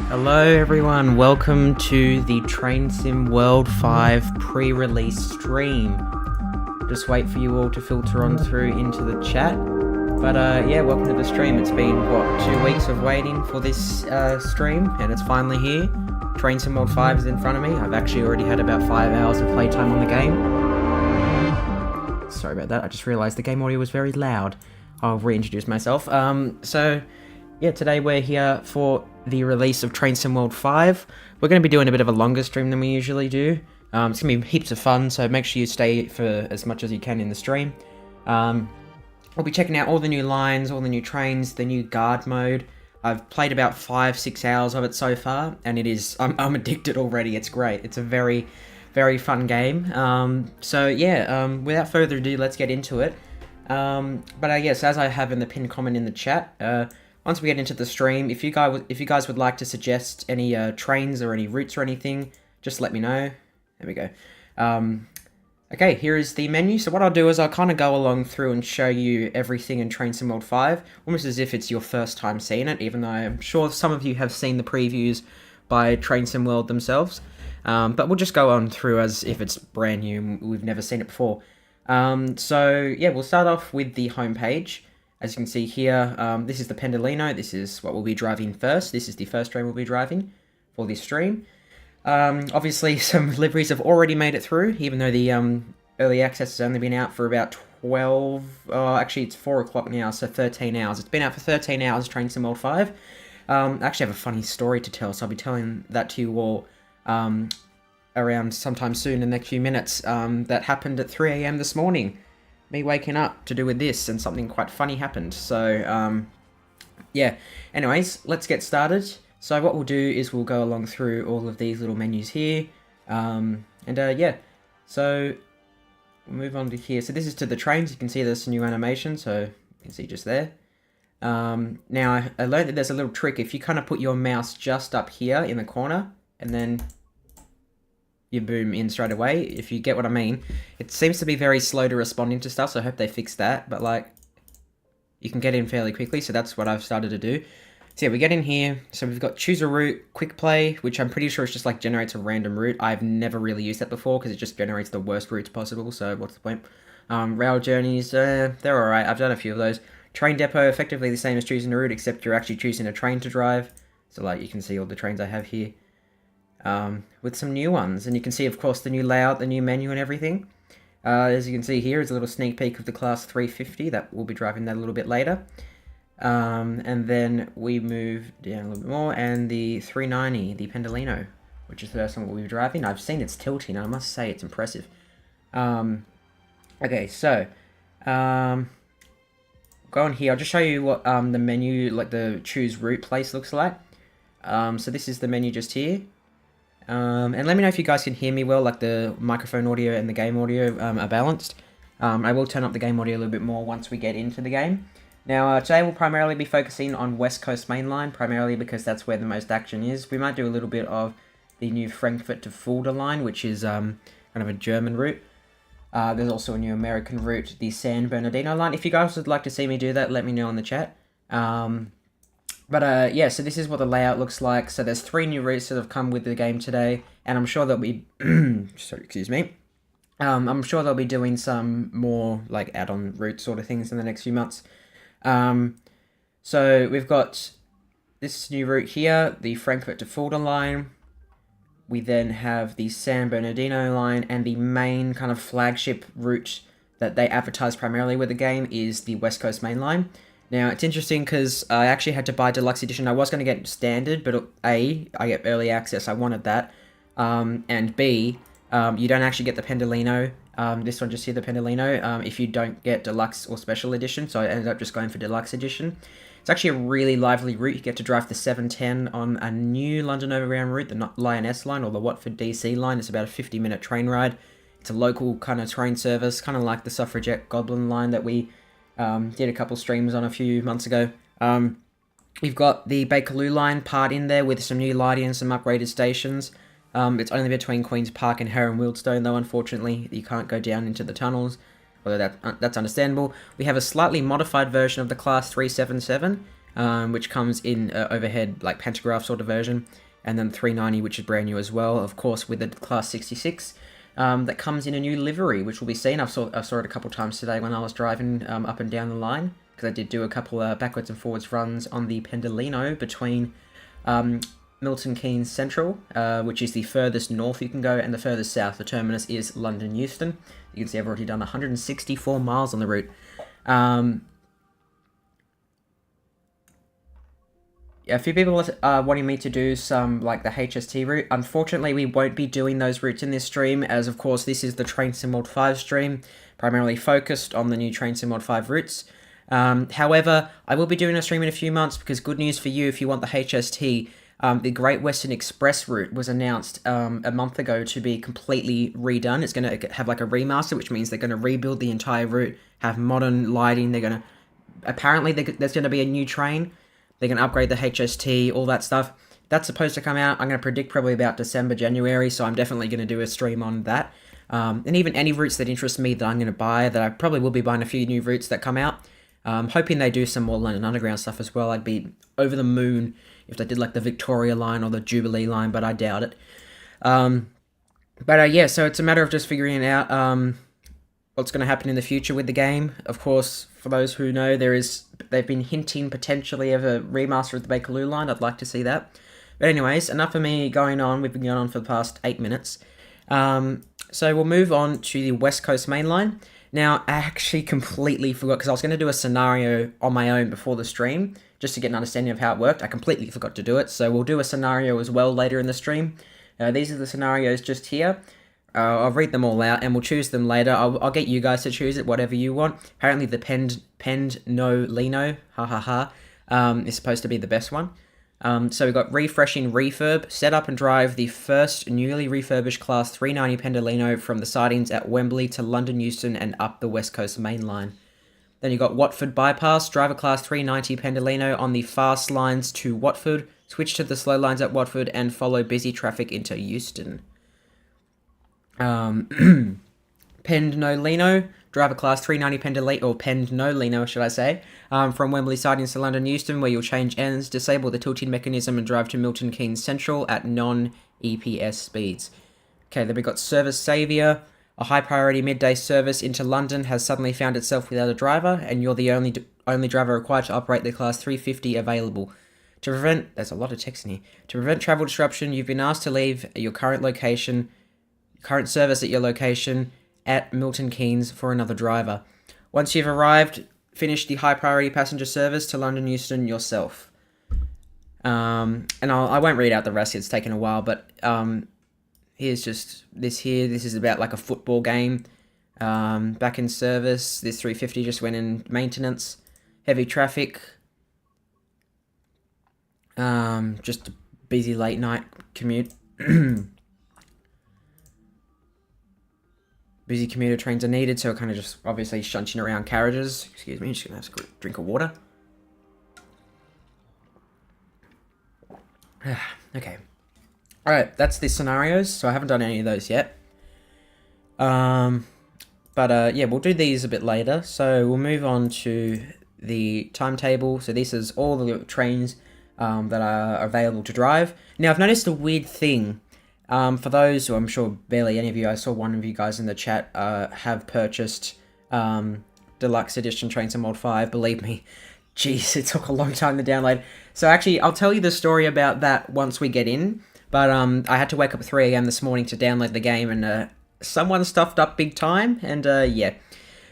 Hello everyone, welcome to the Train Sim World 5 pre-release stream. Just wait for you all to filter on through into the chat. But yeah, welcome to the stream. It's been, 2 weeks of waiting for this stream, and it's finally here. Train Sim World 5 is in front of me. I've actually already had about 5 hours of playtime on the game. Sorry about that, I just realised the game audio was very loud. I'll reintroduce myself. So yeah, today we're here for the release of Train Sim World 5. We're going to be doing a bit of a longer stream than we usually do. It's going to be heaps of fun, so make sure you stay for as much as you can in the stream. We'll be checking out all the new lines, all the new trains, the new guard mode. I've played about 5-6 hours of it so far, and it is, I'm addicted already. It's great. It's a very, very fun game. So yeah, without further ado, let's get into it. But I guess, as I have in the pinned comment in the chat, once we get into the stream, if you guys would like to suggest any trains or any routes or anything, just let me know. There we go. Okay, here is the menu. So what I'll do is I'll kind of go along through and show you everything in Train Sim World 5, almost as if it's your first time seeing it, even though I'm sure some of you have seen the previews by Train Sim World themselves. But we'll just go on through as if it's brand new and we've never seen it before. So yeah, we'll start off with the homepage. As you can see here, this is the Pendolino. This is what we'll be driving first. This is the first train we'll be driving for this stream. Obviously, some liveries have already made it through, even though the early access has only been out for about 12... actually, it's 4 o'clock now, so 13 hours. It's been out for 13 hours, Train Sim World 5. I actually have a funny story to tell, so I'll be telling that to you all around sometime soon in the next few minutes. That happened at 3 AM this morning. Me waking up to do with this, and something quite funny happened. So yeah, anyways, let's get started. So what we'll do is we'll go along through all of these little menus here, yeah, so we'll move on to here. So this is to the trains. You can see there's a new animation, so you can see just there. Now I learned that there's a little trick. If you kind of put your mouse just up here in the corner and then you boom in straight away, if you get what I mean. It seems to be very slow to responding to stuff, so I hope they fix that, but like, you can get in fairly quickly, so that's what I've started to do. So yeah, we get in here, so we've got choose a route, quick play, which I'm pretty sure is just like generates a random route. I've never really used that before, because it just generates the worst routes possible, so what's the point? Rail journeys, they're alright, I've done a few of those. Train depot, effectively the same as choosing a route, except you're actually choosing a train to drive. So like, you can see all the trains I have here. With some new ones, and you can see of course the new layout, the new menu and everything. As you can see here is a little sneak peek of the class 350, that we'll be driving that a little bit later. And then we move down a little bit more, and the 390, the Pendolino, which is the first one we'll be driving. I've seen it's tilting, I must say it's impressive. Okay, so go on here, I'll just show you what the menu, like the choose route place looks like. So this is the menu just here. And let me know if you guys can hear me well, like the microphone audio and the game audio are balanced. I will turn up the game audio a little bit more once we get into the game. Now, today we'll primarily be focusing on West Coast Mainline, primarily because that's where the most action is. We might do a little bit of the new Frankfurt to Fulda line, which is kind of a German route. There's also a new American route, the San Bernardino line. If you guys would like to see me do that, let me know in the chat. Yeah, so this is what the layout looks like. So there's 3 new routes that have come with the game today, and I'm sure there'll be... sorry, excuse me. I'm sure they'll be doing some more, like, add-on route sort of things in the next few months. So we've got this new route here, the Frankfurt to Fulda line. We then have the San Bernardino line, and the main kind of flagship route that they advertise primarily with the game is the West Coast Main Line. Now, it's interesting because I actually had to buy Deluxe Edition. I was going to get Standard, but A, I get Early Access. I wanted that. And B, you don't actually get the Pendolino. This one just here, the Pendolino, if you don't get Deluxe or Special Edition. So I ended up just going for Deluxe Edition. It's actually a really lively route. You get to drive the 710 on a new London Overground route, the Lioness line or the Watford DC line. It's about a 50-minute train ride. It's a local kind of train service, kind of like the Suffragette Goblin line that we did a couple streams on a few months ago. We've got the Bakerloo line part in there with some new lighting and some upgraded stations. It's only between Queen's Park and Heron Wheelstone, though, unfortunately. You can't go down into the tunnels, although that's understandable. We have a slightly modified version of the Class 377, which comes in overhead, like pantograph sort of version, and then 390, which is brand new as well, of course, with the Class 66. That comes in a new livery, which will be seen. I saw it a couple times today when I was driving up and down the line, because I did do a couple backwards and forwards runs on the Pendolino between Milton Keynes Central, which is the furthest north you can go, and the furthest south. The terminus is London Euston. You can see I've already done 164 miles on the route. A few people are wanting me to do some, like, the HST route. Unfortunately, we won't be doing those routes in this stream, as, of course, this is the Train Sim World 5 stream, primarily focused on the new Train Sim World 5 routes. However, I will be doing a stream in a few months, because good news for you if you want the HST, the Great Western Express route was announced a month ago to be completely redone. It's going to have, like, a remaster, which means they're going to rebuild the entire route, have modern lighting, they're going to... Apparently, there's going to be a new train. They're going to upgrade the HST, all that stuff. That's supposed to come out, I'm going to predict probably about December, January, so I'm definitely going to do a stream on that. And even any routes that interest me that I'm going to buy, that I probably will be buying a few new routes that come out. Hoping they do some more London Underground stuff as well. I'd be over the moon if they did like the Victoria line or the Jubilee line, but I doubt it. Yeah, so it's a matter of just figuring out what's going to happen in the future with the game. Of course, for those who know, they've been hinting potentially of a remaster of the Bakerloo line. I'd like to see that. But anyways, enough of me going on. We've been going on for the past 8 minutes. So we'll move on to the West Coast Main Line. Now, I actually completely forgot, because I was going to do a scenario on my own before the stream, just to get an understanding of how it worked. I completely forgot to do it, so we'll do a scenario as well later in the stream. These are the scenarios just here. I'll read them all out, and we'll choose them later. I'll get you guys to choose it, whatever you want. Apparently the Pend No Lino, is supposed to be the best one. So we've got refreshing refurb, set up and drive the first newly refurbished Class 390 Pendolino from the sidings at Wembley to London Euston and up the West Coast Main Line. Then you've got Watford Bypass, drive a Class 390 Pendolino on the fast lines to Watford, switch to the slow lines at Watford and follow busy traffic into Euston. Pend No Lino, drive a Class 390 Pendolino, or Pend No Lino, should I say, from Wembley sidings to London Euston, where you'll change ends, disable the tilting mechanism, and drive to Milton Keynes Central at non-EPS speeds. Okay, then we've got Service Saviour. A high-priority midday service into London has suddenly found itself without a driver, and you're the only driver required to operate the Class 350 available. To prevent... There's a lot of text in here. To prevent travel disruption, you've been asked to leave your current service at your location at Milton Keynes for another driver. Once you've arrived, finish the high-priority passenger service to London Euston yourself. And I won't read out the rest, it's taken a while, but here's just this here. This is about like a football game. Back in service, this 350 just went in maintenance. Heavy traffic. Just a busy late night commute. Busy commuter trains are needed, so we're kind of just obviously shunting around carriages. Excuse me, just gonna have a drink of water. Okay. Alright, that's the scenarios, so I haven't done any of those yet. But yeah, we'll do these a bit later. So we'll move on to the timetable. So this is all the trains that are available to drive. Now, I've noticed a weird thing. For those who I'm sure barely any of you, I saw one of you guys in the chat have purchased Deluxe Edition Train Sim World 5. Believe me, jeez, it took a long time to download. So actually, I'll tell you the story about that once we get in. But I had to wake up at 3 a.m. this morning to download the game, and someone stuffed up big time, and yeah.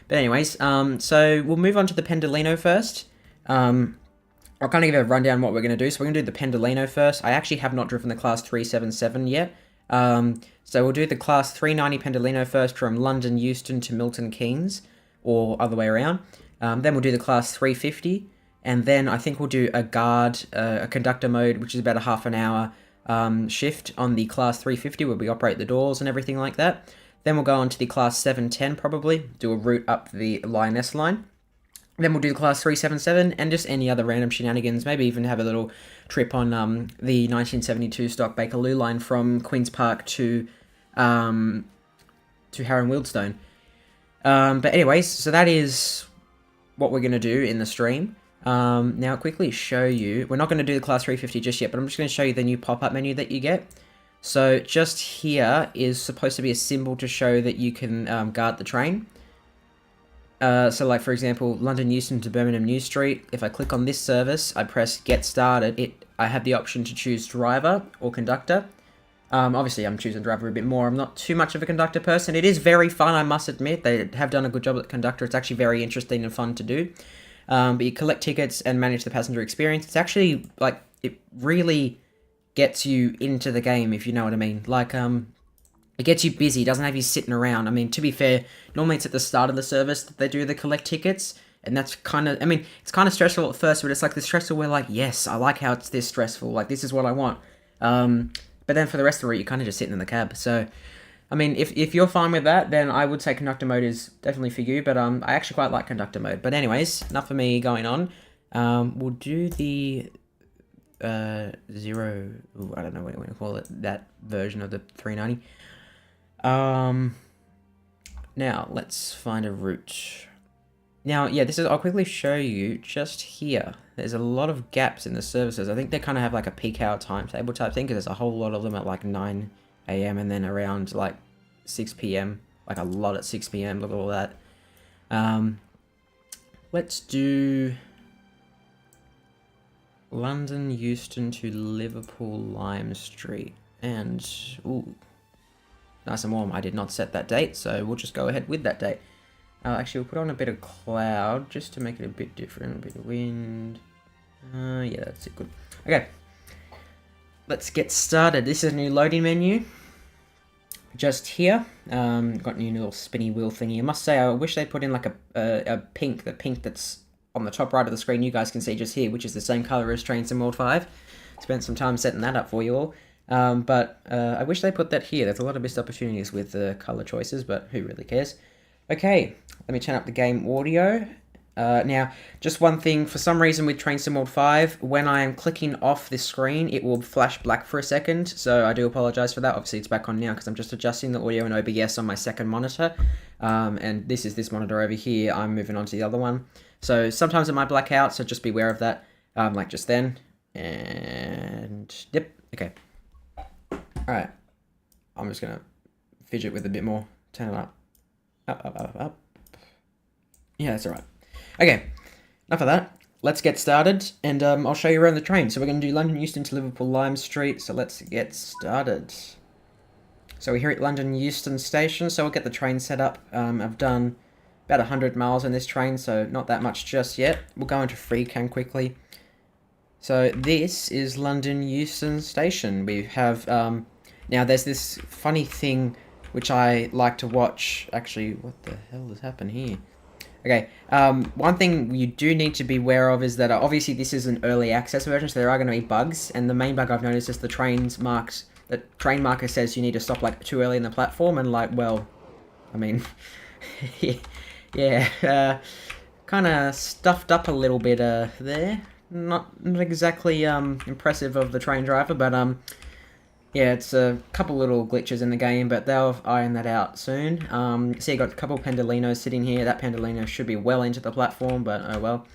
But anyways, so we'll move on to the Pendolino first. I'll kind of give a rundown what we're going to do. So we're going to do the Pendolino first. I actually have not driven the Class 377 yet. So we'll do the Class 390 Pendolino first from London Euston to Milton Keynes, or other way around. Then we'll do the Class 350, and then I think we'll do a conductor mode, which is about a half an hour shift on the Class 350, where we operate the doors and everything like that. Then we'll go on to the Class 710 probably, do a route up the Lioness line. Then we'll do the Class 377 and just any other random shenanigans, maybe even have a little trip on the 1972 stock Bakerloo line from Queen's Park to Harrow and Wealdstone. But anyways, so that is what we're going to do in the stream. Now I'll quickly show you, we're not going to do the Class 350 just yet, but I'm just going to show you the new pop-up menu that you get. So just here is supposed to be a symbol to show that you can guard the train. So like, for example, London Euston to Birmingham New Street. If I click on this service, I press get started, I have the option to choose driver or conductor. Obviously, I'm choosing driver a bit more. I'm not too much of a conductor person. It is very fun, I must admit. They have done a good job at the conductor. It's actually very interesting and fun to do. But you collect tickets and manage the passenger experience. It's actually, like, it really gets you into the game, if you know what I mean. Like, it gets you busy, doesn't have you sitting around. I mean, to be fair, normally it's at the start of the service that they do the collect tickets, and that's kind of, I mean, it's kind of stressful at first, but it's like the stressful where like, yes, I like how it's this stressful, like, this is what I want. But then for the rest of it, you're kind of just sitting in the cab. So, I mean, if you're fine with that, then I would say conductor mode is definitely for you, but I actually quite like conductor mode. But anyways, enough for me going on. We'll do the zero, ooh, I don't know what you want to call it, that version of the 390. Now let's find a route. Now, yeah, I'll quickly show you just here. There's a lot of gaps in the services. I think they kind of have like a peak hour timetable type thing, because there's a whole lot of them at like 9 a.m. and then around like 6 p.m. Like a lot at 6 p.m. Look at all that. Let's do London Euston to Liverpool Lime Street. And, ooh, nice and warm. I did not set that date, so we'll just go ahead with that date. Actually, we'll put on a bit of cloud just to make it a bit different. A bit of wind. Yeah, that's it. Good. Okay. Let's get started. This is a new loading menu. Just here. Got a new little spinny wheel thingy. I must say, I wish they put in like a pink. The pink that's on the top right of the screen you guys can see just here, which is the same color as Train Sim World 5. Spent some time setting that up for you all. But I wish they put that here. There's a lot of missed opportunities with the color choices, but who really cares? Okay, let me turn up the game audio. Now, just one thing, for some reason with Train Sim World 5, when I am clicking off this screen, it will flash black for a second, so I do apologize for that. Obviously, it's back on now because I'm just adjusting the audio in OBS on my second monitor, and this is this monitor over here. I'm moving on to the other one. So sometimes it might black out, so just be aware of that, like just then. And, yep, okay. Alright, I'm just going to fidget with a bit more, turn it up. Up. Yeah, that's alright. Okay, enough of that. Let's get started, and I'll show you around the train. So we're going to do London Euston to Liverpool Lime Street, so let's get started. So we're here at London Euston Station, so we'll get the train set up. I've done about 100 miles on this train, so not that much just yet. We'll go into FreeCam quickly. So this is London Euston Station. We have, now there's this funny thing which I like to watch. Actually, what the hell has happened here? Okay, one thing you do need to be aware of is that obviously this is an early access version, so there are going to be bugs, and the main bug I've noticed is the train marker says you need to stop like too early in the platform, and like, well, I mean, yeah, kind of stuffed up a little bit there. Not exactly impressive of the train driver, but Yeah, it's a couple little glitches in the game, but they'll iron that out soon. See, you got a couple Pendolinos sitting here. That Pendolino should be well into the platform, but oh well.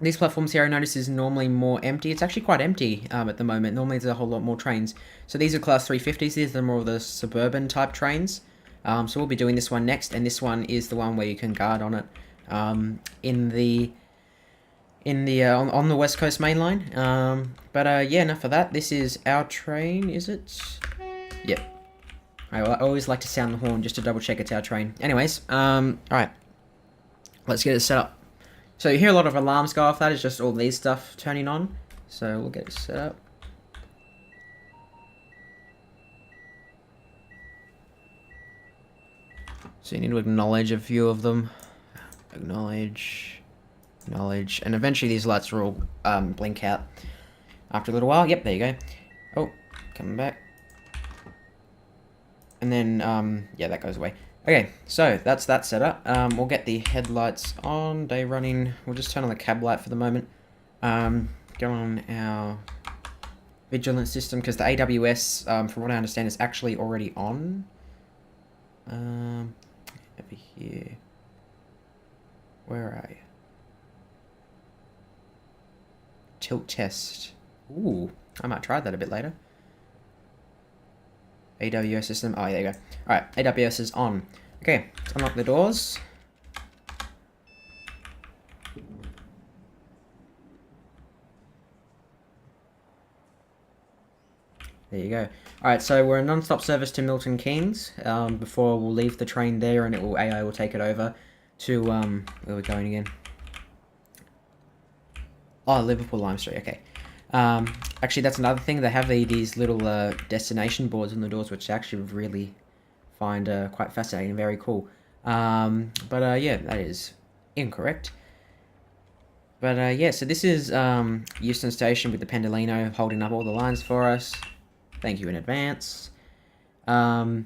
These platforms here, I notice, is normally more empty. It's actually quite empty at the moment. Normally there's a whole lot more trains. So these are class 350s. These are more of the suburban type trains. So we'll be doing this one next, and this one is the one where you can guard on it on the West Coast main line. Yeah, enough of that. This is our train, is it? Yep. I always like to sound the horn just to double check it's our train. Anyways, alright. Let's get it set up. So you hear a lot of alarms go off. That is just all these stuff turning on. So we'll get it set up. So you need to acknowledge a few of them. Acknowledge, and eventually these lights will all blink out after a little while. Yep, there you go. Oh, coming back. And then, yeah, that goes away. Okay, so that's that set up. We'll get the headlights on, day running. We'll just turn on the cab light for the moment. Go on our vigilance system, because the AWS, from what I understand, is actually already on. Over here. Where are you? Tilt test. Ooh, I might try that a bit later. AWS system. Oh, there you go. Alright, AWS is on. Okay, let's unlock the doors. There you go. Alright, so we're a non-stop service to Milton Keynes. Before we'll leave the train there, and AI will take it over to, where we're going again? Oh, Liverpool Lime Street, okay. Actually, that's another thing. They have these little destination boards on the doors, which I actually really find quite fascinating and very cool. Yeah, that is incorrect. Yeah, so this is Euston Station with the Pendolino holding up all the lines for us. Thank you in advance. Yeah,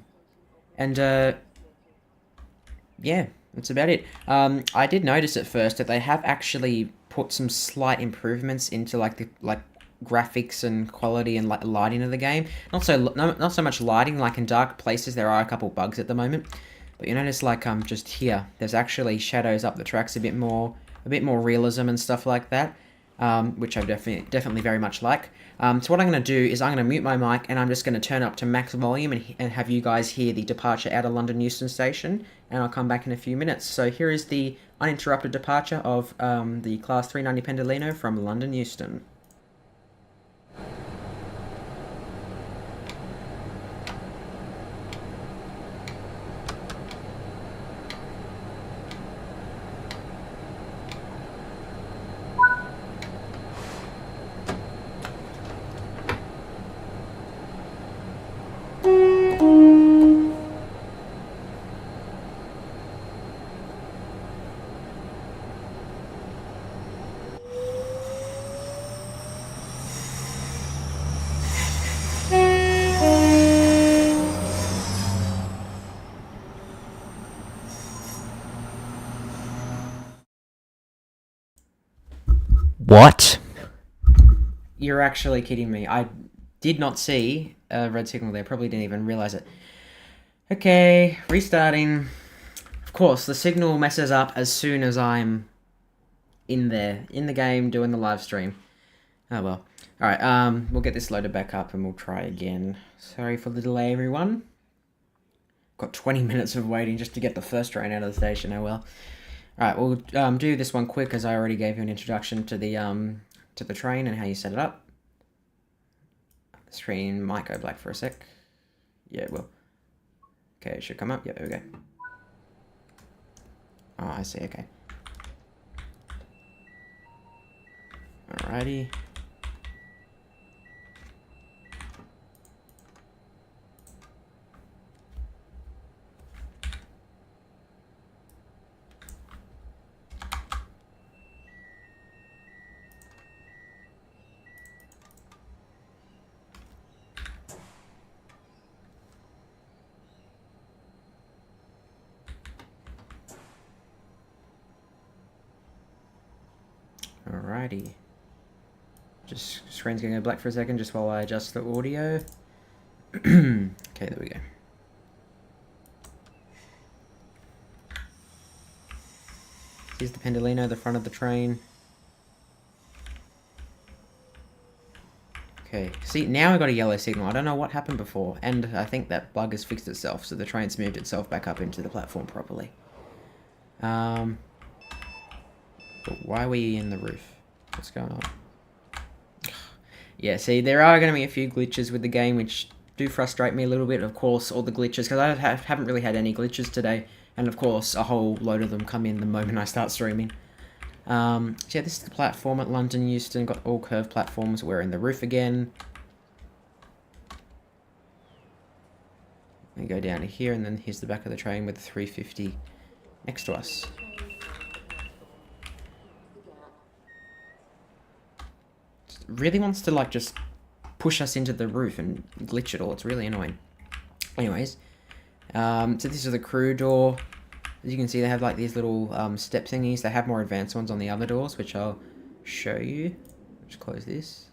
that's about it. I did notice at first that they have actually put some slight improvements into the graphics and quality and lighting of the game. Not so much lighting. Like in dark places, there are a couple bugs at the moment. But you notice, just here, there's actually shadows up the tracks a bit more realism and stuff like that, which I definitely very much like. So what I'm going to do is I'm going to mute my mic, and I'm just going to turn up to max volume and have you guys hear the departure out of London Euston Station, and I'll come back in a few minutes. So here is the uninterrupted departure of the Class 390 Pendolino from London Euston. What? You're actually kidding me. I did not see a red signal there. Probably didn't even realize it. Okay, restarting. Of course, the signal messes up as soon as I'm in the game, doing the live stream. Oh well. Alright, we'll get this loaded back up and we'll try again. Sorry for the delay, everyone. Got 20 minutes of waiting just to get the first train out of the station. Oh well. Alright, we'll do this one quick, as I already gave you an introduction to the train and how you set it up. The screen might go black for a sec. Yeah, it will. Okay, it should come up. Yeah, there we go. Oh, I see, okay. Alrighty. Alrighty. Just screen's gonna go black for a second just while I adjust the audio. Okay, there we go. Here's the Pendolino, the front of the train. Okay, see, now I got a yellow signal. I don't know what happened before, and I think that bug has fixed itself, so the train's moved itself back up into the platform properly. But why are we in the roof? What's going on? Yeah, see, there are going to be a few glitches with the game, which do frustrate me a little bit. Of course, all the glitches, because I haven't really had any glitches today, and of course, a whole load of them come in the moment I start streaming. So yeah, this is the platform at London Euston. Got all curved platforms. We're in the roof again. We go down to here, and then here's the back of the train with the 350 next to us. It really wants to like just push us into the roof and glitch it all. It's really annoying. Anyways, so this is the crew door. As you can see, they have like these little step thingies. They have more advanced ones on the other doors, which I'll show you. Just close this.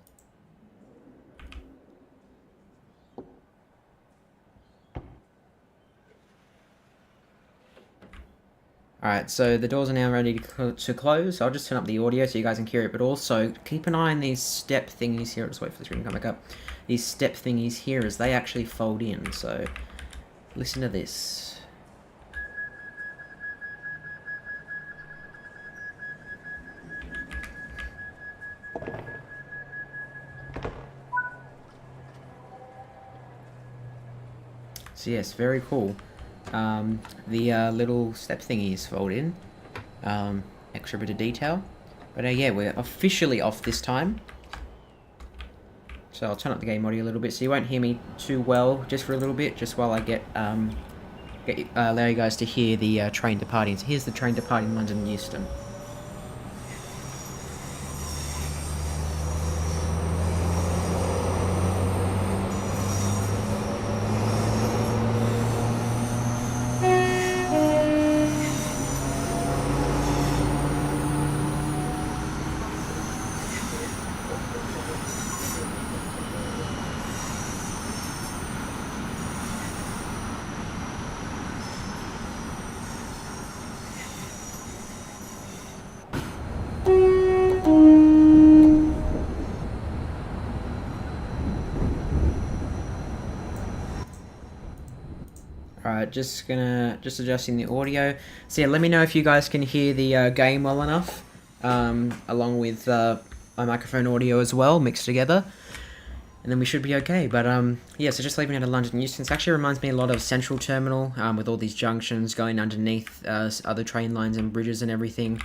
Alright, so the doors are now ready to close. I'll just turn up the audio so you guys can hear it, but also keep an eye on these step thingies here. I'll just wait for the screen to come back up. These step thingies here, as they actually fold in, so listen to this. So yes, very cool. The little step thingies fold in. Extra bit of detail. But yeah, we're officially off this time. So I'll turn up the game audio a little bit, so you won't hear me too well just for a little bit, just while I allow you guys to hear the train departing. So here's the train departing London Euston. Alright, just adjusting the audio. So yeah, let me know if you guys can hear the game well enough, along with my microphone audio as well, mixed together. And then we should be okay. But yeah, so just leaving out of London Euston. It actually reminds me a lot of Central Terminal, with all these junctions going underneath other train lines and bridges and everything,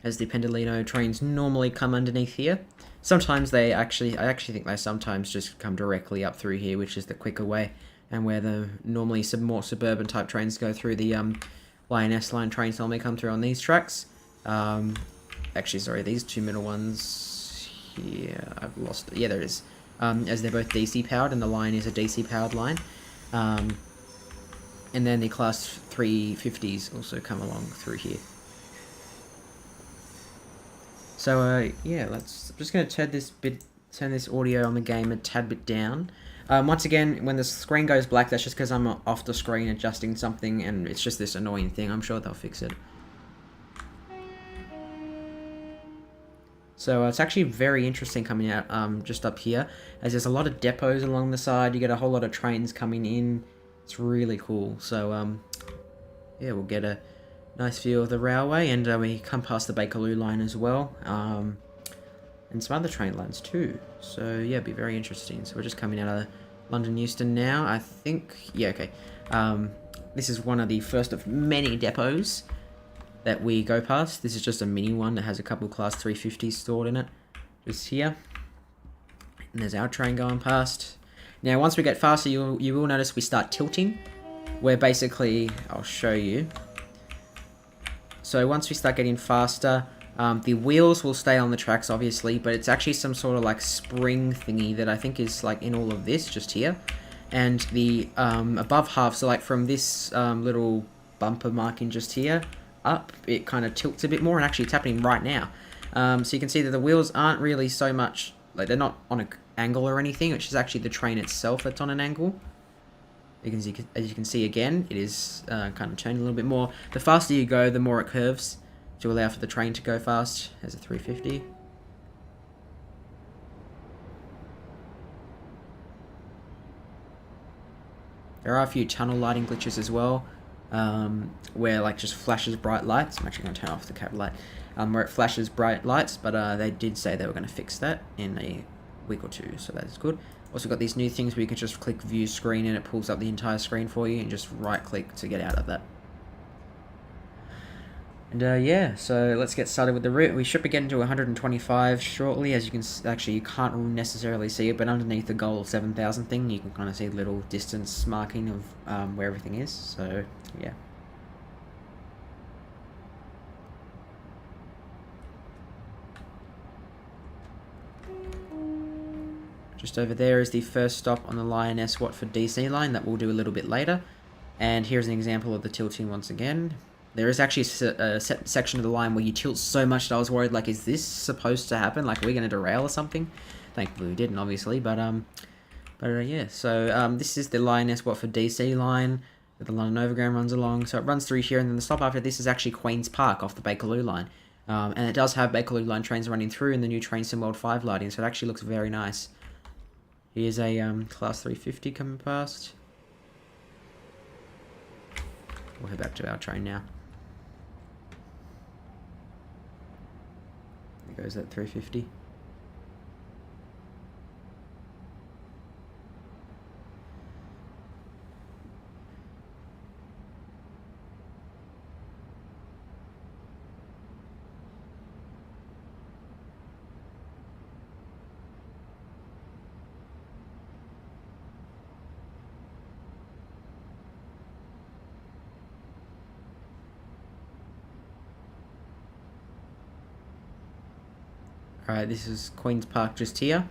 as the Pendolino trains normally come underneath here. Sometimes I actually think they sometimes just come directly up through here, which is the quicker way, and where the normally more suburban type trains go through, the Lioness line trains normally come through on these tracks. Actually, sorry, these two middle ones here, I've lost it. Yeah, there it is. As they're both DC powered, and the line is a DC powered line. And then the class 350s also come along through here. So yeah, I'm just going to turn this audio on the game a tad bit down. Once again, when the screen goes black, that's just because I'm off the screen adjusting something, and it's just this annoying thing. I'm sure they'll fix it. So it's actually very interesting coming out just up here, as there's a lot of depots along the side. You get a whole lot of trains coming in. It's really cool. So yeah, we'll get a nice view of the railway, and we come past the Bakerloo line as well, and some other train lines too. So yeah, it'll be very interesting. So we're just coming out of London Euston now, I think. Yeah, okay. This is one of the first of many depots that we go past. This is just a mini one that has a couple class 350s stored in it, just here. And there's our train going past. Now, once we get faster, you will notice we start tilting, where basically, I'll show you. So once we start getting faster, the wheels will stay on the tracks, obviously, but it's actually some sort of like spring thingy that I think is like in all of this, just here. And the above half, so like from this little bumper marking just here, up, it kind of tilts a bit more, and actually it's happening right now. So you can see that the wheels aren't really so much like, they're not on an angle or anything. It's just actually the train itself that's on an angle. As you can see again, it is kind of turning a little bit more. The faster you go, the more it curves to allow for the train to go fast. As a 350. There are a few tunnel lighting glitches as well, where like just flashes bright lights. I'm actually going to turn off the cab light. Where it flashes bright lights, but they did say they were going to fix that in a week or two, so that is good. Also got these new things where you can just click view screen and it pulls up the entire screen for you, and just right click to get out of that. And yeah, so let's get started with the route. We should be getting to 125 shortly. As you can actually, you can't necessarily see it, but underneath the goal 7,000 thing, you can kind of see a little distance marking of where everything is. So yeah. Just over there is the first stop on the Lioness Watford DC line that we'll do a little bit later. And here's an example of the tilting once again. There is actually a section of the line where you tilt so much that I was worried, like, is this supposed to happen? Like, are we going to derail or something? Thankfully we didn't, obviously, but yeah. So this is the Lioness Watford DC line that the London Overground runs along. So it runs through here, and then the stop after this is actually Queen's Park off the Bakerloo line. And it does have Bakerloo line trains running through in the new Train Sim World 5 lighting, so it actually looks very nice. Here's a Class 350 coming past. We'll head back to our train now. There goes that 350. Alright, this is Queen's Park just here.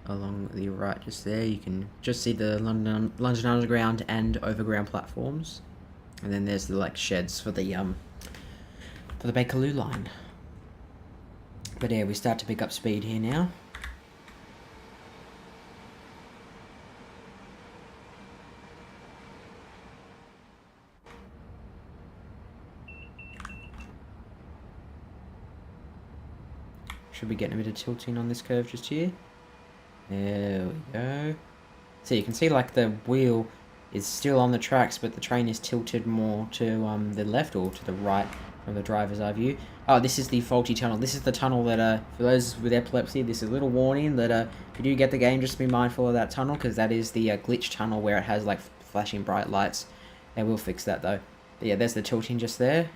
Along the right just there, you can just see the London Underground and Overground platforms. And then there's the like sheds for the Bakerloo line. But yeah, we start to pick up speed here now. Should be getting a bit of tilting on this curve just here. There we go. So you can see like the wheel is still on the tracks, but the train is tilted more to the left or to the right from the driver's eye view. Oh, this is the faulty tunnel. This is the tunnel that, for those with epilepsy, this is a little warning that if you do get the game, just be mindful of that tunnel, because that is the glitch tunnel where it has like flashing bright lights. They will fix that though. But yeah, there's the tilting just there.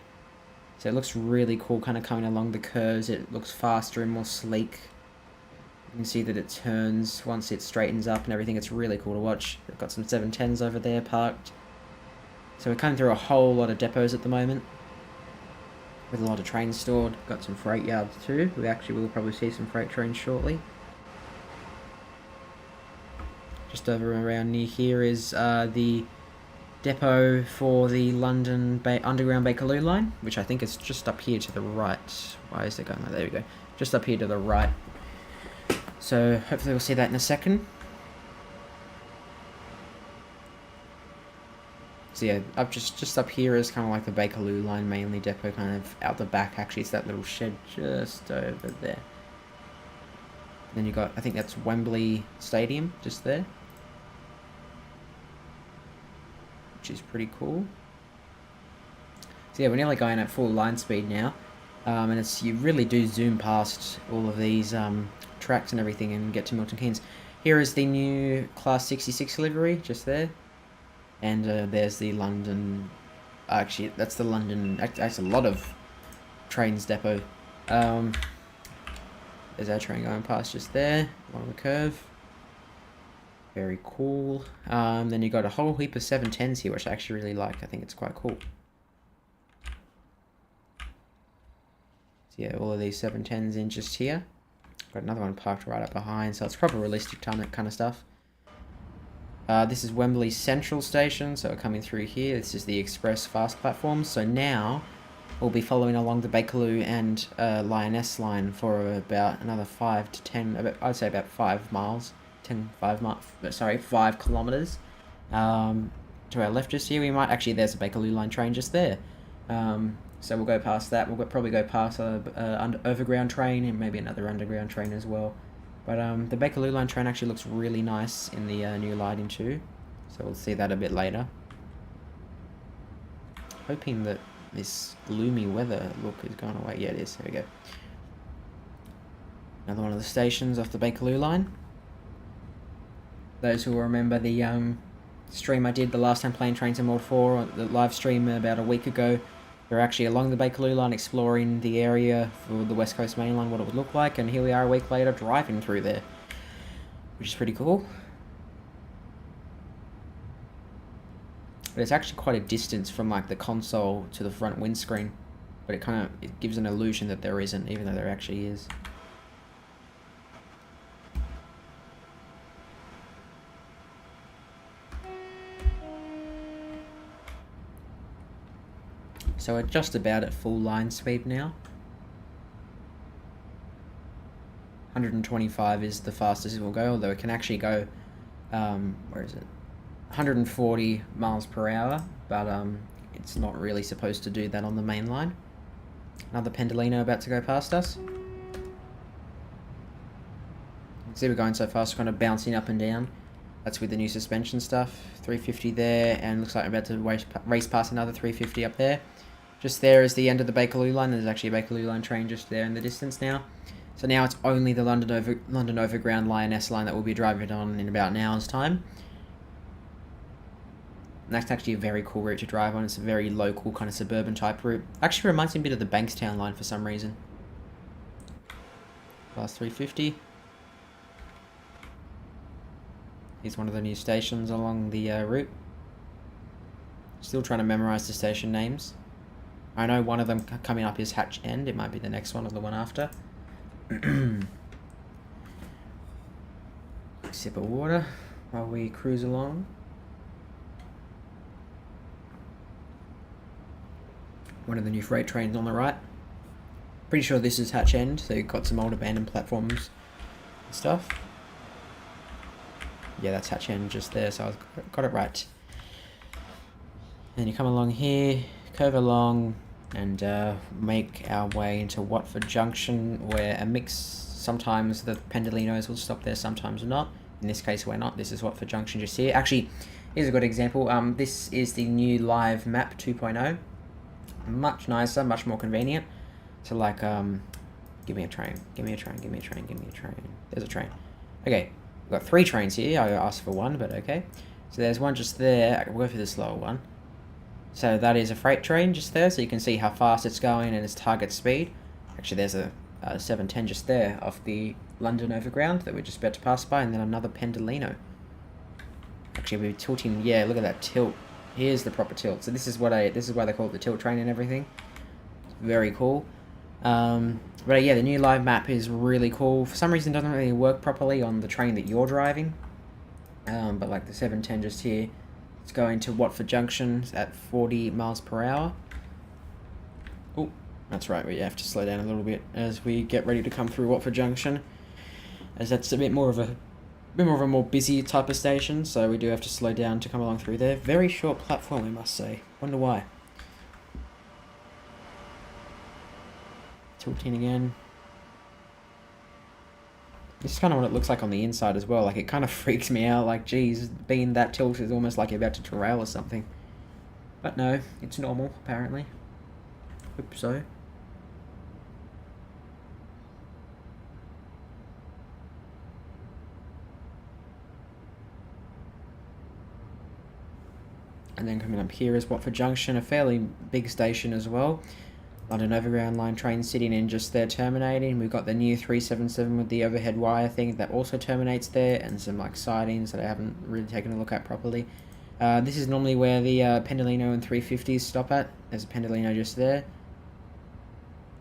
So it looks really cool kind of coming along the curves. It looks faster and more sleek. You can see that it turns once it straightens up and everything. It's really cool to watch. They've got some 710s over there parked. So we're coming through a whole lot of depots at the moment, with a lot of trains stored. Got some freight yards too. We actually will probably see some freight trains shortly. Just over around near here is the depot for the London Underground Bakerloo line, which I think is just up here to the right. Why is it going like, there we go. Just up here to the right. So hopefully we'll see that in a second. So yeah, up just up here is kind of like the Bakerloo line mainly depot, kind of out the back. Actually, it's that little shed just over there. Then you got, I think that's Wembley Stadium just there, which is pretty cool. So yeah, we're nearly going at full line speed now, and it's, you really do zoom past all of these tracks and everything and get to Milton Keynes. Here is the new Class 66 livery just there, and there's the London. Actually, that's the London. That's a lot of trains depot. There's our train going past just there along the curve. Very cool. Then you got a whole heap of 710s here, which I actually really like. I think it's quite cool. So yeah, all of these 710s in just here. Got another one parked right up behind, so it's proper realistic kind of stuff. This is Wembley Central Station, so coming through here, this is the express fast platform. So now, we'll be following along the Bakerloo and Lioness line for about another 5 to 10, I'd say about 5 miles, 5 kilometres. To our left just here, we might, actually there's a Bakerloo line train just there. So we'll go past that, we'll probably go past a overground train and maybe another underground train as well. But the Bakerloo line train actually looks really nice in the new lighting too, so we'll see that a bit later. Hoping that this gloomy weather look is going away. Yeah, it is. There we go. Another one of the stations off the Bakerloo line. Those who will remember the stream I did the last time playing Train Sim World 4, the live stream about a week ago, we were actually along the Bakerloo line exploring the area for the West Coast Main Line, what it would look like, and here we are a week later driving through there, which is pretty cool. But it's actually quite a distance from like the console to the front windscreen, but it gives an illusion that there isn't, even though there actually is. So we're just about at full line speed now. 125 is the fastest it will go, although it can actually go, where is it? 140 miles per hour, but it's not really supposed to do that on the main line. Another Pendolino about to go past us. You can see we're going so fast, we're kind of bouncing up and down. That's with the new suspension stuff. 350 there, and looks like we're about to race past another 350 up there. Just there is the end of the Bakerloo line. There's actually a Bakerloo line train just there in the distance now. So now it's only the London Overground Lioness line that we'll be driving on in about an hour's time. And that's actually a very cool route to drive on. It's a very local kind of suburban type route. Actually reminds me a bit of the Bankstown line for some reason. Class 350. Here's one of the new stations along the route. Still trying to memorize the station names. I know one of them coming up is Hatch End. It might be the next one or the one after. Sip of water while we cruise along. One of the new freight trains on the right. Pretty sure this is Hatch End, so you've got some old abandoned platforms and stuff. Yeah, that's Hatch End just there, so I've got it right. And you come along here, curve along, and make our way into Watford Junction, where a mix, sometimes the Pendolinos will stop there, sometimes not. In this case, we're not. This is Watford Junction just here. Actually, here's a good example. This is the new live map 2.0. Much nicer, much more convenient. So like, give me a train, give me a train, give me a train, give me a train. There's a train. Okay, we've got 3 trains here. I asked for 1, but okay. So there's one just there. We'll go for the slower one. So that is a freight train just there, so you can see how fast it's going and its target speed. Actually, there's a 710 just there off the London Overground that we're just about to pass by, and then another Pendolino. Actually, we're tilting. Yeah, look at that tilt. Here's the proper tilt. So this is why they call it the tilt train and everything. Very cool. But yeah, the new live map is really cool. For some reason, it doesn't really work properly on the train that you're driving. But like the 710 just here, it's going to Watford Junction at 40 miles per hour. Oh, that's right. We have to slow down a little bit as we get ready to come through Watford Junction, as that's a bit more of a more busy type of station. So we do have to slow down to come along through there. Very short platform, I must say. Wonder why. Tilting again. This is kind of what it looks like on the inside as well. Like, it kind of freaks me out. Like, geez, being that tilt is almost like you're about to derail or something. But no, it's normal, apparently. Hope so. And then coming up here is Watford Junction, a fairly big station as well. London Overground line train sitting in just there terminating. We've got the new 377 with the overhead wire thing that also terminates there, and some like sidings that I haven't really taken a look at properly. This is normally where the Pendolino and 350s stop at. There's a Pendolino just there.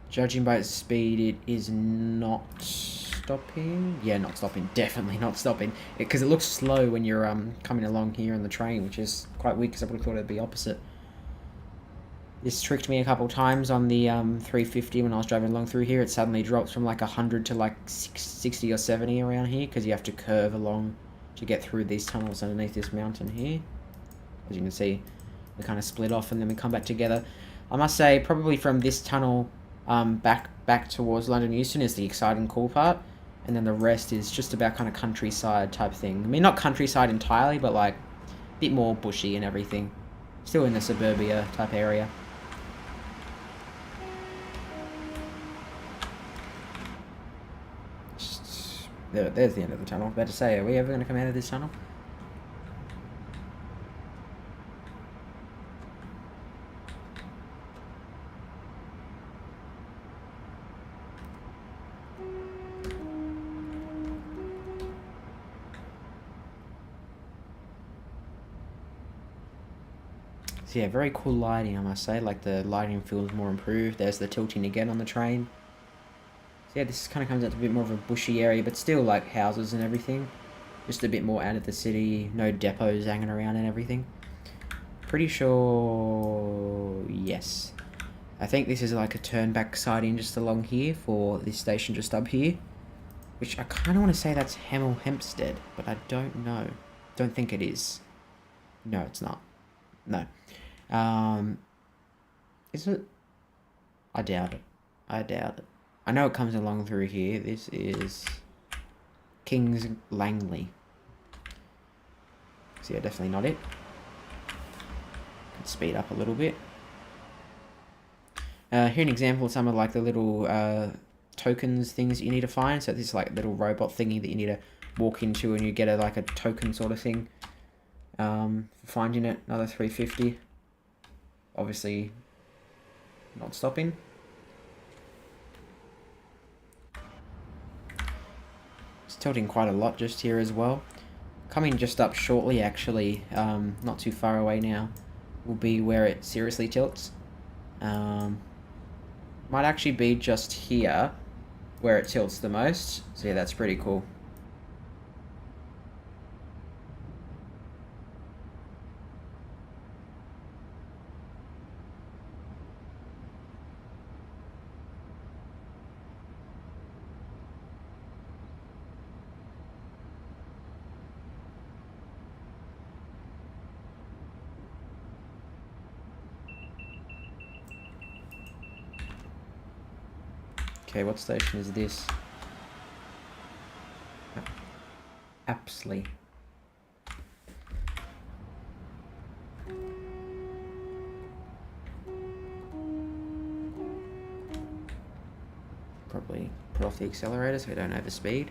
Judging by its speed, it is not stopping. Yeah, not stopping. Definitely not stopping. Because it looks slow when you're coming along here on the train, which is quite weird because I would have thought it'd be opposite. This tricked me a couple times on the 350 when I was driving along through here. It suddenly drops from like 100 to like 60 or 70 around here because you have to curve along to get through these tunnels underneath this mountain here. As you can see, we kind of split off and then we come back together. I must say, probably from this tunnel back towards London Euston is the exciting cool part, and then the rest is just about kind of countryside type thing. I mean, not countryside entirely, but like a bit more bushy and everything. Still in the suburbia type area. There's the end of the tunnel. About to say, are we ever going to come out of this tunnel? So yeah, very cool lighting, I must say. Like, the lighting feels more improved. There's the tilting again on the train. So yeah, this kind of comes out to a bit more of a bushy area, but still like houses and everything. Just a bit more out of the city. No depots hanging around and everything. Pretty sure... yes. I think this is like a turn-back siding just along here for this station just up here. Which I kind of want to say that's Hemel Hempstead, but I don't know. Don't think it is. No, it's not. No. Is it? I doubt it. I doubt it. I know it comes along through here. This is King's Langley. So yeah, definitely not it. Could speed up a little bit. Here an example of some of like the little tokens things that you need to find. So this is like a little robot thingy that you need to walk into and you get like a token sort of thing. For finding it, another 350. Obviously not stopping. It's tilting quite a lot just here as well. Coming just up shortly actually, not too far away now, will be where it seriously tilts. Might actually be just here where it tilts the most. So yeah, that's pretty cool. Okay, what station is this? Apsley. Probably put off the accelerator so we don't overspeed.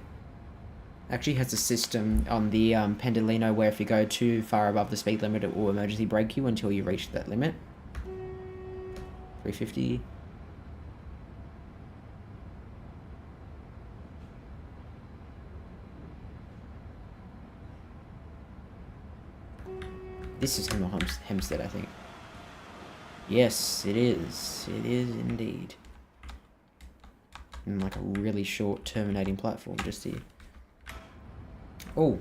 Actually has a system on the Pendolino where if you go too far above the speed limit, it will emergency brake you until you reach that limit. 350. This is Hemel Hempstead, I think. Yes, it is. It is indeed. And like a really short terminating platform just here. Oh,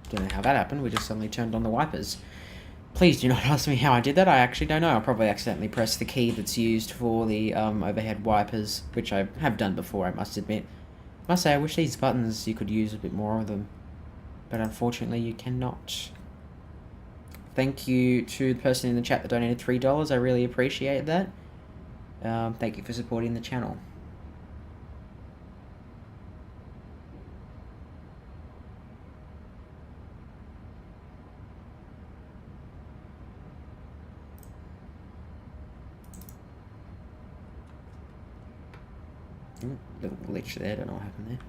don't know how that happened. We just suddenly turned on the wipers. Please do not ask me how I did that. I actually don't know. I probably accidentally pressed the key that's used for the overhead wipers, which I have done before, I must admit. I must say, I wish these buttons, you could use a bit more of them. But unfortunately, you cannot. Thank you to the person in the chat that donated $3. I really appreciate that. Thank you for supporting the channel. Little glitch there, don't know what happened there.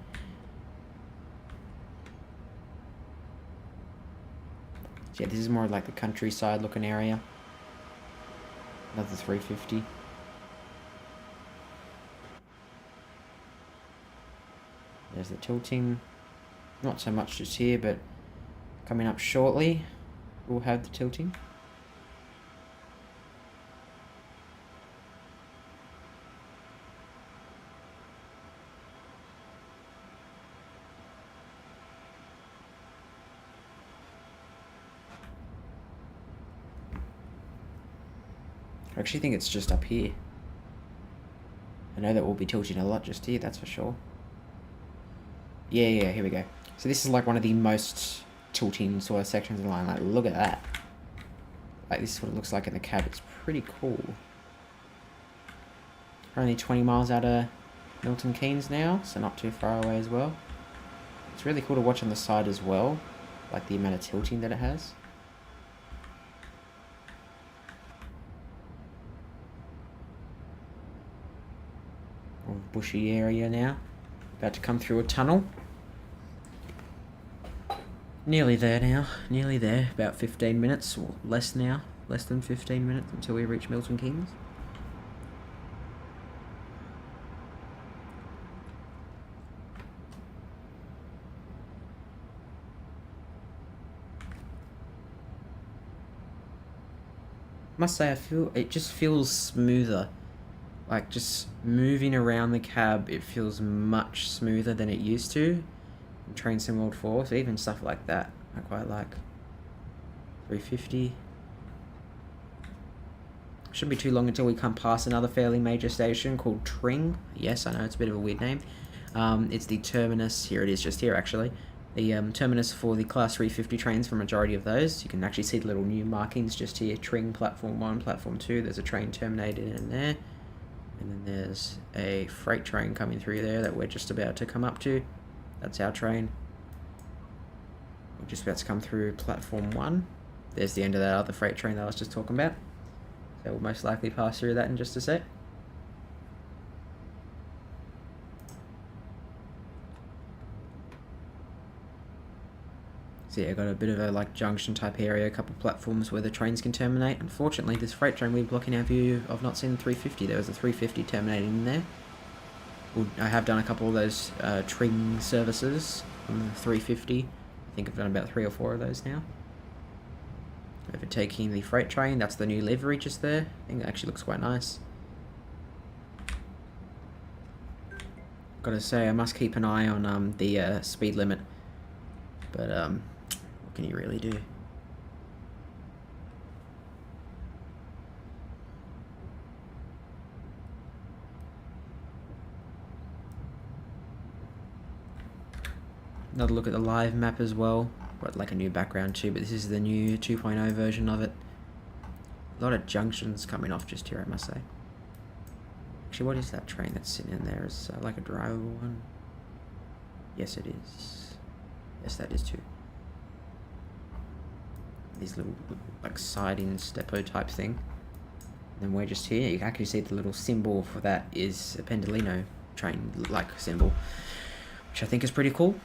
So yeah, this is more like the countryside looking area. Another 350. There's the tilting. Not so much just here, but coming up shortly, we'll have the tilting. I actually think it's just up here. I know that we'll be tilting a lot just here, that's for sure. Yeah, here we go. So this is like one of the most tilting sort of sections of the line. Like, look at that. Like, this is what it looks like in the cab. It's pretty cool. We're only 20 miles out of Milton Keynes now, so not too far away as well. It's really cool to watch on the side as well, like the amount of tilting that it has. Bushy area now. About to come through a tunnel. Nearly there now. Nearly there. About 15 minutes or less now. Less than 15 minutes until we reach Milton Keynes. Must say, it just feels smoother. Like, just moving around the cab, it feels much smoother than it used to in Train Sim World 4. So even stuff like that, I quite like. 350. Shouldn't be too long until we come past another fairly major station called Tring. Yes, I know, it's a bit of a weird name. It's the terminus. Here it is, just here actually. The terminus for the Class 350 trains for a majority of those. You can actually see the little new markings just here. Tring, Platform 1, Platform 2. There's a train terminated in there. And then there's a freight train coming through there that we're just about to come up to. That's our train. We're just about to come through Platform 1. There's the end of that other freight train that I was just talking about. So we'll most likely pass through that in just a sec. So yeah, got a bit of a like junction type area, a couple of platforms where the trains can terminate. Unfortunately, this freight train we're blocking our view. I've not seen the 350. There was a 350 terminating in there. I have done a couple of those Tring services on the 350. I think I've done about 3 or 4 of those now. Overtaking the freight train. That's the new livery just there. I think it actually looks quite nice. Gotta say, I must keep an eye on the speed limit. But what can you really do? Another look at the live map as well. Got like a new background too, but this is the new 2.0 version of it. A lot of junctions coming off just here, I must say. Actually, what is that train that's sitting in there? Is that like a driver one? Yes, it is. Yes, that is too. These little like siding stepo type thing. And then we're just here. You can actually see the little symbol for that is a Pendolino train like symbol, which I think is pretty cool.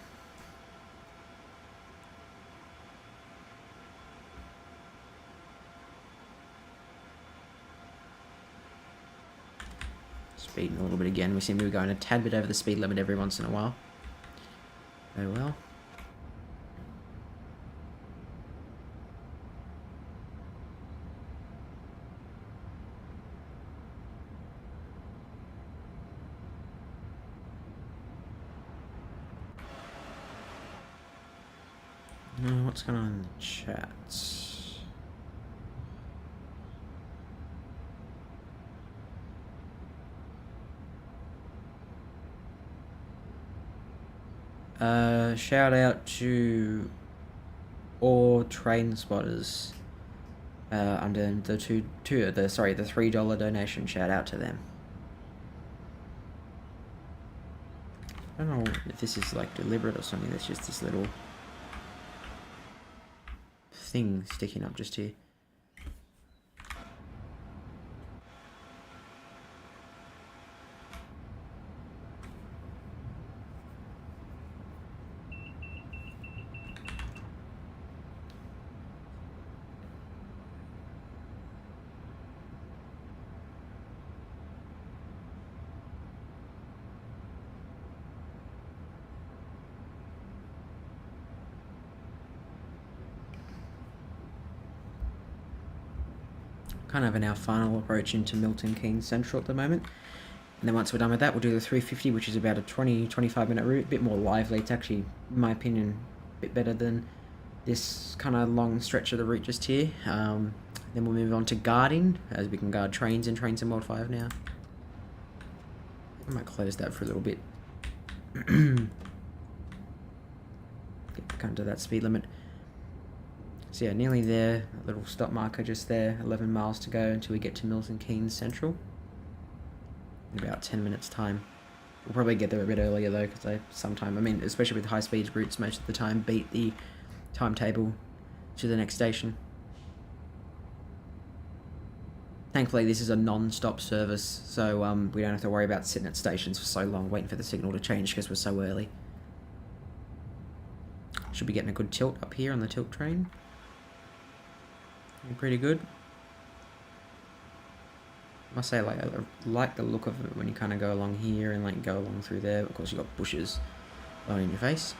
Speeding a little bit again. We seem to be going a tad bit over the speed limit every once in a while. Oh well. What's going on in the chat? Shout out to all train spotters under the the $3 donation. Shout out to them. I don't know if this is like deliberate or something. That's just this little thing sticking up just here. Kind of in our final approach into Milton Keynes Central at the moment. And then once we're done with that, we'll do the 350, which is about a 20-25 minute route. A bit more lively. It's actually, in my opinion, a bit better than this kind of long stretch of the route just here. Then we'll move on to guarding, as we can guard trains in Train Sim World 5 now. I might close that for a little bit. Get back under that speed limit. So yeah, nearly there. A little stop marker just there. 11 miles to go until we get to Milton Keynes Central. In about 10 minutes time. We'll probably get there a bit earlier though, because I mean, especially with high speed routes, most of the time beat the timetable to the next station. Thankfully, this is a non-stop service, so we don't have to worry about sitting at stations for so long waiting for the signal to change because we're so early. Should be getting a good tilt up here on the tilt train. Pretty good. I must say, like, I like the look of it when you kind of go along here and like go along through there. Of course, you got bushes blowing in your face.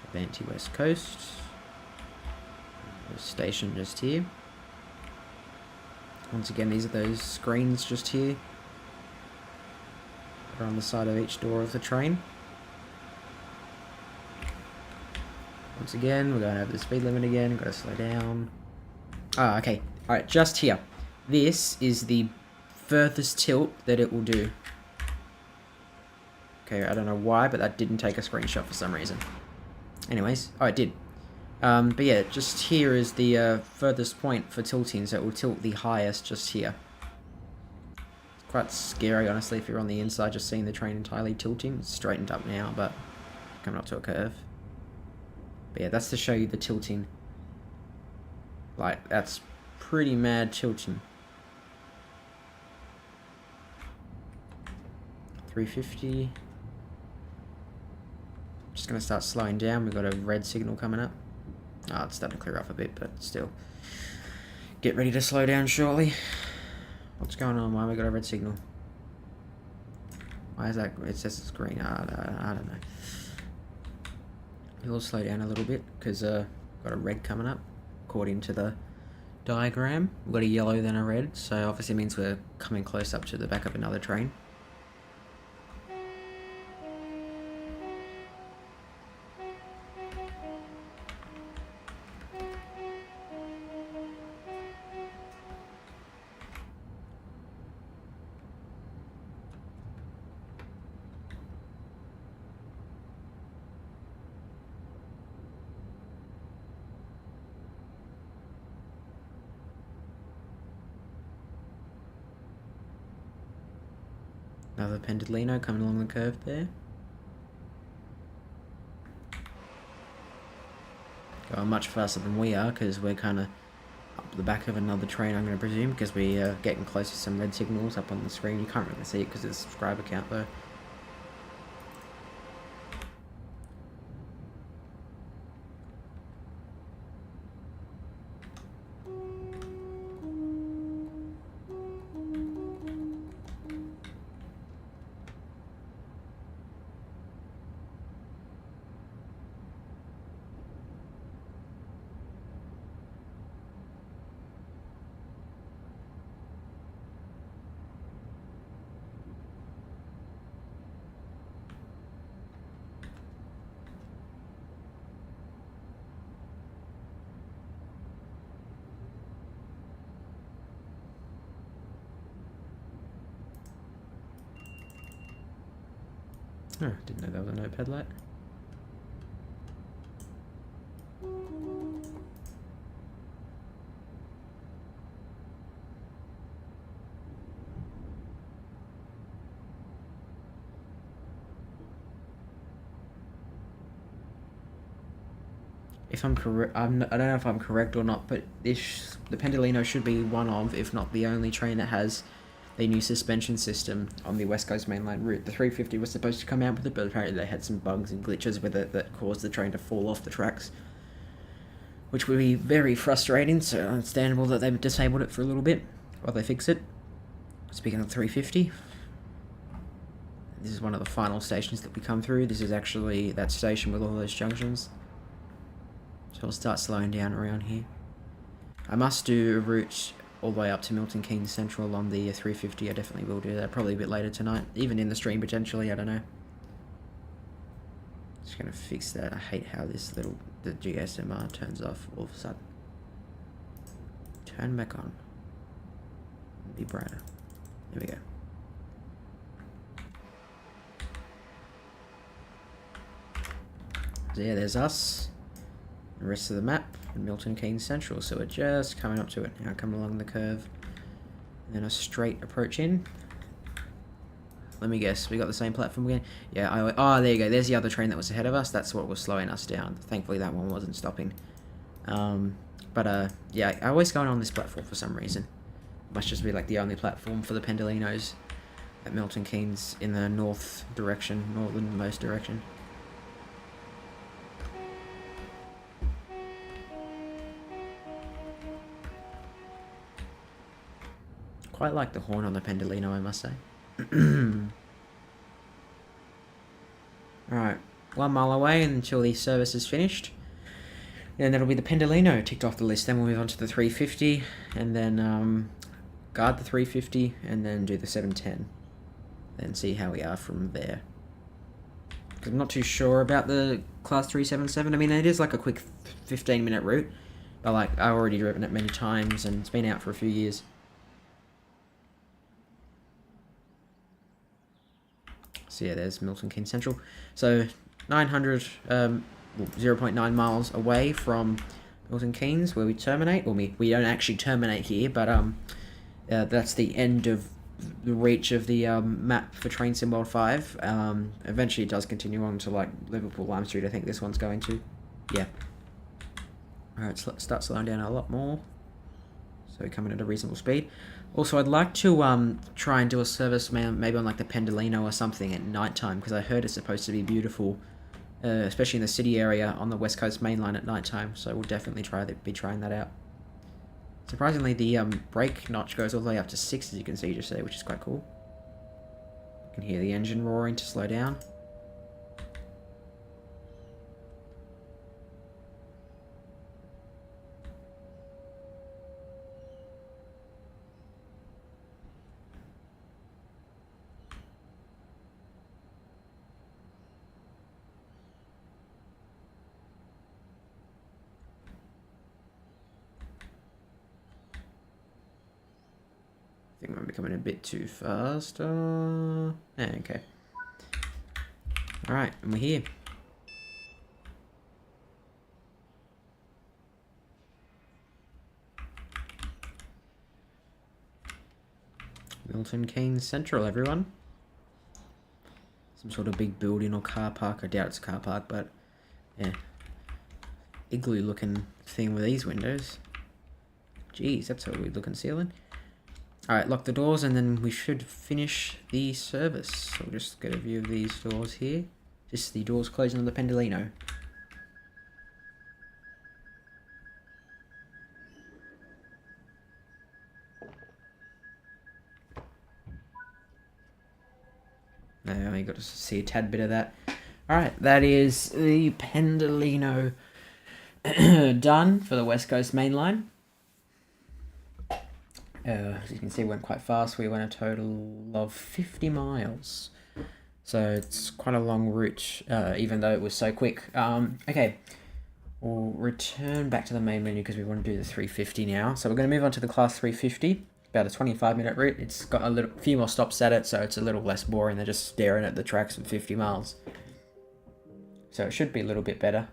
Avanti West Coast. There's a station just here. Once again, these are those screens just here. That are on the side of each door of the train. Once again, we're going over the speed limit again. Got to slow down. Ah, okay. Alright, just here. This is the furthest tilt that it will do. Okay, I don't know why, but that didn't take a screenshot for some reason. Anyways, oh, it did. But yeah, just here is the furthest point for tilting, so it will tilt the highest just here. It's quite scary, honestly, if you're on the inside, just seeing the train entirely tilting. It's straightened up now, but coming up to a curve. But yeah, that's to show you the tilting. Like, that's pretty mad tilting. 350. Just gonna start slowing down. We've got a red signal coming up. Oh, it's starting to clear up a bit, but still. Get ready to slow down shortly. What's going on? Why have we got a red signal? Why is that? It says it's green. I don't know. We'll slow down a little bit because got a red coming up according to the diagram. We've got a yellow then a red, so obviously means we're coming close up to the back of another train. Another Pendolino coming along the curve there. Going much faster than we are because we're kind of up the back of another train, I'm going to presume, because we are getting close to some red signals up on the screen. You can't really see it because of the subscriber count though. Oh, didn't know there was a notepad light. If I'm correct, I don't know if I'm correct or not, but the Pendolino should be one of, if not the only train that has the new suspension system on the West Coast mainline route. The 350 was supposed to come out with it, but apparently they had some bugs and glitches with it that caused the train to fall off the tracks, which would be very frustrating, so understandable that they disabled it for a little bit while they fix it. Speaking of 350, this is one of the final stations that we come through. This is actually that station with all those junctions. So we'll start slowing down around here. I must do a route all the way up to Milton Keynes Central on the 350. I definitely will do that, probably a bit later tonight, even in the stream potentially, I don't know. Just gonna fix that. I hate how the GSMR turns off all of a sudden. Turn back on. Be brighter. There we go. So yeah, there's us. The rest of the map and Milton Keynes Central. So we're just coming up to it. Now coming along the curve. And then a straight approach in. Let me guess, we got the same platform again? Yeah, oh, there you go. There's the other train that was ahead of us. That's what was slowing us down. Thankfully, that one wasn't stopping. Yeah, I always go on this platform for some reason. Must just be like the only platform for the Pendolinos at Milton Keynes in the north direction, northernmost direction. Quite like the horn on the Pendolino, I must say. Alright, 1 mile away until the service is finished. And that'll be the Pendolino ticked off the list. Then we'll move on to the 350, and then guard the 350, and then do the 710. Then see how we are from there. Because I'm not too sure about the Class 377. I mean, it is like a quick 15-minute route. But like, I've already driven it many times, and it's been out for a few years. So yeah, there's Milton Keynes Central. So 0.9 miles away from Milton Keynes, where we terminate. Well, we don't actually terminate here, but that's the end of the reach of the map for Train Sim World 5. Eventually it does continue on to like Liverpool Lime Street, I think this one's going to. Yeah. Alright, so let's start slowing down a lot more. So we're coming at a reasonable speed. Also, I'd like to try and do a service maybe on like the Pendolino or something at night time, because I heard it's supposed to be beautiful, especially in the city area on the West Coast main line at night time. So we'll definitely be trying that out. Surprisingly, the brake notch goes all the way up to 6, as you can see just there, which is quite cool. You can hear the engine roaring to slow down. I think I'm becoming a bit too fast. Okay. Alright, and we're here. Milton Keynes Central, everyone. Some sort of big building or car park. I doubt it's a car park, but yeah. Igloo looking thing with these windows. Jeez, that's a weird looking ceiling. Alright, lock the doors and then we should finish the service. So we'll just get a view of these doors here. Just the doors closing on the Pendolino. Now you got to see a tad bit of that. Alright, that is the Pendolino done for the West Coast main line. As you can see, it went quite fast. We went a total of 50 miles. So it's quite a long route, even though it was so quick. Okay, we'll return back to the main menu because we want to do the 350 now. So we're going to move on to the Class 350. About a 25-minute route. It's got a few more stops at it, so it's a little less boring than just staring at the tracks for 50 miles. So it should be a little bit better.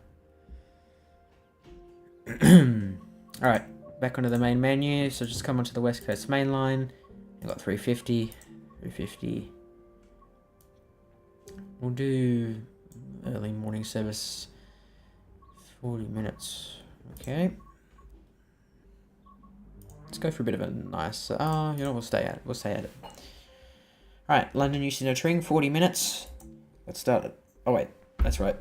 Alright. Back onto the main menu, so just come onto the West Coast main line. We've got 350, 350. We'll do early morning service, 40 minutes. Okay. Let's go for a bit of a nice, you know, we'll stay at it. Alright, London Euston Tring, 40 minutes. Let's start it. Oh wait, that's right.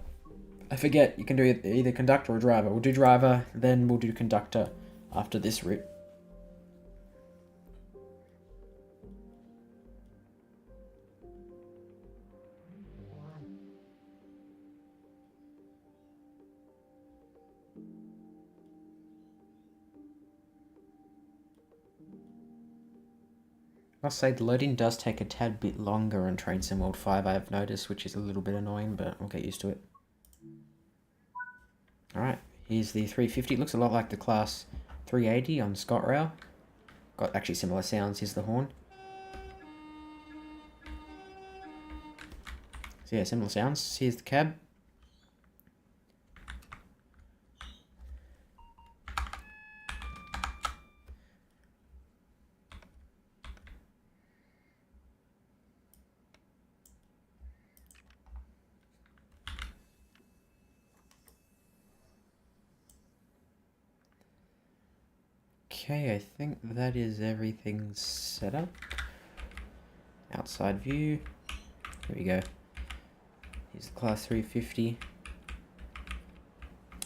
I forget, you can do either conductor or driver. We'll do driver, then we'll do conductor after this route. Must say the loading does take a tad bit longer on Train Sim World 5, I've noticed, which is a little bit annoying, but I'll get used to it. Alright, here's the 350. It looks a lot like the Class 380 on ScotRail. Got actually similar sounds. Here's the horn. So yeah, similar sounds. Here's the cab. Okay, I think that is everything set up. Outside view. Here we go. Here's the Class 350.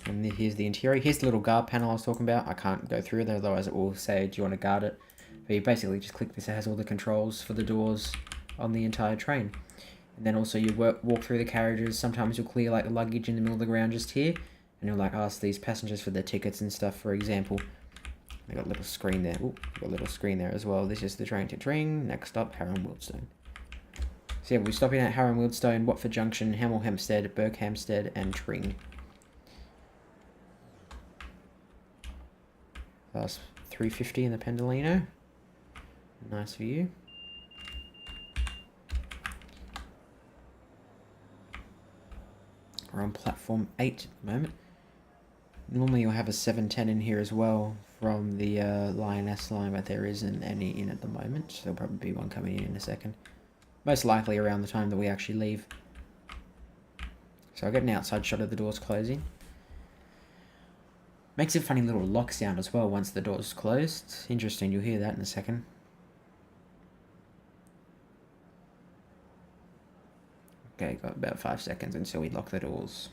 And here's the interior. Here's the little guard panel I was talking about. I can't go through there, otherwise it will say, do you want to guard it? But you basically just click this. It has all the controls for the doors on the entire train. And then also you walk through the carriages. Sometimes you'll clear like the luggage in the middle of the ground just here. And you'll like ask these passengers for their tickets and stuff, for example. They got a little screen there. Ooh, got a little screen there as well. This is the train to Tring. Next stop, Harrow and Wealdstone. So yeah, we're stopping at Harrow and Wealdstone, Watford Junction, Hemel Hempstead, Berkhamsted, and Tring. Class 350 in the Pendolino. Nice view. We're on platform 8 at the moment. Normally you'll have a 710 in here as well from the Lioness line, but there isn't any in at the moment. So there'll probably be one coming in a second. Most likely around the time that we actually leave. So I'll get an outside shot of the doors closing. Makes a funny little lock sound as well once the door's closed. Interesting, you'll hear that in a second. Okay, got about 5 seconds until we lock the doors.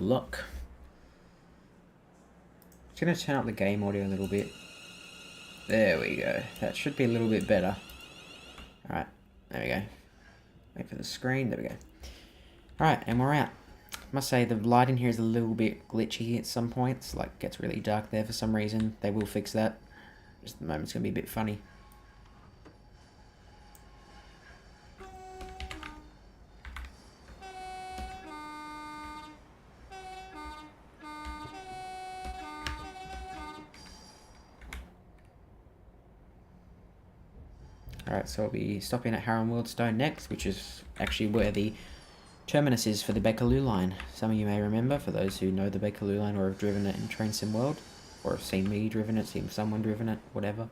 Look. Just going to turn up the game audio a little bit. There we go. That should be a little bit better. Alright, there we go. Wait for the screen. There we go. Alright, and we're out. Must say the light in here is a little bit glitchy at some points. Like, gets really dark there for some reason. They will fix that. Just at the moment it's going to be a bit funny. Alright, so we'll be stopping at Harrow and Wealdstone next, which is actually where the terminus is for the Bakerloo line. Some of you may remember, for those who know the Bakerloo line or have driven it in Train Sim World, or have seen me driven it, seen someone driven it, whatever.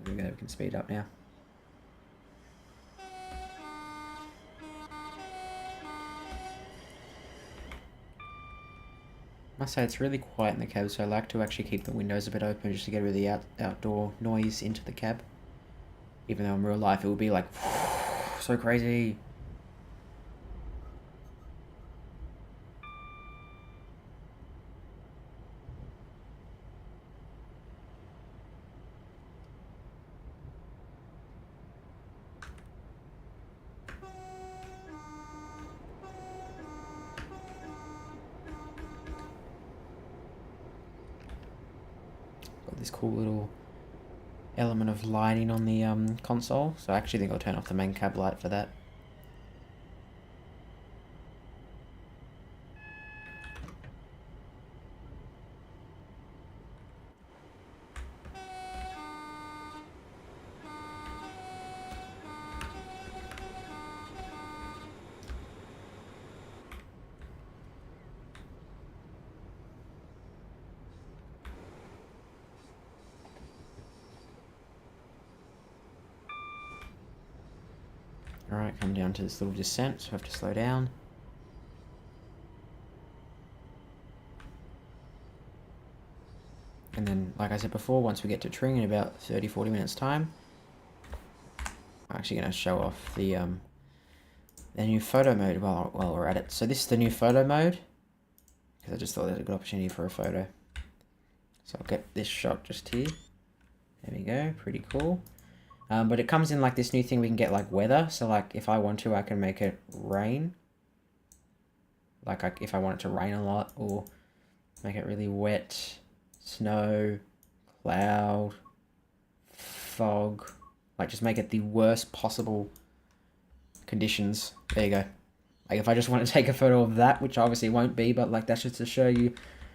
There we go, we can speed up now. Must say it's really quiet in the cab, so I like to actually keep the windows a bit open just to get rid of the outdoor noise into the cab. Even though in real life it would be like so crazy. This cool little element of lighting on the console, so I actually think I'll turn off the main cab light for that. Alright, come down to this little descent, so I have to slow down. And then, like I said before, once we get to Tring in about 30-40 minutes time, I'm actually going to show off the the new photo mode while we're at it. So this is the new photo mode, because I just thought there's a good opportunity for a photo. So I'll get this shot just here. There we go, pretty cool. But it comes in like this new thing we can get like weather. So like if I want to, I can make it rain. Like if I want it to rain a lot, or make it really wet, snow, cloud, fog. Like just make it the worst possible conditions. There you go. Like if I just want to take a photo of that, which obviously won't be, but like that's just to show you,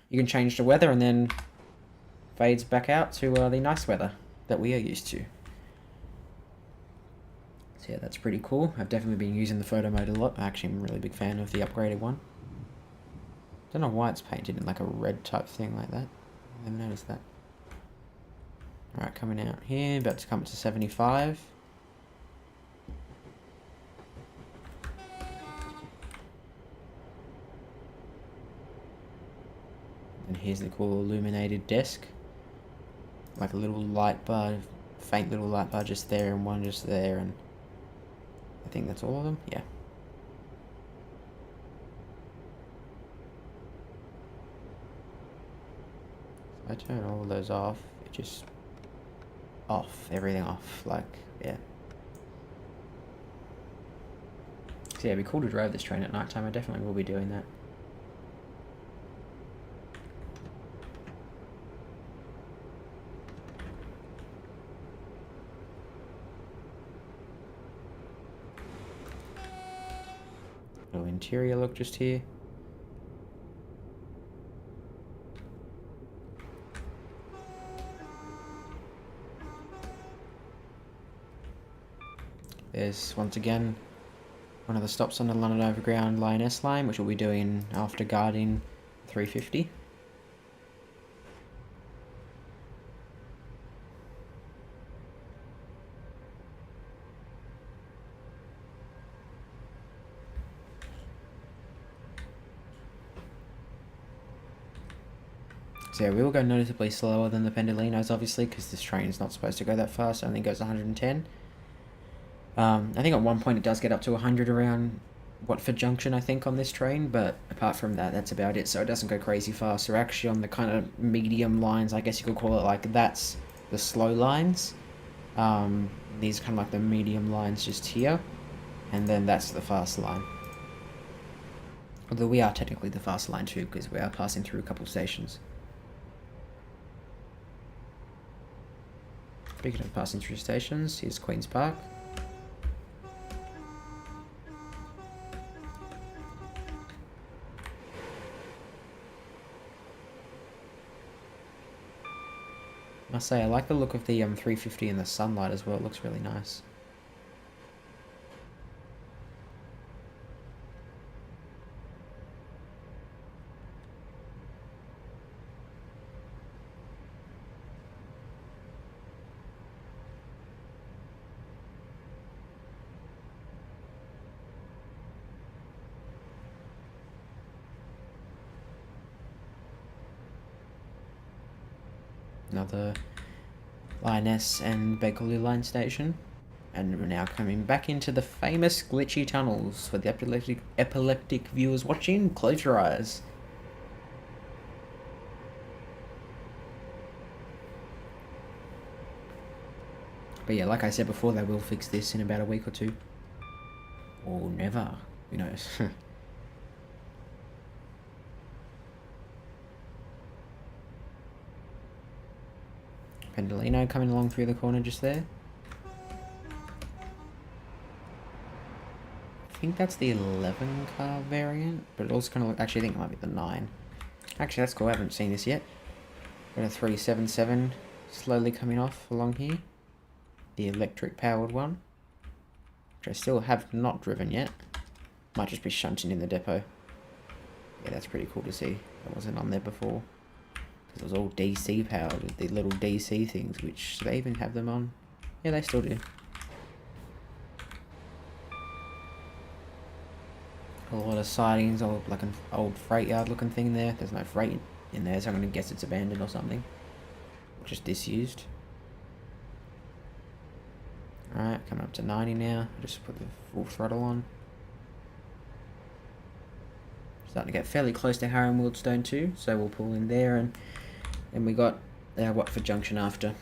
you can change the weather and then fades back out to the nice weather that we are used to. So yeah, that's pretty cool. I've definitely been using the photo mode a lot. Actually, I'm a really big fan of the upgraded one. Don't know why it's painted in like a red type thing like that. I never noticed that. Alright, coming out here, about to come up to 75. And here's the cool illuminated desk. Like a little light bar, faint little light bar just there and one just there, and I think that's all of them, yeah. So I turn all of those off, it just off, everything off, like, yeah. So yeah, it'd be cool to drive this train at night time. I definitely will be doing that. Little interior look just here. There's, once again, one of the stops on the London Overground Line S line, which we'll be doing after guarding 350. So yeah, we will go noticeably slower than the Pendolinos, obviously, because this train is not supposed to go that fast. It only goes 110. I think at one point it does get up to 100 around Watford Junction, I think, on this train, but apart from that, that's about it, so it doesn't go crazy fast. We're actually on the kind of medium lines, I guess you could call it, like, that's the slow lines. These are kind of like the medium lines just here, and then that's the fast line. Although we are technically the fast line too, because we are passing through a couple stations. Speaking of passing through stations, here's Queen's Park. I must say, I like the look of the 350 in the sunlight as well. It looks really nice. Another Line S and Bakerloo Line station, and we're now coming back into the famous glitchy tunnels. For the epileptic viewers watching, close your eyes. But yeah, like I said before, they will fix this in about a week or two. Or never, who knows. Pendolino coming along through the corner just there. I think that's the 11 car variant, but it also kind of look, actually I think it might be the 9. Actually, that's cool, I haven't seen this yet. Got a 377 slowly coming off along here. The electric powered one, which I still have not driven yet. Might just be shunting in the depot. Yeah, that's pretty cool to see. That wasn't on there before. It was all DC powered with the little DC things, which they even have them on. Yeah, they still do. A lot of sidings, like an old freight yard looking thing there. There's no freight in there, so I'm going to guess it's abandoned or something. Or just disused. Alright, coming up to 90 now. Just put the full throttle on. Starting to get fairly close to Harrow and Wildstone too, so we'll pull in there, and then we got Watford Junction after.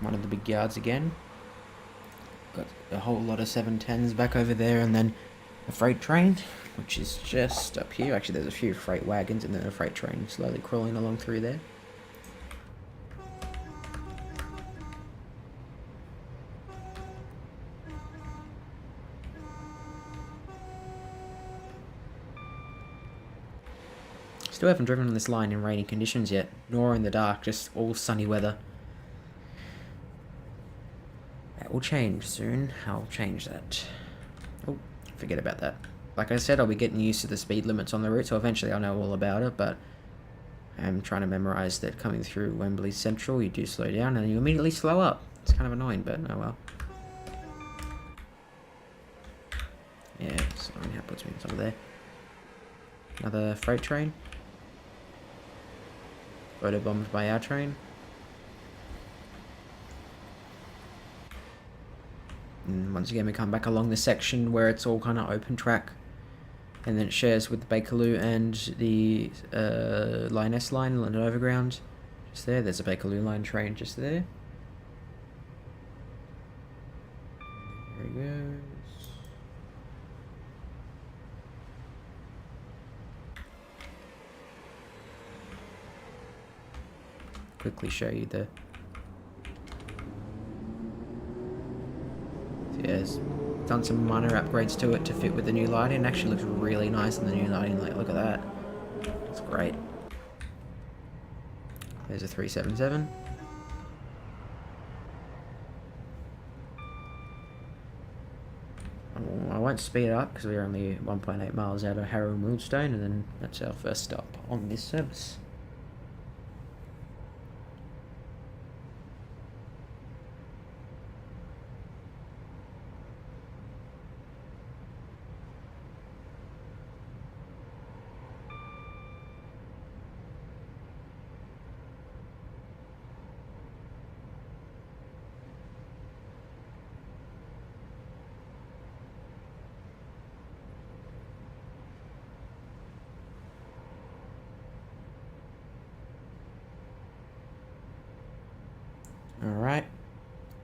One of the big yards again. Got a whole lot of 710s back over there, and then a freight train, which is just up here. Actually, there's a few freight wagons and then a freight train slowly crawling along through there. Still haven't driven on this line in rainy conditions yet, nor in the dark, just all sunny weather. That will change soon. I'll change that. Oh, forget about that. Like I said, I'll be getting used to the speed limits on the route, so eventually I'll know all about it, but I'm trying to memorise that coming through Wembley Central, you do slow down and you immediately slow up. It's kind of annoying, but oh well. Yeah, slowing down puts me in over there. Another freight train. Photobombed by our train. And once again we come back along the section where it's all kind of open track, and then it shares with the Bakerloo and the Line S line, London Overground. Just there's a Bakerloo line train just there. There he goes. Quickly show you the... Yes, done some minor upgrades to it to fit with the new lighting. It actually looks really nice in the new lighting. Like, look at that. It's great. There's a 377. I won't speed it up because we're only 1.8 miles out of Harrow and Wildstone, and then that's our first stop on this service. Alright,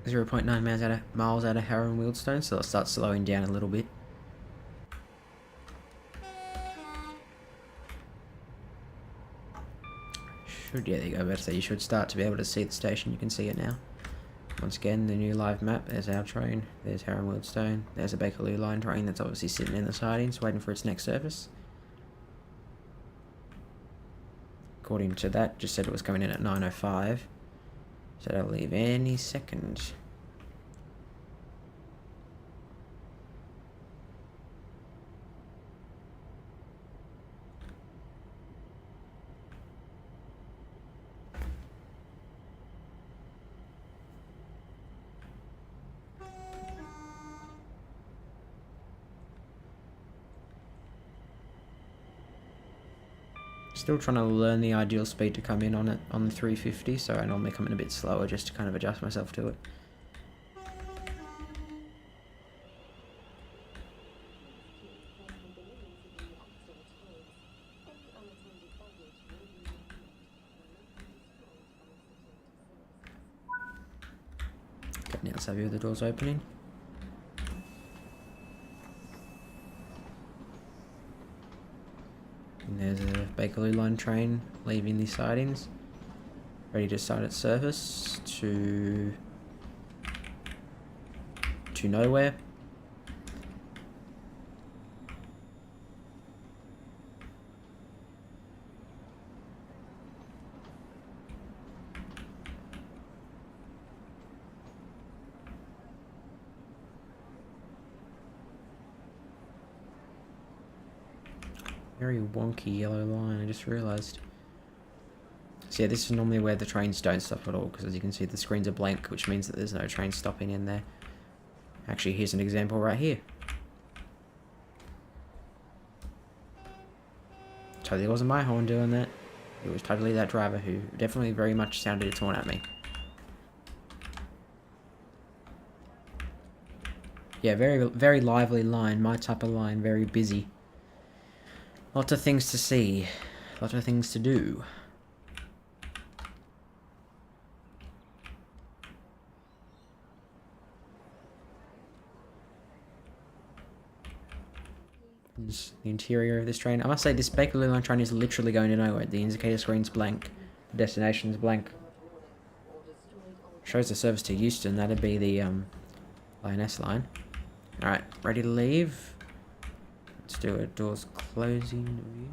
0.9 miles out of Harrow and Wildstone, so I'll start slowing down a little bit. Yeah, there you go, better say you should start to be able to see the station. You can see it now. Once again, the new live map. There's our train, there's Harrow and Wildstone, there's a Bakerloo line train that's obviously sitting in the sidings waiting for its next service. According to that, just said it was coming in at 9:05. So that'll leave any second. Still trying to learn the ideal speed to come in on it on the 350, so I normally come in a bit slower just to kind of adjust myself to it. Okay, now let's have you with the doors opening. And there's a Bakerloo line train leaving the sidings, ready to start its service to nowhere. Very wonky yellow line, I just realised. So yeah, this is normally where the trains don't stop at all, because as you can see the screens are blank, which means that there's no train stopping in there. Actually, here's an example right here. Totally wasn't my horn doing that. It was totally that driver who definitely very much sounded its horn at me. Yeah, very, very lively line, my type of line, very busy. Lots of things to see, lots of things to do. This the interior of this train. I must say, this Bakerloo line train is literally going to nowhere. The indicator screen's blank, the destination's blank. Shows the service to Euston, that'd be the Lioness line. Alright, ready to leave. Let's do a doors closing view.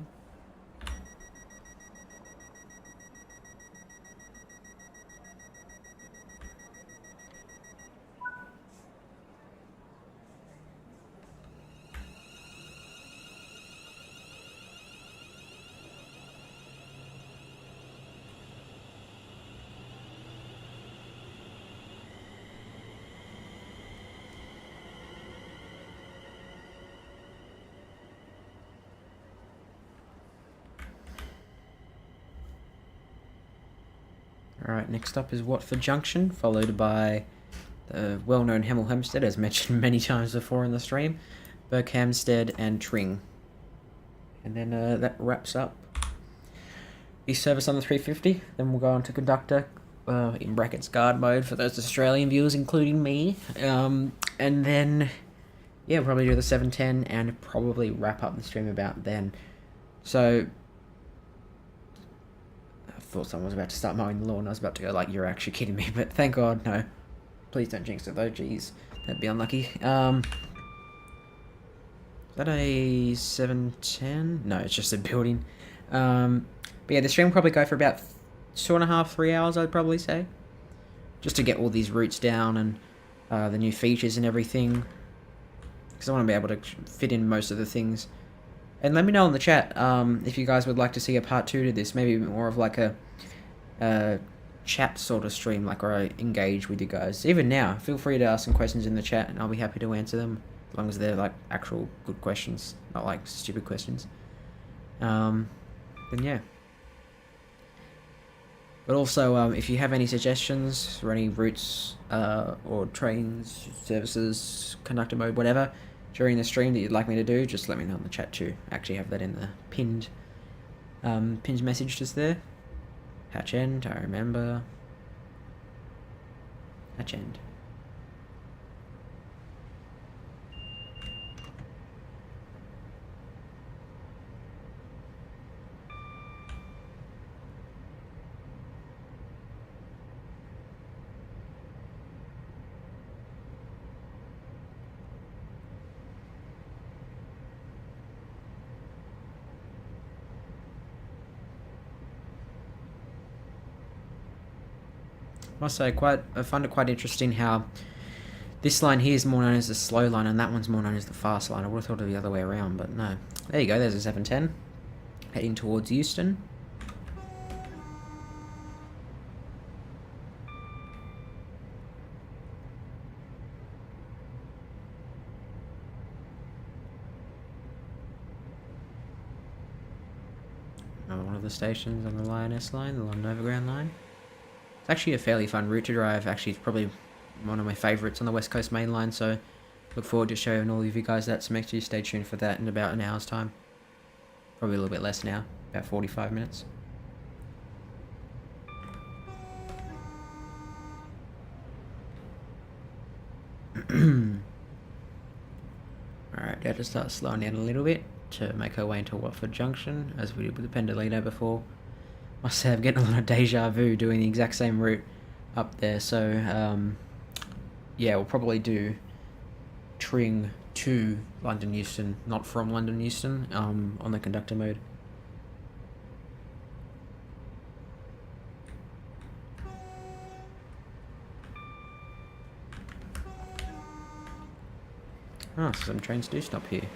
Alright, next up is Watford Junction, followed by the well-known Hemel Hempstead, as mentioned many times before in the stream, Berkhamsted and Tring. And then that wraps up the service on the 350. Then we'll go on to conductor, in brackets guard mode for those Australian viewers, including me. And then, yeah, we'll probably do the 710 and probably wrap up the stream about then. So, I thought someone was about to start mowing the lawn. I was about to go like, you're actually kidding me, but thank God, no. Please don't jinx it though, jeez. That'd be unlucky. Is that a 710? No, it's just a building. But yeah, the stream will probably go for about 2.5, 3 hours, I'd probably say. Just to get all these routes down and the new features and everything. Because I want to be able to fit in most of the things. And let me know in the chat if you guys would like to see a part 2 to this. Maybe more of like a chat sort of stream, like where I engage with you guys. Even now, feel free to ask some questions in the chat and I'll be happy to answer them. As long as they're like actual good questions, not like stupid questions. Then yeah. But also, if you have any suggestions for any routes or trains, services, conductor mode, whatever, during the stream that you'd like me to do, just let me know in the chat too. I actually have that in the pinned message just there. Hatch End, I remember. Hatch End. Also, I find it quite interesting how this line here is more known as the slow line and that one's more known as the fast line. I would have thought it would be the other way around, but no. There you go, there's a 710. Heading towards Euston. Another one of the stations on the Lioness line, the London Overground line. It's actually a fairly fun route to drive. Actually, it's probably one of my favourites on the West Coast Main Line, so look forward to showing all of you guys that, so make sure you stay tuned for that in about an hour's time. Probably a little bit less now, about 45 minutes. Alright, got to start slowing down a little bit to make our way into Watford Junction, as we did with the Pendolino before. Must say I'm getting a lot of deja vu doing the exact same route up there, so yeah, we'll probably do Tring to London Euston, not from London Euston, on the conductor mode. Oh, so some trains do stop here.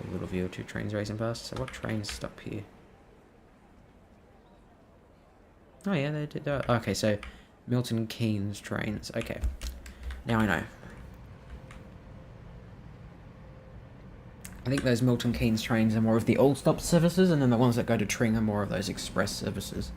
A little view of 2 trains racing past. So what trains stop here? Oh yeah, they did. Okay, so Milton Keynes trains. Okay, now I know. I think those Milton Keynes trains are more of the all-stop services, and then the ones that go to Tring are more of those express services.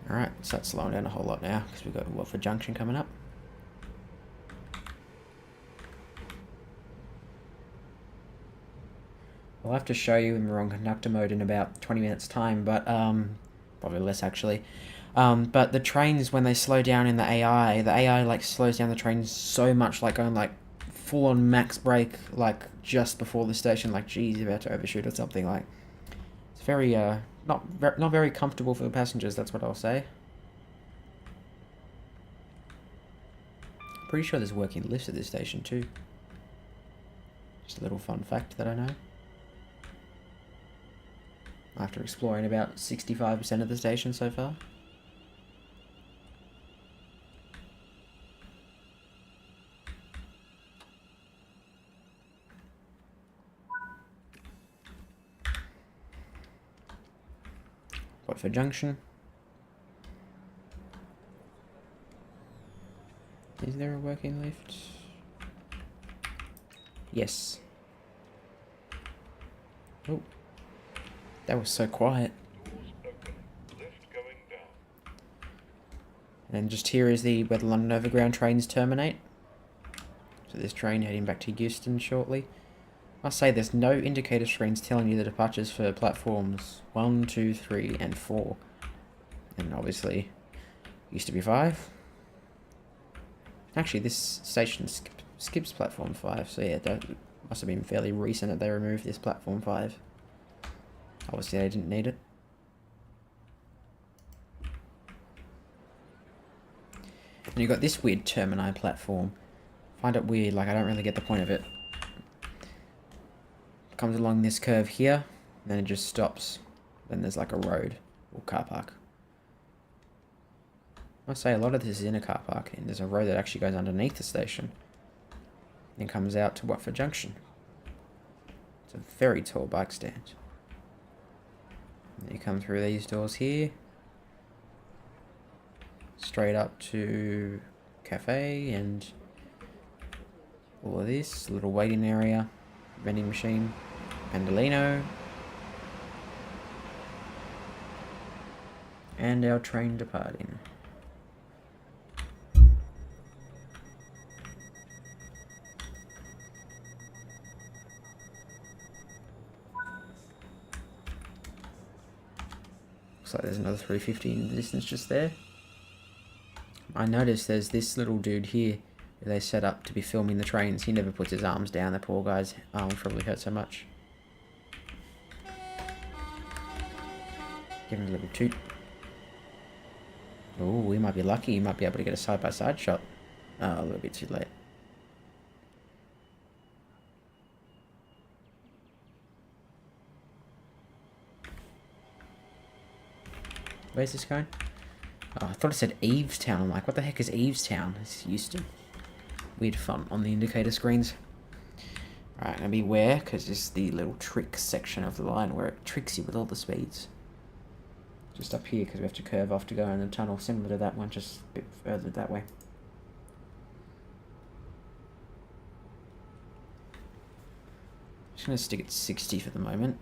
Alright, so that's slowing down a whole lot now, because we've got Watford Junction coming up. I'll have to show you in the wrong conductor mode in about 20 minutes time, but probably less actually. But the trains, when they slow down in the AI like slows down the trains so much, like going like full on max brake, like just before the station, like geez, you're about to overshoot or something. Like it's very not very comfortable for the passengers. That's what I'll say. Pretty sure there's working lifts at this station too. Just a little fun fact that I know. After exploring about 65% of the station so far. Watford Junction. Is there a working lift? Yes. Oh. That was so quiet. And just here is where the London Overground trains terminate. So this train heading back to Euston shortly. I'll say there's no indicator screens telling you the departures for platforms 1, 2, 3, and 4. And obviously, used to be 5. Actually, this station skips platform 5, so yeah, that must have been fairly recent that they removed this platform 5. Obviously, they didn't need it. And you've got this weird Termini platform. Find it weird, like I don't really get the point of it. Comes along this curve here, and then it just stops. Then there's like a road or car park. I must say a lot of this is in a car park, and there's a road that actually goes underneath the station. And comes out to Watford Junction. It's a very tall bike stand. And you come through these doors here. Straight up to cafe and all of this. Little waiting area. Vending machine. Pandolino. And our train departing. Looks like there's another 350 in the distance just there. I noticed there's this little dude here who they set up to be filming the trains. He never puts his arms down. The poor guy's arm probably hurt so much. Give him a little toot. Oh, we might be lucky. He might be able to get a side-by-side shot. Oh, a little bit too late. Where's this going? Oh, I thought it said Evestown. I'm like, what the heck is Evestown? It's Euston. Weird font on the indicator screens. Alright, now beware, because this is the little trick section of the line where it tricks you with all the speeds. Just up here, because we have to curve off to go in the tunnel, similar to that one, just a bit further that way. Just going to stick at 60 for the moment.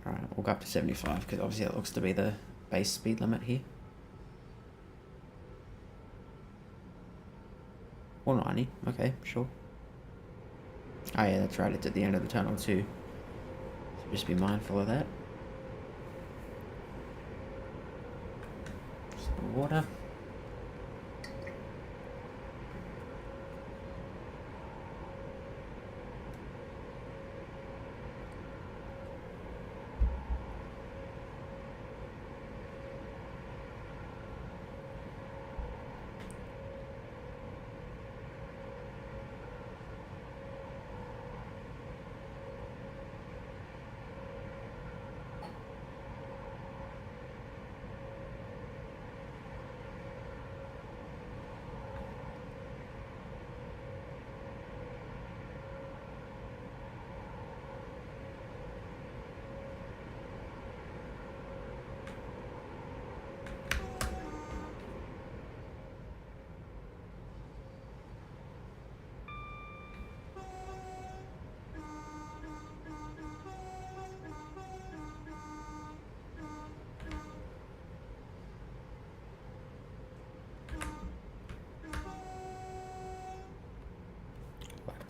Alright, we'll go up to 75, because obviously that looks to be the base speed limit here. Or 90, okay, sure. Oh yeah, that's right, it's at the end of the tunnel too. So just be mindful of that. Just the water.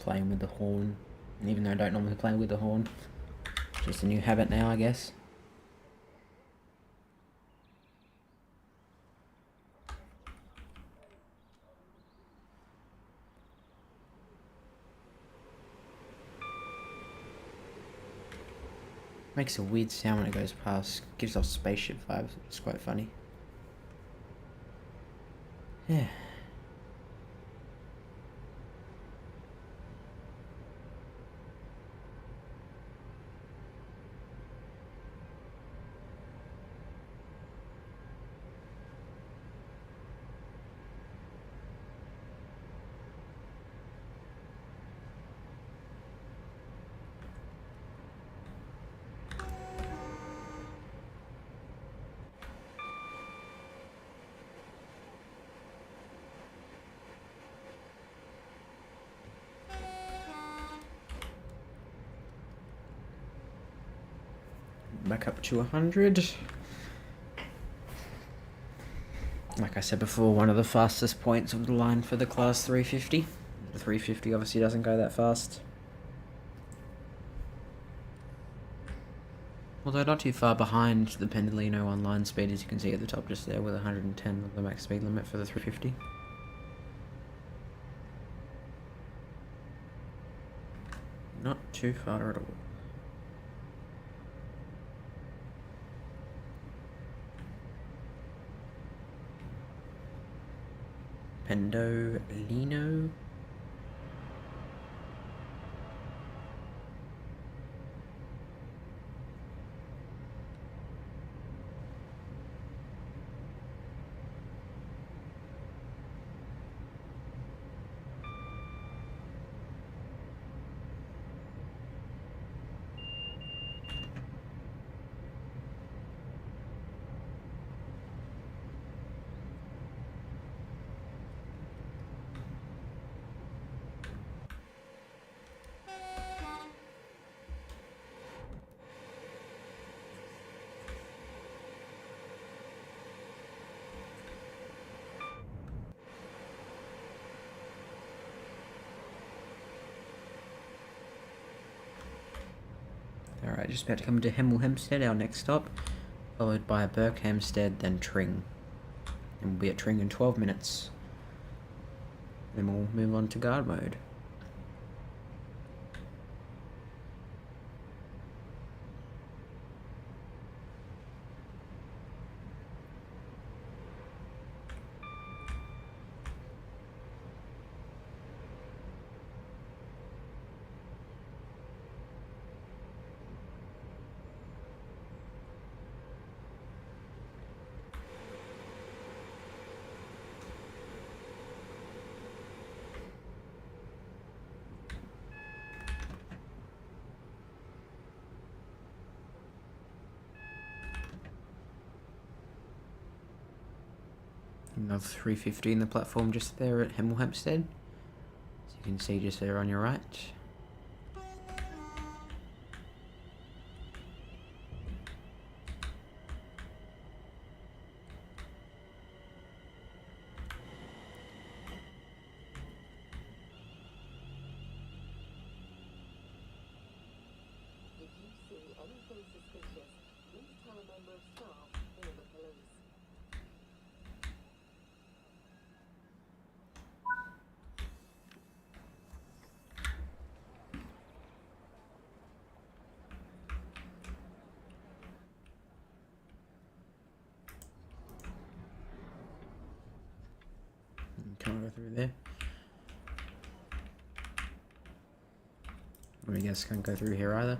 playing with the horn, even though I don't normally play with the horn. Just a new habit now, I guess. Makes a weird sound when it goes past. Gives off spaceship vibes. It's quite funny. Yeah. Back up to 100. Like I said before, one of the fastest points of the line for the class 350. The 350 obviously doesn't go that fast. Although not too far behind the Pendolino on line speed, as you can see at the top just there, with 110 of the max speed limit for the 350. Not too far at all. Pendolino. Alright, just about to come to Hemel Hempstead, our next stop, followed by Berkhamsted, then Tring. And we'll be at Tring in 12 minutes. Then we'll move on to guard mode. Another 350 in the platform just there at Hemel Hempstead. As you can see just there on your right. If you see anything suspicious, please tell a member of staff or the police. Can't go through there. I guess can't go through here either.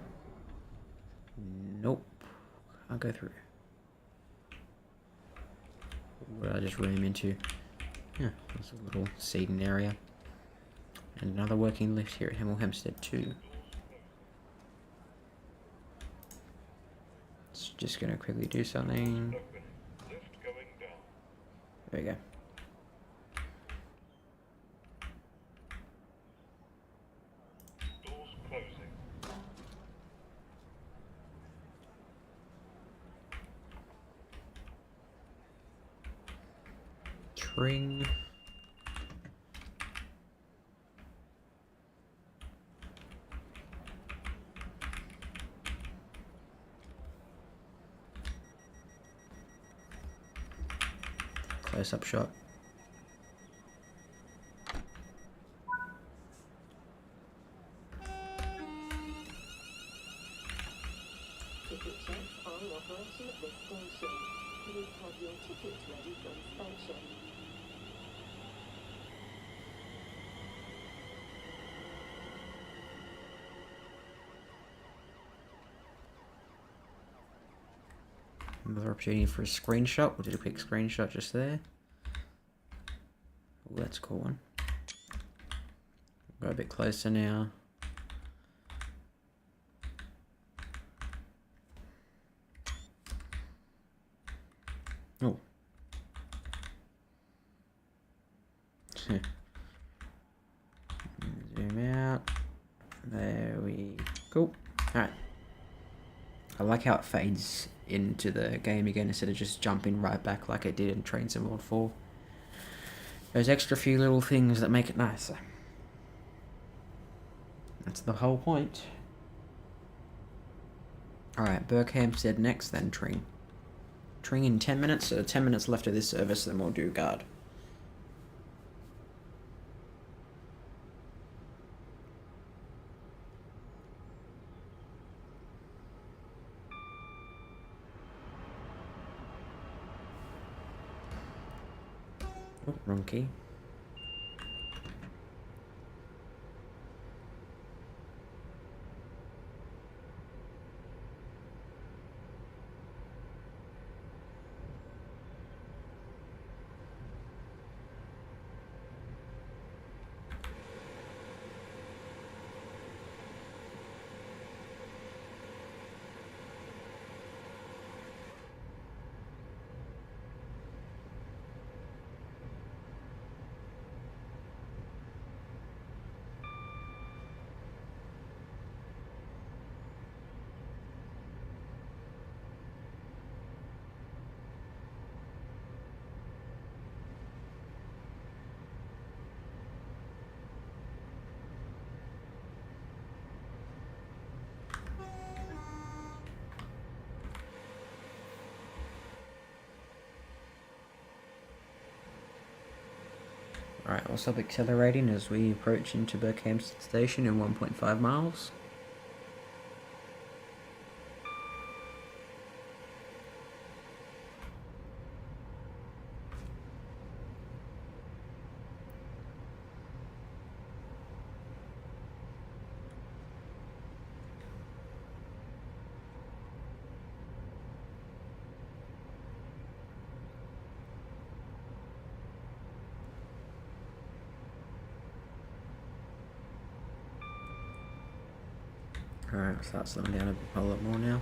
Nope. Can't go through. What did I just ram into? Yeah, there's a little seating area. And another working lift here at Hemel Hempstead too. It's just gonna quickly do something. There we go. Tring. close-up shot. Ticket checks are in operation at this station. Please have your tickets ready for inspection. Another opportunity for a screenshot. We'll do a quick screenshot just there. Oh, that's a cool one. Go a bit closer now. Oh. Zoom out. There we go. Alright. I like how it fades into the game again instead of just jumping right back like it did in Train Sim World 4. Those extra few little things that make it nicer. That's the whole point. Alright, Berkhamsted next, then Tring. Tring in 10 minutes, so 10 minutes left of this service, then we'll do guard. Oh, wrong key. Alright, we'll stop accelerating as we approach into Berkhamsted Station in 1.5 miles. Alright, we'll start slowing down a whole lot more now.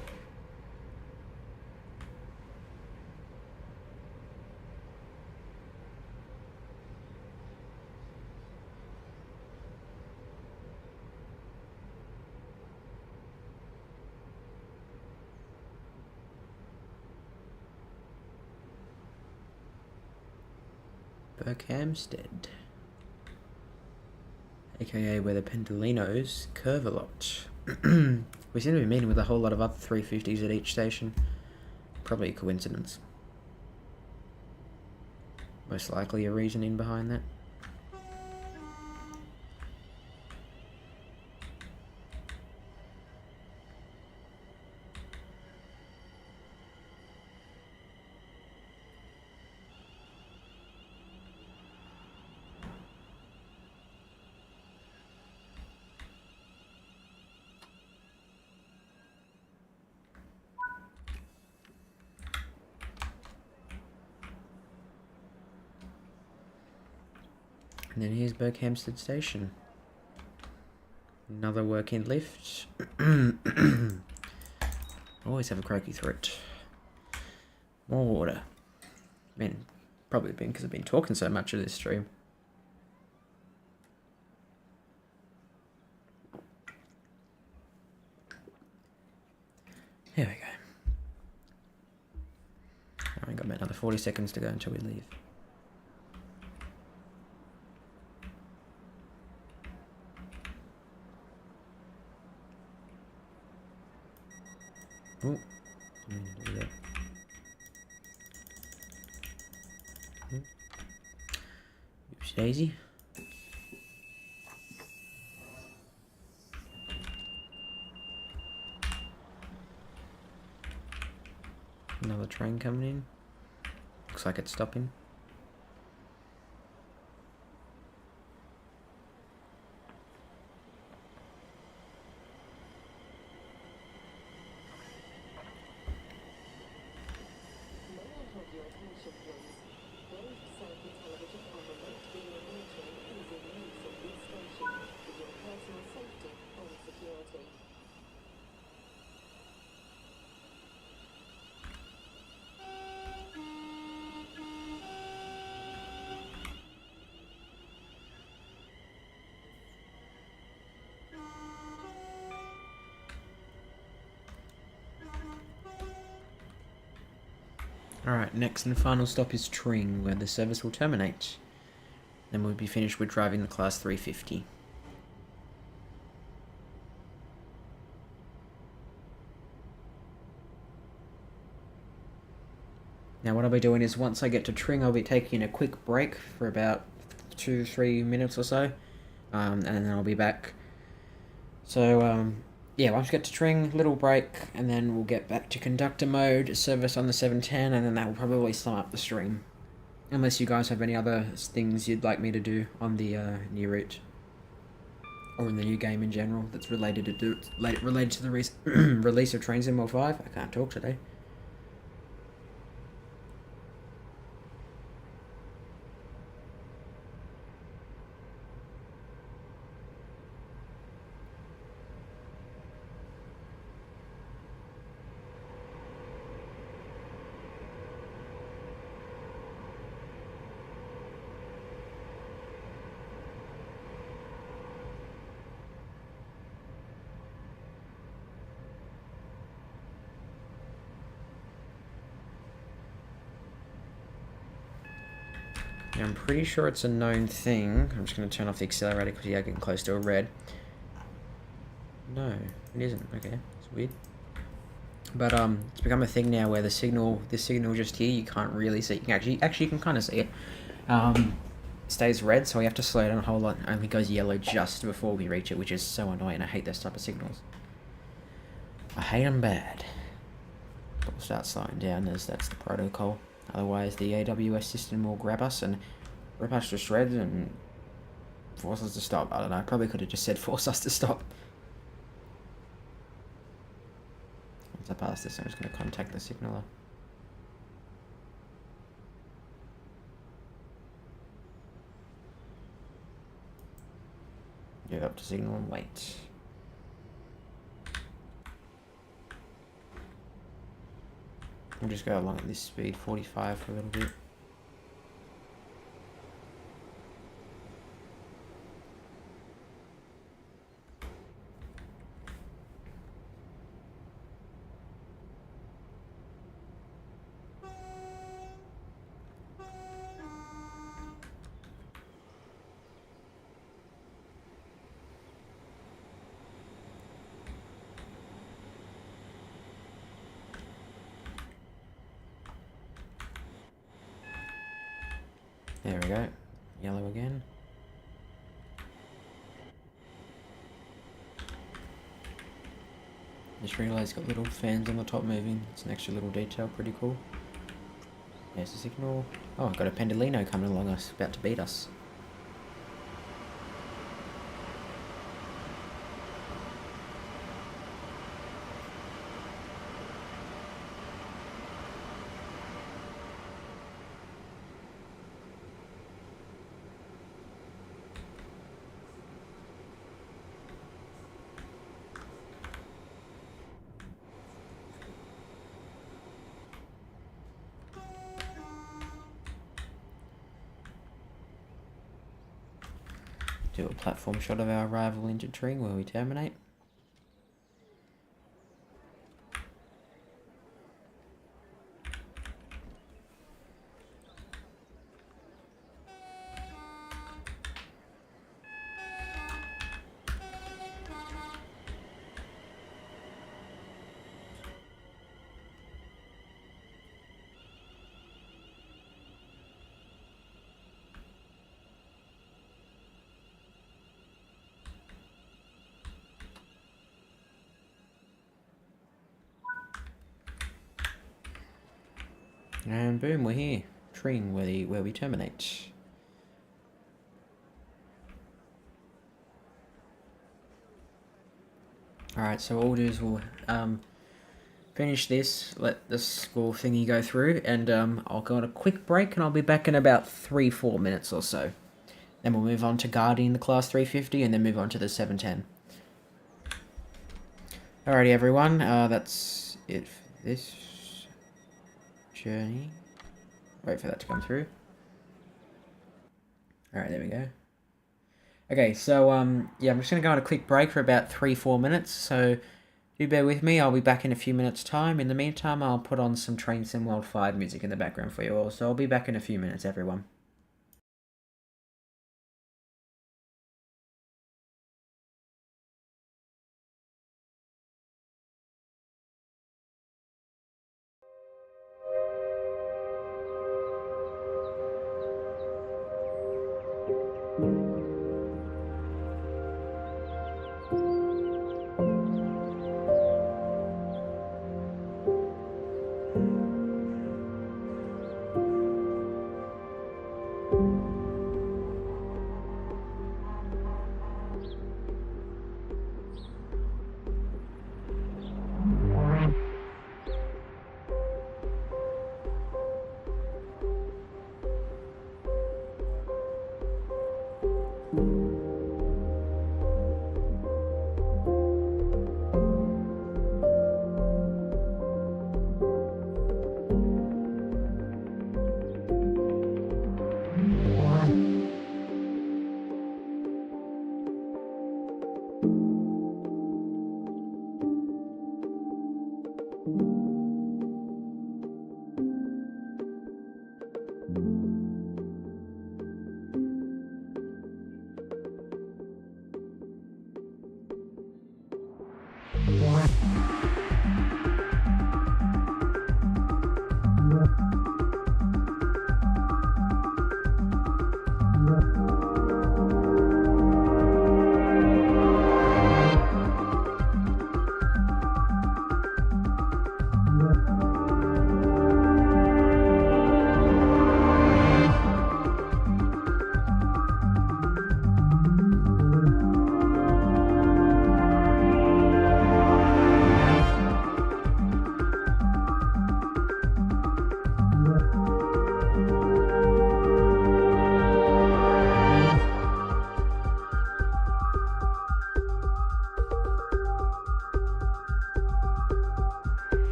Berkhamsted, aka where the Pendolinos curve a lot. We seem to be meeting with a whole lot of other 350s at each station. Probably a coincidence. Most likely a reasoning behind that. And then here's Berkhamsted Station. Another working lift. Always have a croaky throat. More water. Probably been because I've been talking so much of this stream. Here we go. I've got about another 40 seconds to go until we leave. Oh, do that. Whoopsie daisy. Another train coming in. Looks like it's stopping. May I have your attention, please? Those beside the television and remote video monitoring is in use at this station for your personal safety and security. Alright, next and final stop is Tring, where the service will terminate. Then we'll be finished with driving the Class 350. Now what I'll be doing is once I get to Tring, I'll be taking a quick break for about 2-3 minutes or so. And then I'll be back. So, yeah, once we get to Tring, little break, and then we'll get back to conductor mode, service on the 710, and then that will probably sum up the stream. Unless you guys have any other things you'd like me to do on the new route. Or in the new game in general that's related to the release of Train Sim World 5. I can't talk today. Yeah, I'm pretty sure it's a known thing. I'm just going to turn off the accelerator because you're getting close to a red. No, it isn't. Okay, it's weird. But it's become a thing now where this signal just here, you can't really see. You can actually you can kind of see it. Stays red, so we have to slow down a whole lot. Only goes yellow just before we reach it, which is so annoying. I hate those type of signals. I hate them bad. But we'll start slowing down as that's the protocol. Otherwise, the AWS system will grab us and rip us to shreds and force us to stop. I don't know. I probably could have just said force us to stop. Once I pass this, I'm just going to contact the signaller. Get up to signal and wait. We'll just go along at this speed, 45 for a little bit. There we go. Yellow again. Just realised it's got little fans on the top moving. It's an extra little detail, pretty cool. There's the signal. Oh, I've got a Pendolino coming along us, about to beat us. Do a platform shot of our arrival into Tring where we terminate. And boom, we're here. Treeing where we terminate. Alright, so what we'll do is we'll finish this, let the school thingy go through, and I'll go on a quick break and I'll be back in about 3-4 minutes or so. Then we'll move on to guarding the class 350 and then move on to the 710. Alrighty everyone, that's it for this journey. Wait for that to come through. Alright, there we go. Okay, so yeah, I'm just going to go on a quick break for about 3-4 minutes, so do bear with me, I'll be back in a few minutes time. In the meantime, I'll put on some Train Sim World 5 music in the background for you all, so I'll be back in a few minutes everyone.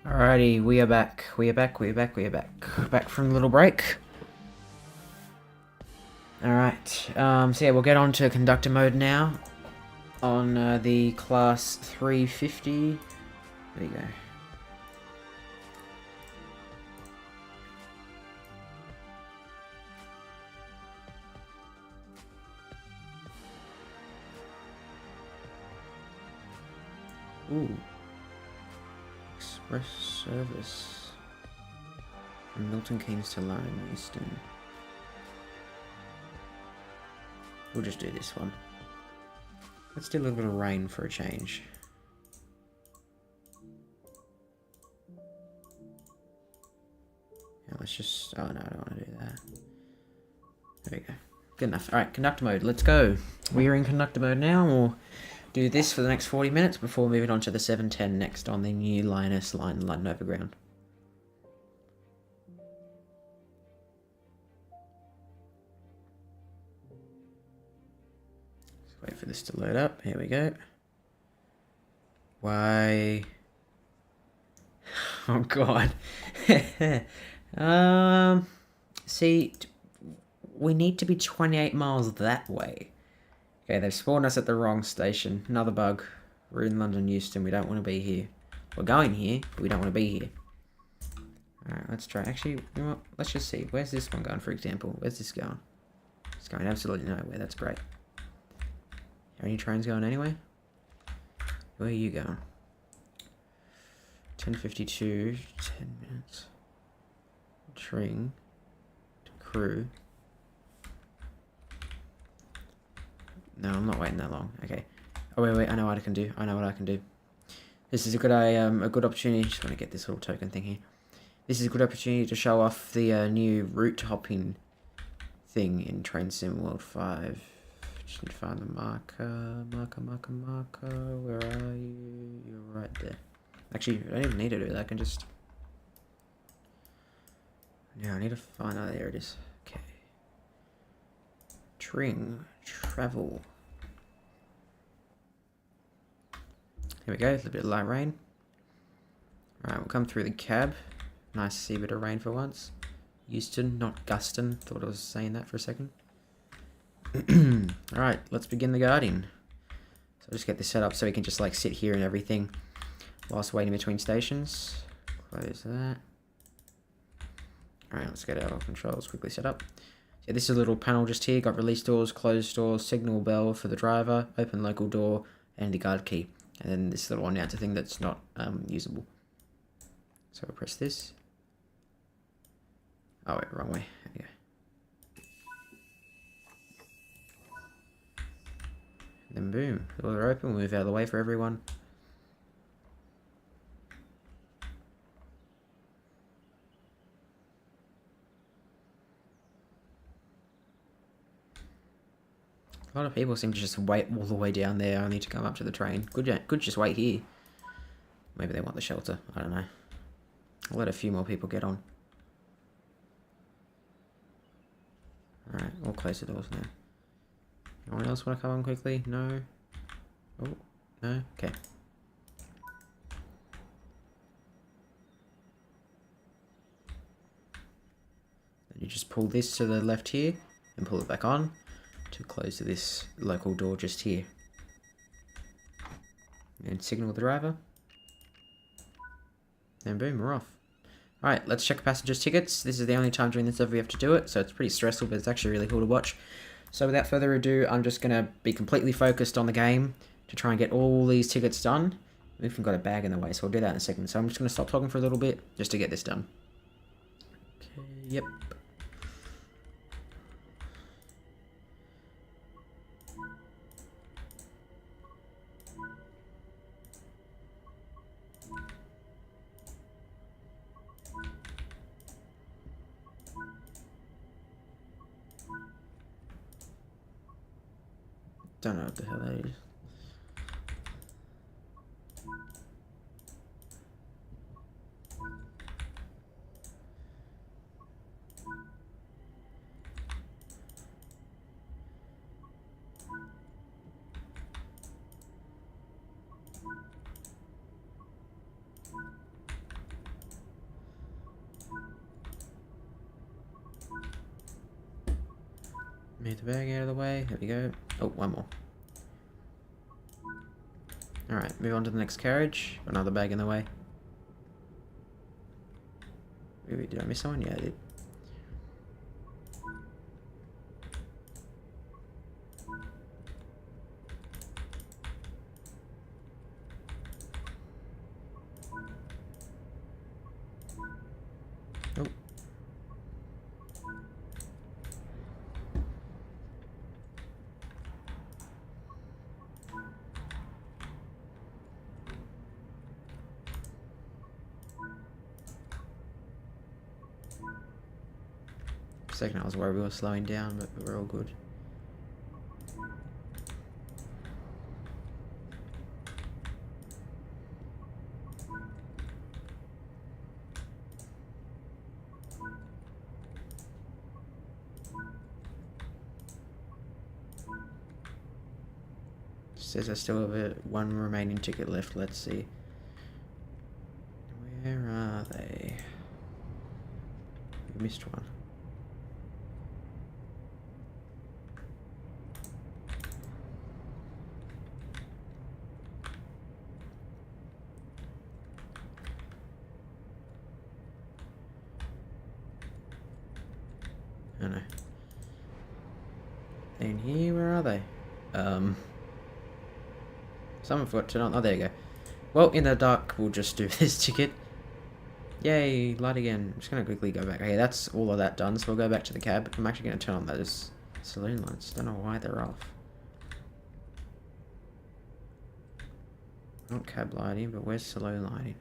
Alrighty, we are back. Back from a little break. Alright, so yeah, we'll get on to conductor mode now. On the class 350. There you go. Ooh. Express service from Milton Keynes to London Euston. We'll just do this one. Let's do a little bit of rain for a change. Yeah, let's just... Oh no, I don't want to do that. There we go. Good enough. Alright, conductor mode. Let's go. We're in conductor mode now. We'll do this for the next 40 minutes before moving on to the 710 next on the new Lioness line, London Overground. Let's wait for this to load up. Here we go. Why? Oh god. See, we need to be 28 miles that way. Okay, they've spawned us at the wrong station. Another bug. We're in London Euston. We don't want to be here. We're going here, but we don't want to be here. Alright, let's try. Actually, you know what? Let's just see. Where's this one going, for example? Where's this going? It's going absolutely nowhere. That's great. Are any trains going anywhere? Where are you going? 10:52. 10 minutes. Train. To crew. No, I'm not waiting that long. Okay. Oh, wait. I know what I can do. I know what I can do. This is a good opportunity. Just want to get this little token thing here. This is a good opportunity to show off the new route hopping thing in Train Sim World 5. Just need to find the marker. Where are you? You're right there. Actually, I don't even need to do that. I can just... Yeah, I need to find... Oh, there it is. Okay. Travel. Here we go. A little bit of light rain. Alright, we'll come through the cab. Nice to see a bit of rain for once. Euston, not Guston. Thought I was saying that for a second. Alright, let's begin the guarding. So I'll just get this set up so we can just like sit here and everything whilst waiting between stations. Close that. Alright, let's get our controls quickly set up. Yeah, this is a little panel just here. Got release doors, closed doors, signal bell for the driver, open local door, and the guard key. And then this little announcer thing that's not usable. So we'll press this. Oh wait, wrong way. There we go. And then boom, the doors are open. We'll move out of the way for everyone. A lot of people seem to just wait all the way down there only to come up to the train. Could just wait here. Maybe they want the shelter. I don't know. I'll let a few more people get on. Alright, we'll close the doors now. Anyone else want to come on quickly? No? Oh, no? Okay. Then you just pull this to the left here and pull it back on to close this local door just here. And signal the driver. And boom, we're off. Alright, let's check passengers' tickets. This is the only time during this ever we have to do it, so it's pretty stressful, but it's actually really cool to watch. So without further ado, I'm just going to be completely focused on the game to try and get all these tickets done. We've even got a bag in the way, so we'll do that in a second. So I'm just going to stop talking for a little bit just to get this done. Okay, yep. Don't know what the hell that is. Move the bag out of the way. There we go. Oh, one more. Alright, move on to the next carriage. Another bag in the way. Maybe, did I miss someone? Yeah, I did. Oh. For a second I was worried we were slowing down, but we're all good. Says I still have one remaining ticket left. Let's see. Where are they? We missed one. Oh no. In here, where are they? Someone forgot to turn on. Oh, there you go. Well, in the dark, we'll just do this ticket. Yay, light again. I'm just gonna quickly go back. Okay, that's all of that done, so we'll go back to the cab. I'm actually gonna turn on those saloon lights. Don't know why they're off. Not cab lighting, but where's saloon lighting?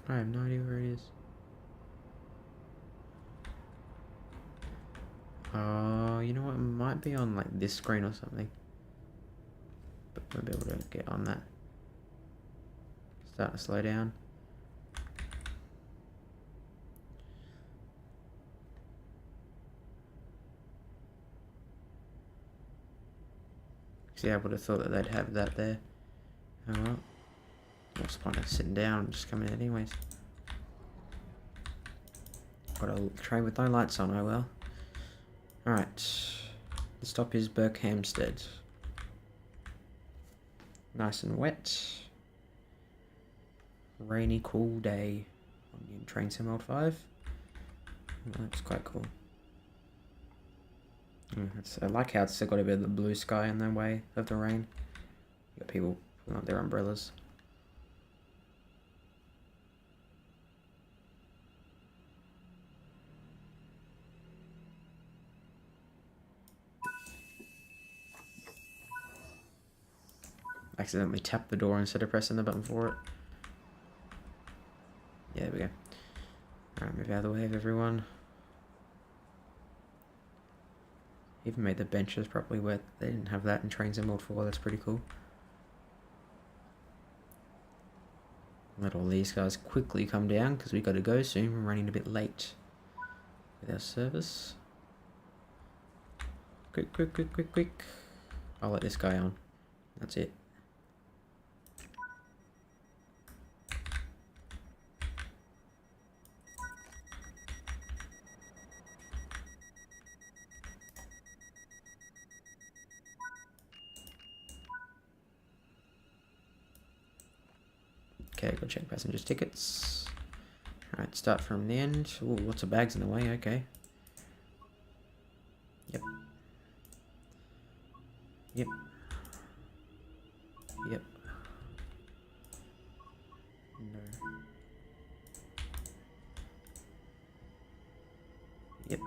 I have no idea where it is. Oh, you know what? It might be on like this screen or something. But we'll be able to get on that. Start to slow down. See, I would have thought that they'd have that there. Oh well. What's the point of sitting down and just coming in anyways? Got a train with no lights on, oh well. Alright. The stop is Berkhamsted. Nice and wet. Rainy, cool day on Train Sim World 5. That's quite cool. I like how it's still got a bit of the blue sky in the way of the rain. You got people pulling up their umbrellas. Accidentally tapped the door instead of pressing the button for it. Yeah, there we go. Alright, move out of the way of everyone. Even made the benches properly wet. They didn't have that in Trains in World 4. That's pretty cool. Let all these guys quickly come down because we got to go soon. We're running a bit late with our service. Quick, quick, quick, quick, quick. I'll let this guy on. That's it. Okay, go check passengers' tickets. Alright, start from the end. Ooh, lots of bags in the way, okay. Yep. Yep. Yep. No. Yep.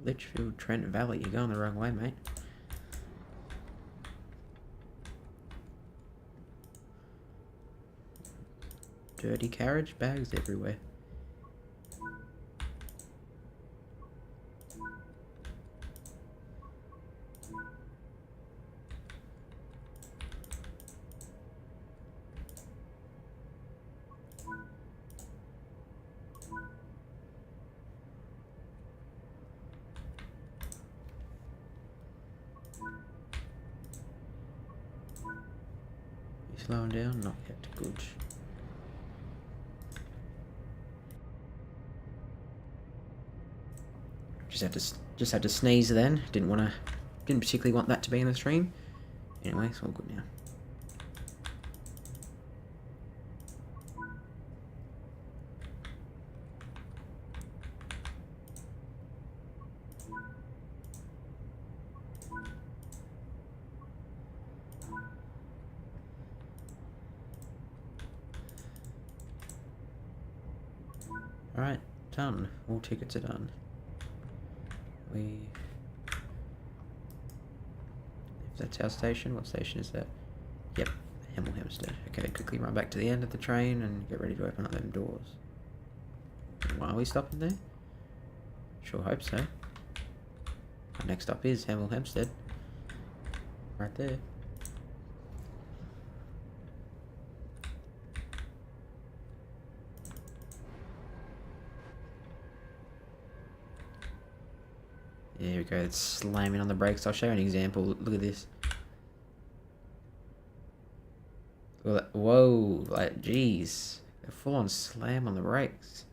Litchfield, Trent Valley. You're going the wrong way, mate. Dirty carriage, bags everywhere. You slowing down? Not yet. Good. Just had to sneeze then. Didn't particularly want that to be in the stream. Anyway, it's all good now. Alright, done. All tickets are done. If that's our station, what station is that? Yep, Hemel Hempstead. Okay, quickly run back to the end of the train and get ready to open up them doors. Why are we stopping there? Sure hope so. Our next stop is Hemel Hempstead. Right there. There we go, it's slamming on the brakes. I'll show you an example. Look at this. Whoa, like, jeez. A full-on slam on the brakes.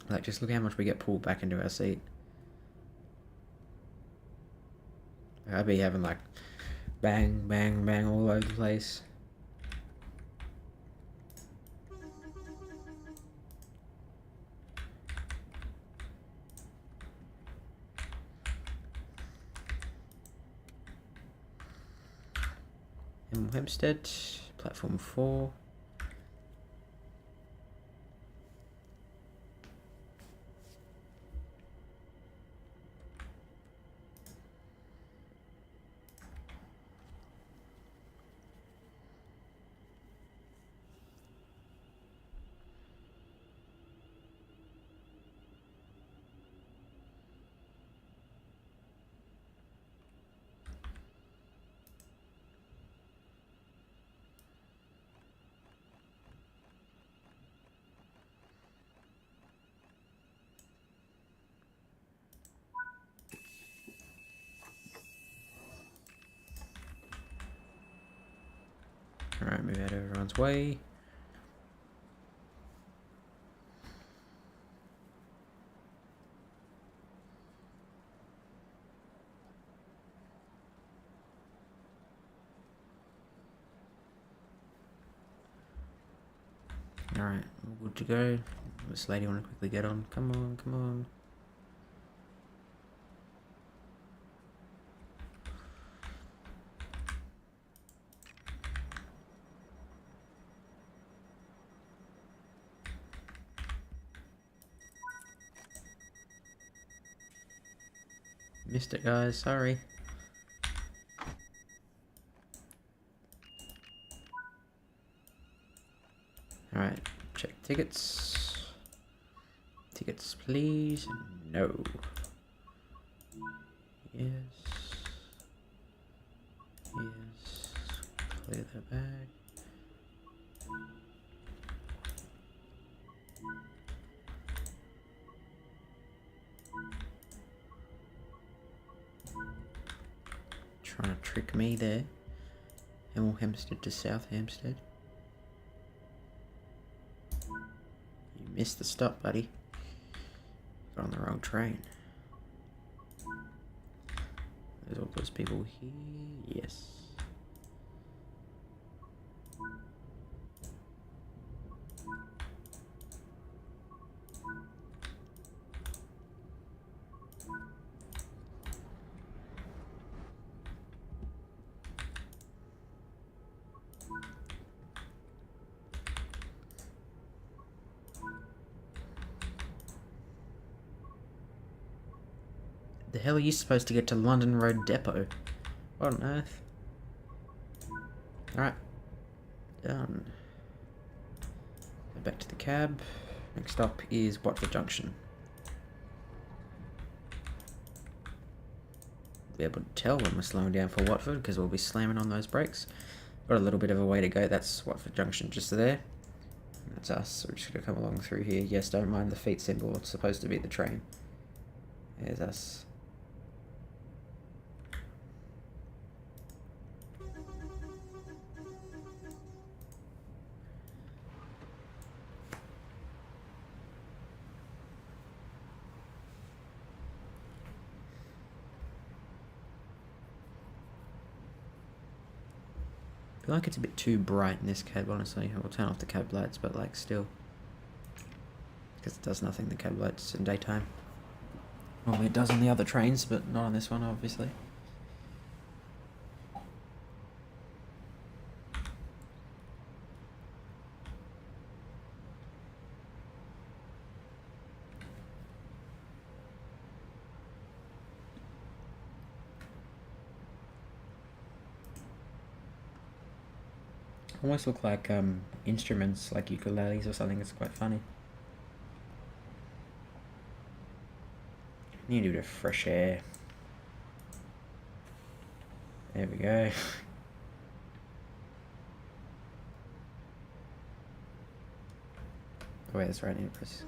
Like, just look how much we get pulled back into our seat. I'd be having, like, bang, bang, bang all over the place. In Hempstead, platform 4. Alright, move out of everyone's way. Alright, we're good to go. This lady want to quickly get on. Come on, come on. Missed it, guys. Sorry. Alright, check tickets. Tickets, please. No. Yes. Yes. Clear the bag. Trying to trick me there. Hemel Hempstead to South Hampstead. You missed the stop, buddy. Got on the wrong train. There's all those people here. Yes. The hell are you supposed to get to London Road Depot? What on earth? Alright. Done. Go back to the cab. Next stop is Watford Junction. Be able to tell when we're slowing down for Watford because we'll be slamming on those brakes. Got a little bit of a way to go. That's Watford Junction just there. That's us. So we're just going to come along through here. Yes, don't mind the feet symbol. It's supposed to be the train. There's us. I feel like it's a bit too bright in this cab, honestly. I'll turn off the cab lights, but like still. Because it does nothing, the cab lights in daytime. Normally it does on the other trains, but not on this one, obviously. Almost look like instruments, like ukuleles or something. It's quite funny. Need a bit of fresh air. There we go. Oh wait, that's right, I need to press.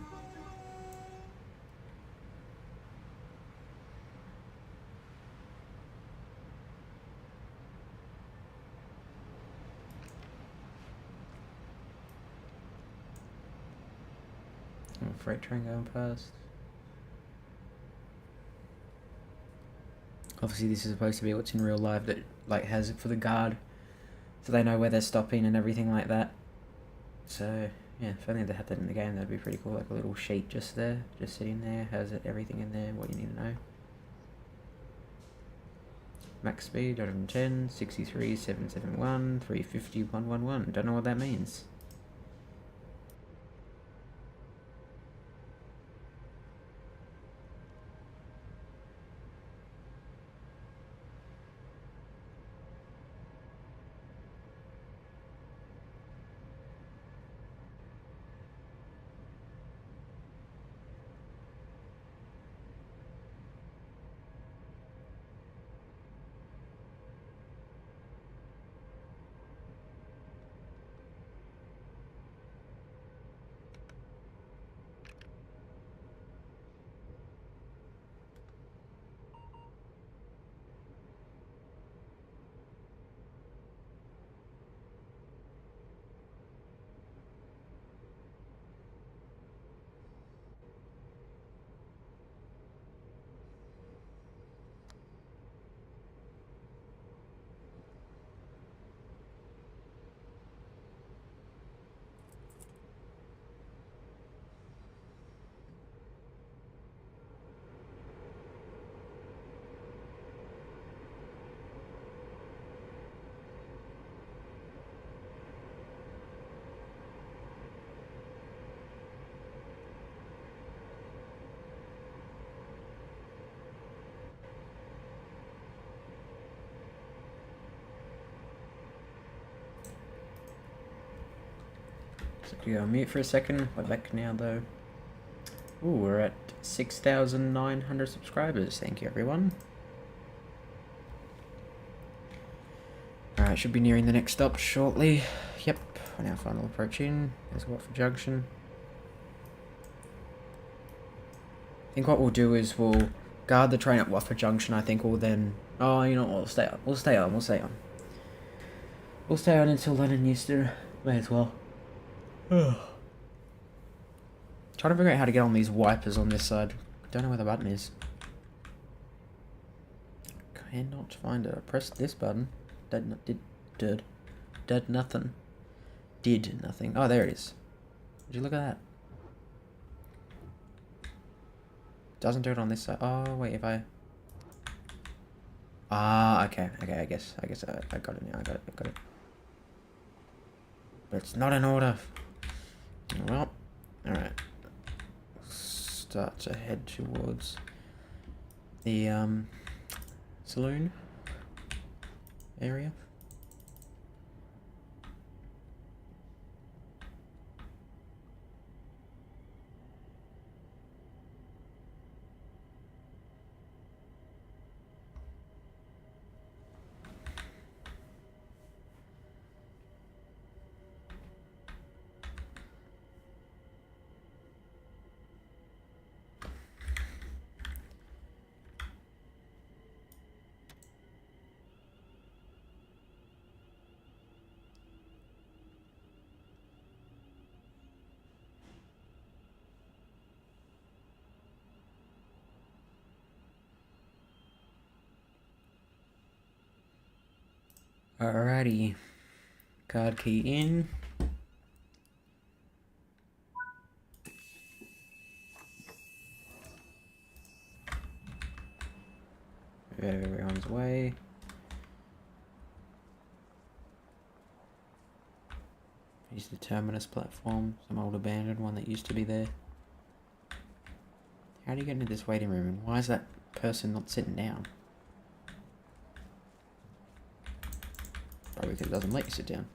Oh, freight train going past. Obviously this is supposed to be what's in real life that like has it for the guard. So they know where they're stopping and everything like that. So yeah, if only they had that in the game, that'd be pretty cool. Like a little sheet just there, just sitting there, has it everything in there, what you need to know. Max speed, 110, 63, 771, 350, 111. Don't know what that means. So we go on mute for a second. We're back now though. Ooh, we're at 6,900 subscribers. Thank you, everyone. Alright, should be nearing the next stop shortly. Yep, we're now final approaching. There's Watford Junction. I think what we'll do is we'll guard the train at Watford Junction. I think we'll then... Oh, you know what? We'll stay on. We'll stay on. We'll stay on. We'll stay on until London Euston. May as well. Trying to figure out how to get on these wipers on this side. Don't know where the button is. Cannot find it. I pressed this button. Did nothing. Did nothing. Oh, there it is. Would you look at that? Doesn't do it on this side. Oh, wait, if I... Ah, okay, I guess I got it now. I got it. But it's not in order. Well, alright. Start to head towards the saloon area. Alrighty. Card key in. Move out of everyone's way. Use the terminus platform, some old abandoned one that used to be there. How do you get into this waiting room and why is that person not sitting down? Probably because it doesn't let you sit down.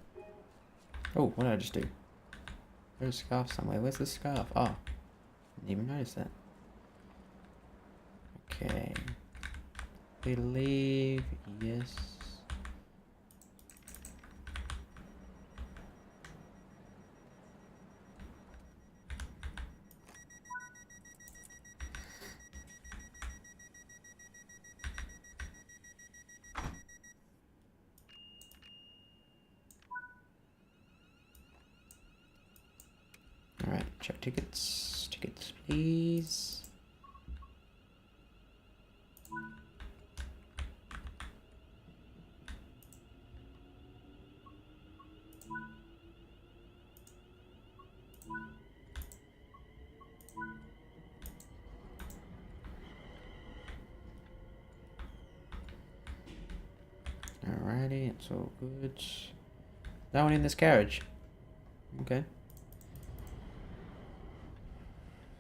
Oh, what did I just do? There's a scarf somewhere. Where's the scarf? Oh, didn't even notice that. Okay. Believe, yes. Check tickets. Tickets, please. Alrighty, it's all good. No one in this carriage. Okay.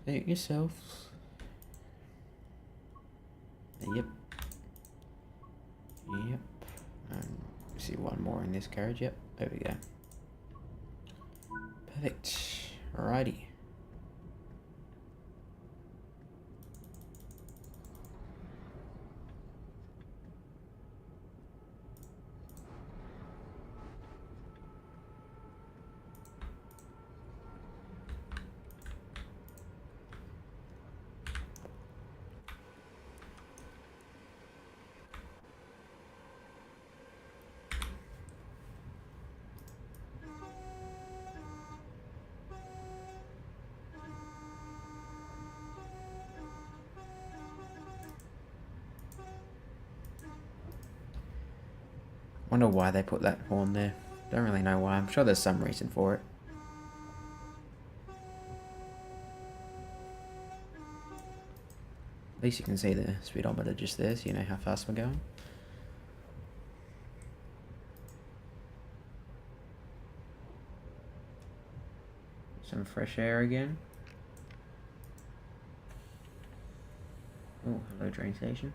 Seat yourselves. Yep. Yep. See one more in this carriage. Yep. There we go. Perfect. Alrighty. Wonder why they put that horn there. Don't really know why. I'm sure there's some reason for it. At least you can see the speedometer just there, so you know how fast we're going. Some fresh air again. Oh, hello train station.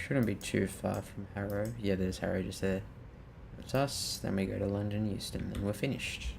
Shouldn't be too far from Harrow. Yeah, there's Harrow just there. That's us. Then we go to London Euston, and we're finished.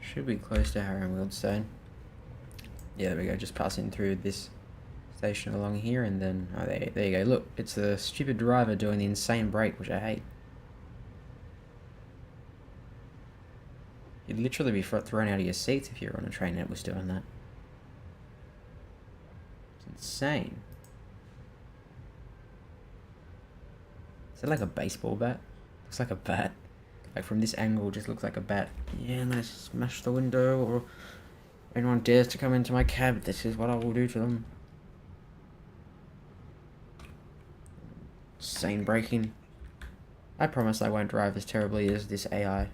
Should be close to Harrow and Wealdstone. Yeah, there we go. Just passing through this station along here, and then oh, there you go. Look, it's the stupid driver doing the insane brake, which I hate. You'd literally be thrown out of your seats if you were on a train that was doing that. It's insane. Is that like a baseball bat? Looks like a bat. Like from this angle, just looks like a bat. Yeah, I'm gonna smash the window, or anyone dares to come into my cab, this is what I will do to them. Insane braking. I promise I won't drive as terribly as this AI.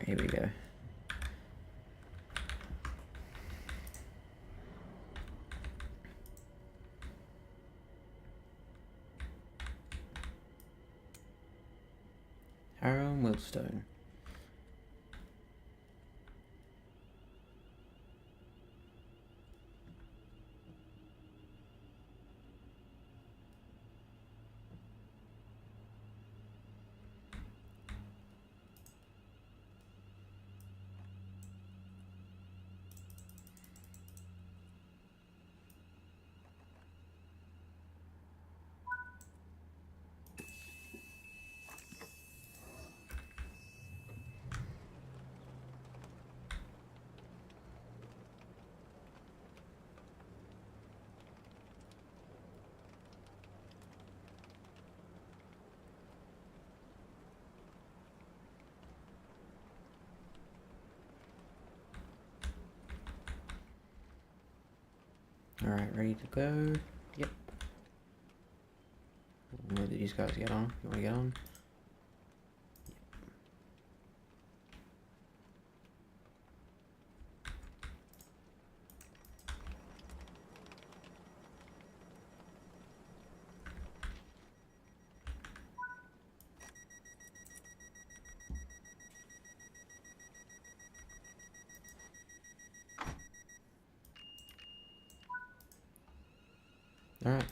Alright, here we go. Harrow and Millstone. Alright, ready to go. Yep. Where did these guys get on? You want to get on? Alright.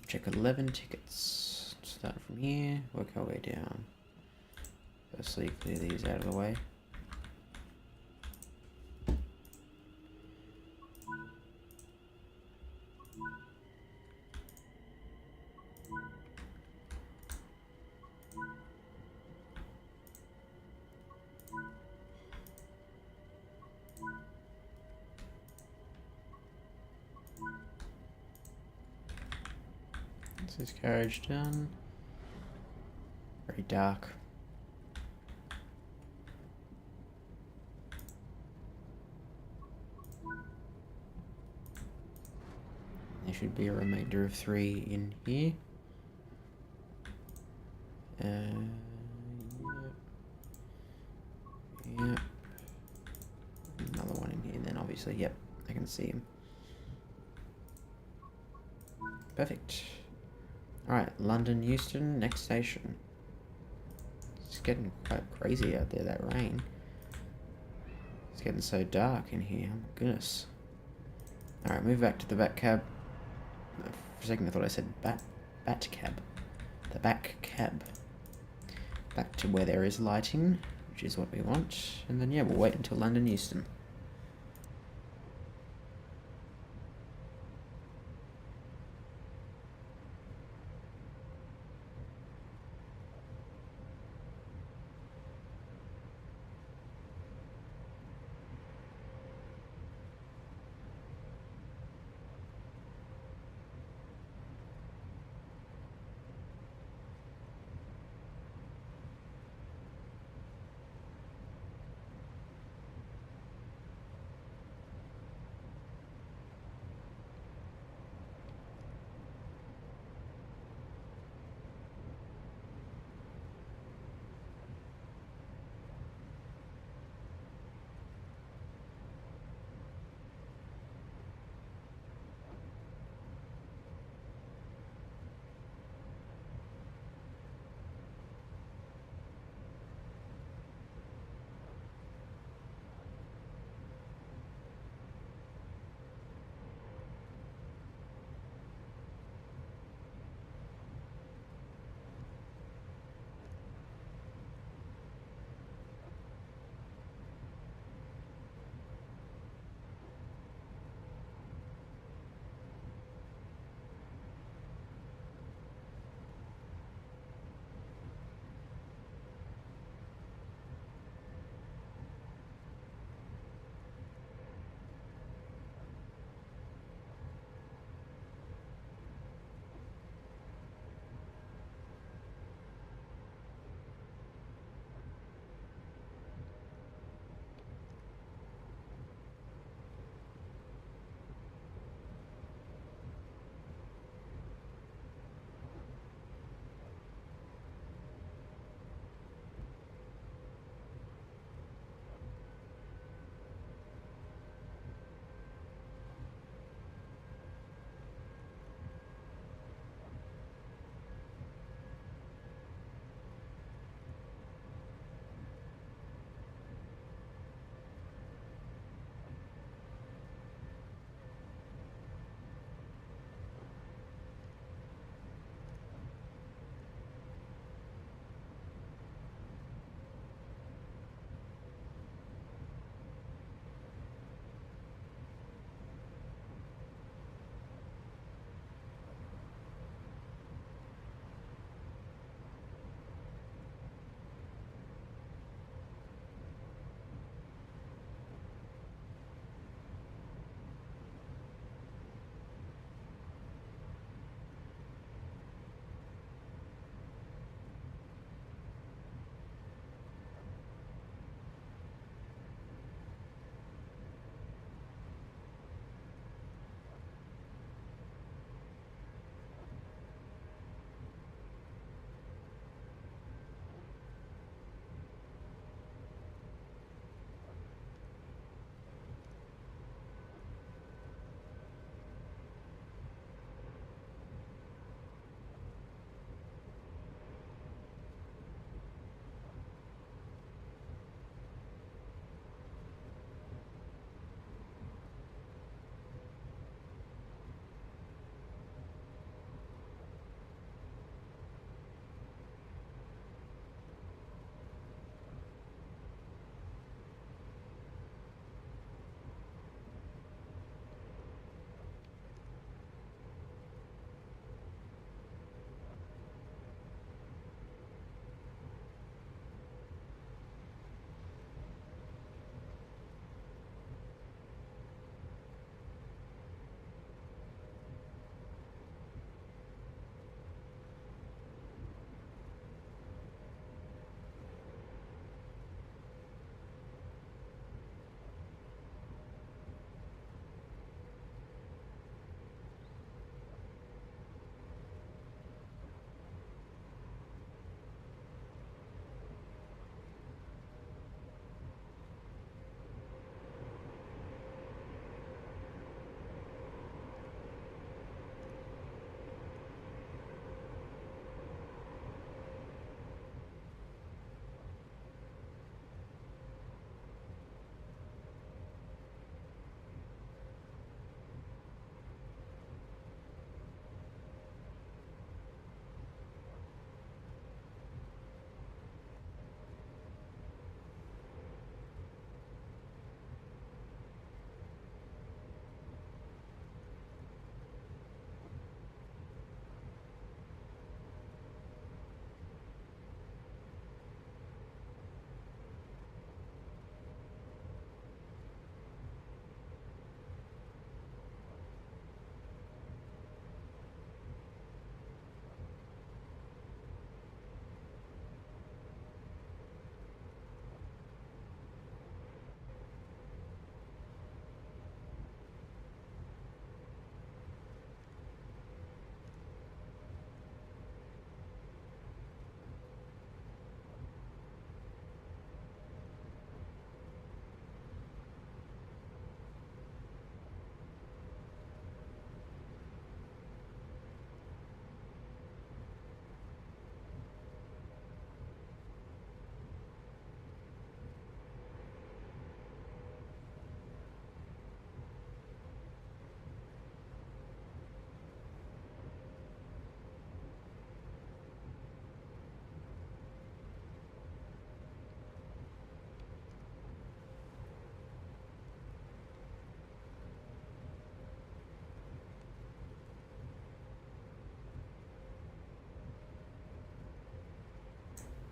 Check 11 tickets. Start from here. Work our way down. Firstly, clear these out of the way. This is carriage done. Very dark. There should be a remainder of 3 in here. Yep. Yep. Another one in here then, obviously. Yep, I can see him. Perfect. Alright, London Euston, next station. It's getting quite crazy out there, that rain. It's getting so dark in here, oh my goodness. Alright, move back to the back cab. For a second I thought I said bat cab. The back cab. Back to where there is lighting, which is what we want. And then yeah, we'll wait until London Euston.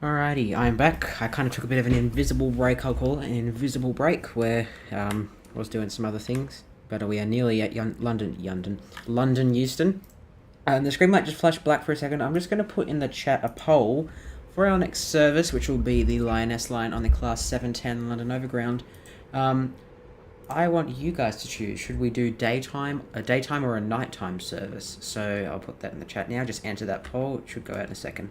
Alrighty, I'm back. I kind of took a bit of an invisible break, I'll call it, an invisible break, where I was doing some other things, but we are nearly at London Euston. And the screen might just flash black for a second. I'm just going to put in the chat a poll for our next service, which will be the Lioness line on the Class 710 London Overground. I want you guys to choose. Should we do a daytime or a nighttime service? So I'll put that in the chat now. Just answer that poll. It should go out in a second.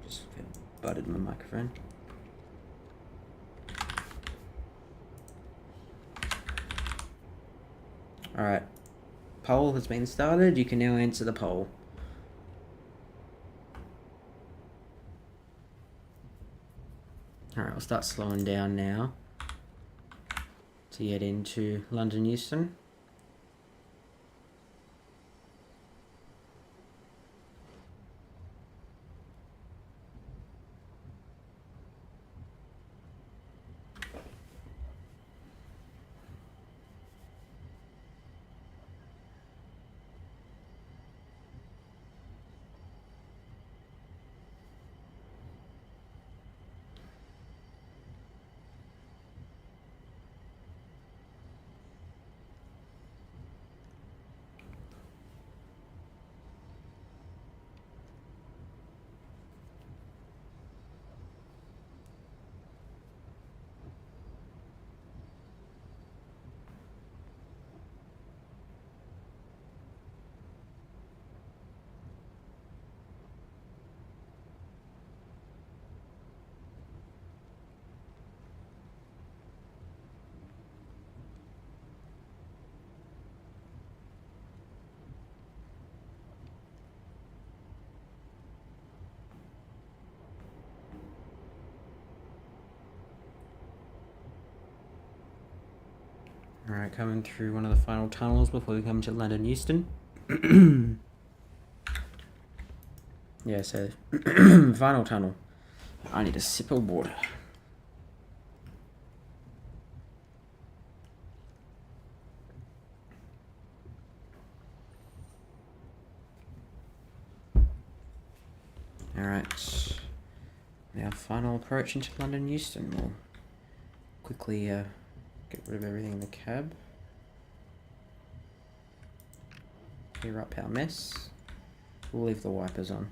Just butted my microphone. Alright. Poll has been started. You can now answer the poll. Alright, we'll start slowing down now to get into London Euston. Alright, coming through one of the final tunnels before we come to London Euston. Yeah, so final tunnel. I need a sip of water. Alright. Now final approach into London Euston. We'll quickly get rid of everything in the cab. Clear up our mess. We'll leave the wipers on.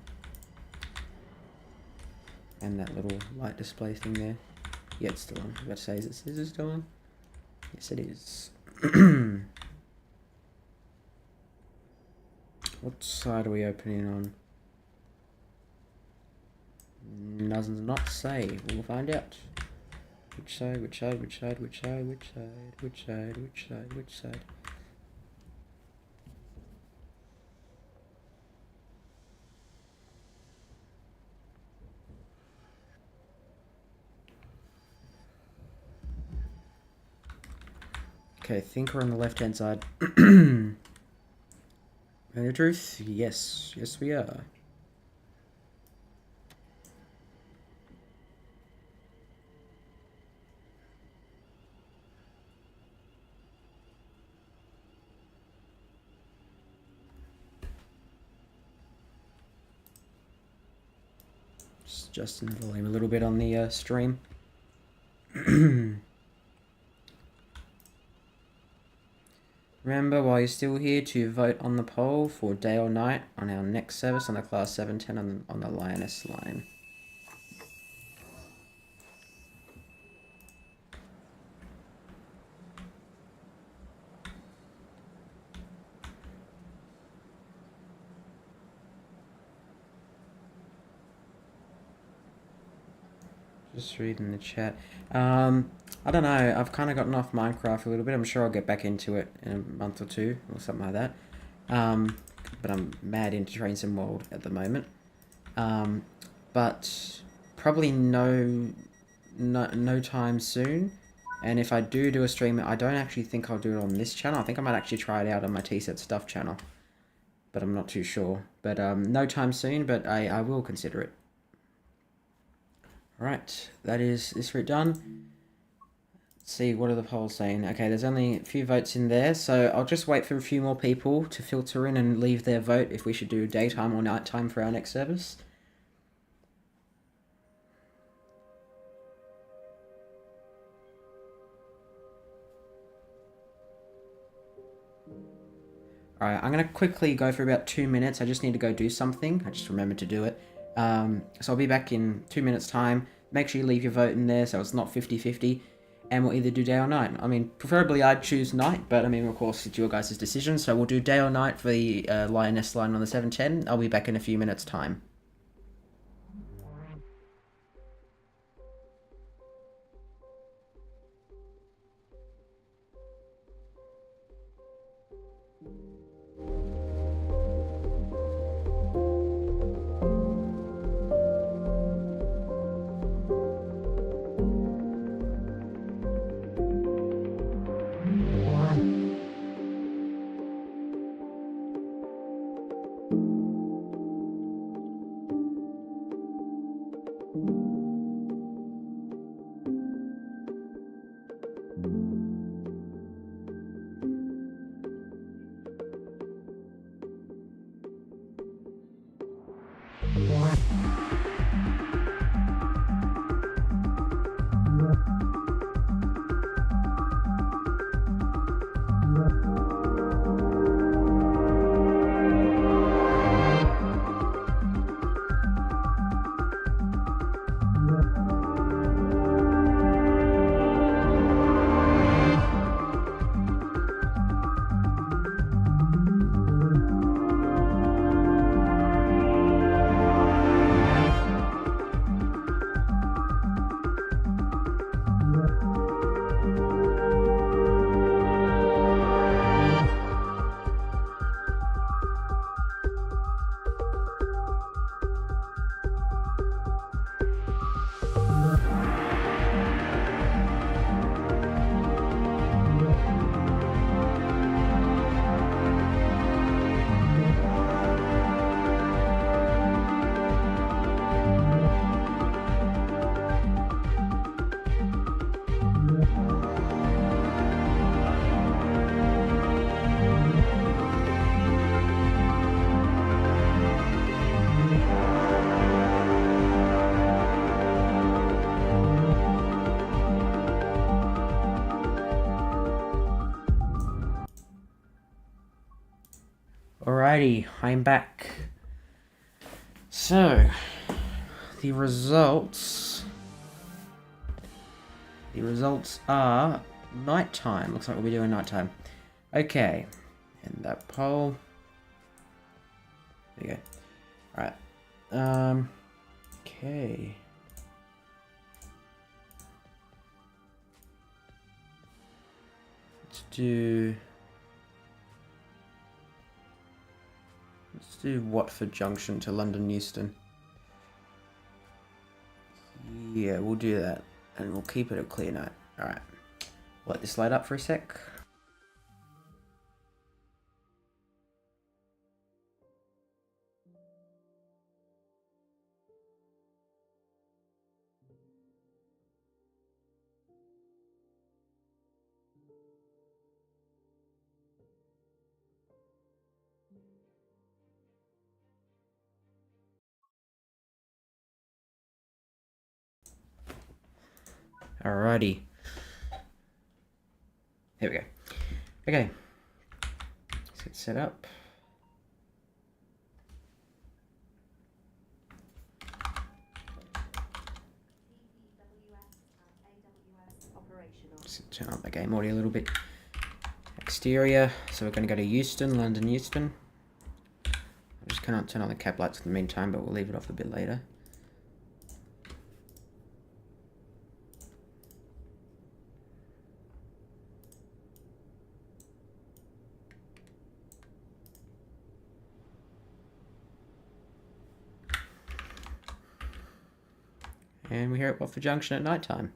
And that little light display thing there. Yeah, it's still on. I was about to say, is it still on? Yes, it is. What side are we opening on? Does not say. We'll find out. Which side, which side, which side, which side, which side, which side, which side, which side? Okay, I think we're on the left-hand side. Moment of truth? Yes. Yes, we are. Just adjusting the volume a little bit on the stream. Remember, while you're still here, to vote on the poll for day or night on our next service on the Class 710 on the Lioness line. Just reading the chat. I don't know. I've kind of gotten off Minecraft a little bit. I'm sure I'll get back into it in a month or two or something like that. But I'm mad into Train Sim World at the moment. But probably no time soon. And if I do a stream, I don't actually think I'll do it on this channel. I think I might actually try it out on my TsetsStuff channel. but I'm not too sure. But no time soon, but I will consider it. Alright, that is this route done. Let's see, what are the polls saying? Okay, there's only a few votes in there, so I'll just wait for a few more people to filter in and leave their vote if we should do daytime or nighttime for our next service. Alright, I'm going to quickly go for about 2 minutes. I just need to go do something. I just remembered to do it. So I'll be back in 2 minutes' time. Make sure you leave your vote in there so it's not 50-50. And we'll either do day or night. I mean, preferably I'd choose night, but I mean, of course, it's your guys' decision. So we'll do day or night for the Lioness line on the 710. I'll be back in a few minutes' time. Alrighty, I'm back. So, the results are nighttime. Looks like we'll be doing nighttime. Okay, and that poll. There you go. Alright. Okay. Let's do Watford Junction to London Euston. Yeah, we'll do that. And we'll keep it a clear night. Alright. Let this load up for a sec. Alrighty. There we go. Okay. Let's get set up. Let's turn up the game audio a little bit. Exterior. So we're going to go to Euston, London Euston. I just cannot turn on the cab lights in the meantime, but we'll leave it off a bit later. And we're here at Watford Junction at night time.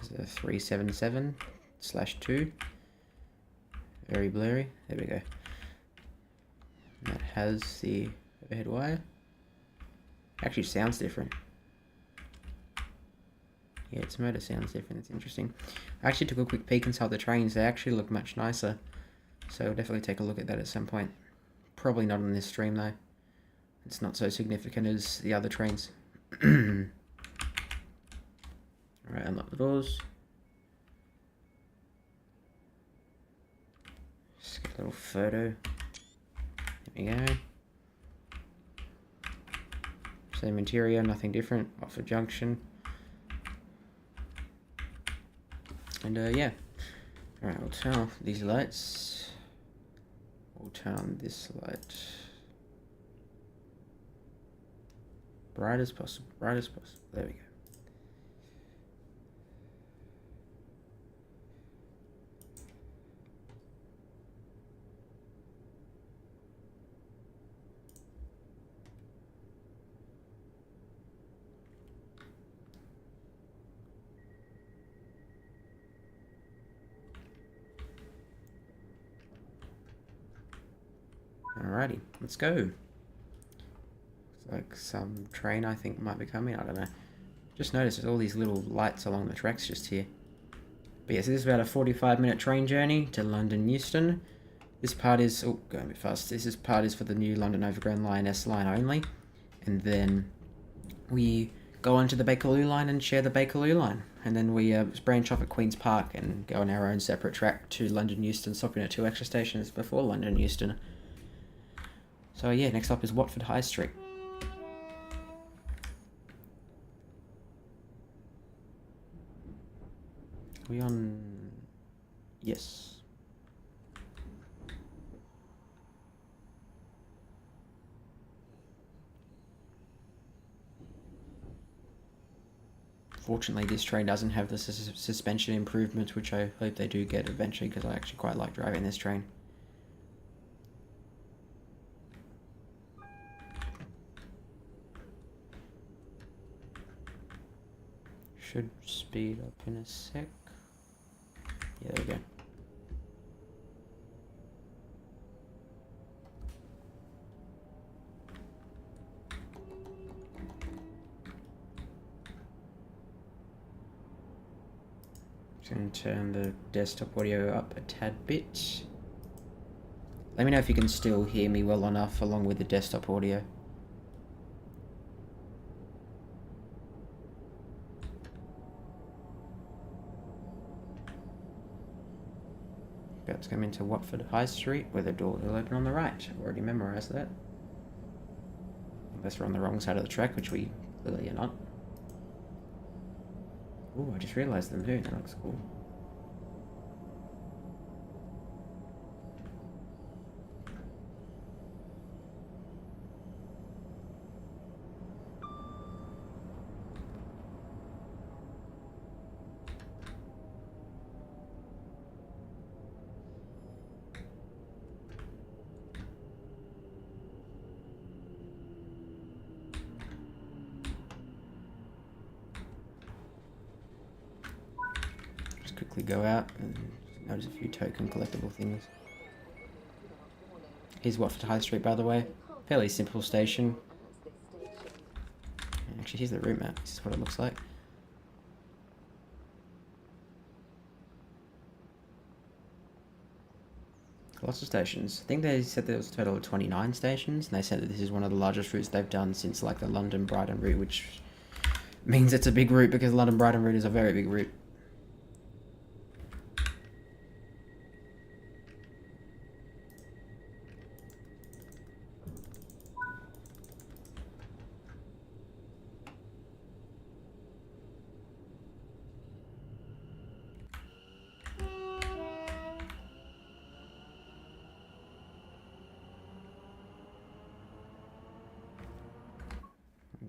This is a 377/2. Very blurry. There we go. That has the overhead wire. Actually sounds different. Yeah, its motor sounds different. It's interesting. I actually took a quick peek inside the trains. They actually look much nicer. So I'll definitely take a look at that at some point. Probably not on this stream though. It's not so significant as the other trains. Alright, unlock the doors. Just get a little photo. There we go. Same interior, nothing different. Oxford Junction. And yeah. Alright, we'll turn off these lights. We'll turn on this light. Bright as possible, bright as possible. There we go. Alrighty, let's go. Looks like some train I think might be coming, I don't know. Just noticed there's all these little lights along the tracks just here. But yes, this is about a 45-minute train journey to London Euston. This part is, oh, going a bit fast. Part is for the new London Overground Line S line only. And then we go onto the Bakerloo line and share the Bakerloo line. And then we branch off at Queen's Park and go on our own separate track to London Euston, stopping at 2 extra stations before London Euston. So yeah, next up is Watford High Street. Are we on? Yes. Fortunately, this train doesn't have the suspension improvements, which I hope they do get eventually, because I actually quite like driving this train. Should speed up in a sec. Yeah, there we go. Just going to turn the desktop audio up a tad bit. Let me know if you can still hear me well enough along with the desktop audio. About to come into Watford High Street, where the door will open on the right. I've already memorised that. Unless we're on the wrong side of the track, which we clearly are not. Oh, I just realised the moon. That looks cool. Quickly go out and notice a few token collectible things. Here's Watford High Street, by the way. Fairly simple station. Actually, here's the route map. This is what it looks like. Lots of stations. I think they said there was a total of 29 stations, and they said that this is one of the largest routes they've done since like the London-Brighton route, which means it's a big route because London-Brighton route is a very big route.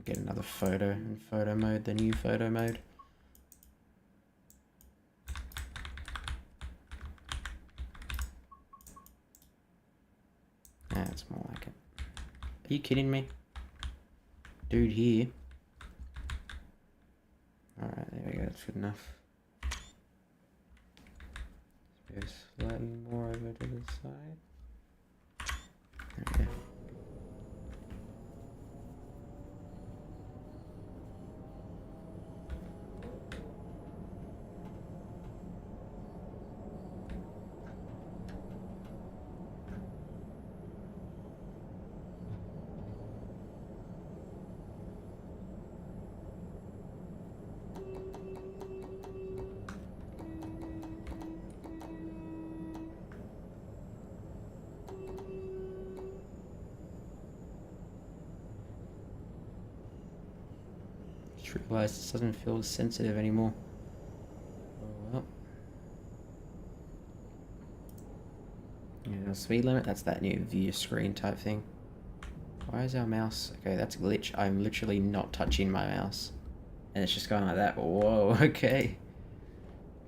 Get another photo in photo mode, the new photo mode. That's more like it. Are you kidding me? Dude here. Alright, there we go, that's good enough. Let's go slightly more over to the side. There we go. Just realised this doesn't feel sensitive anymore. Oh well. Yeah, speed limit, that's that new view screen type thing. Why is our mouse... Okay, that's a glitch. I'm literally not touching my mouse. And it's just going like that. Whoa, okay.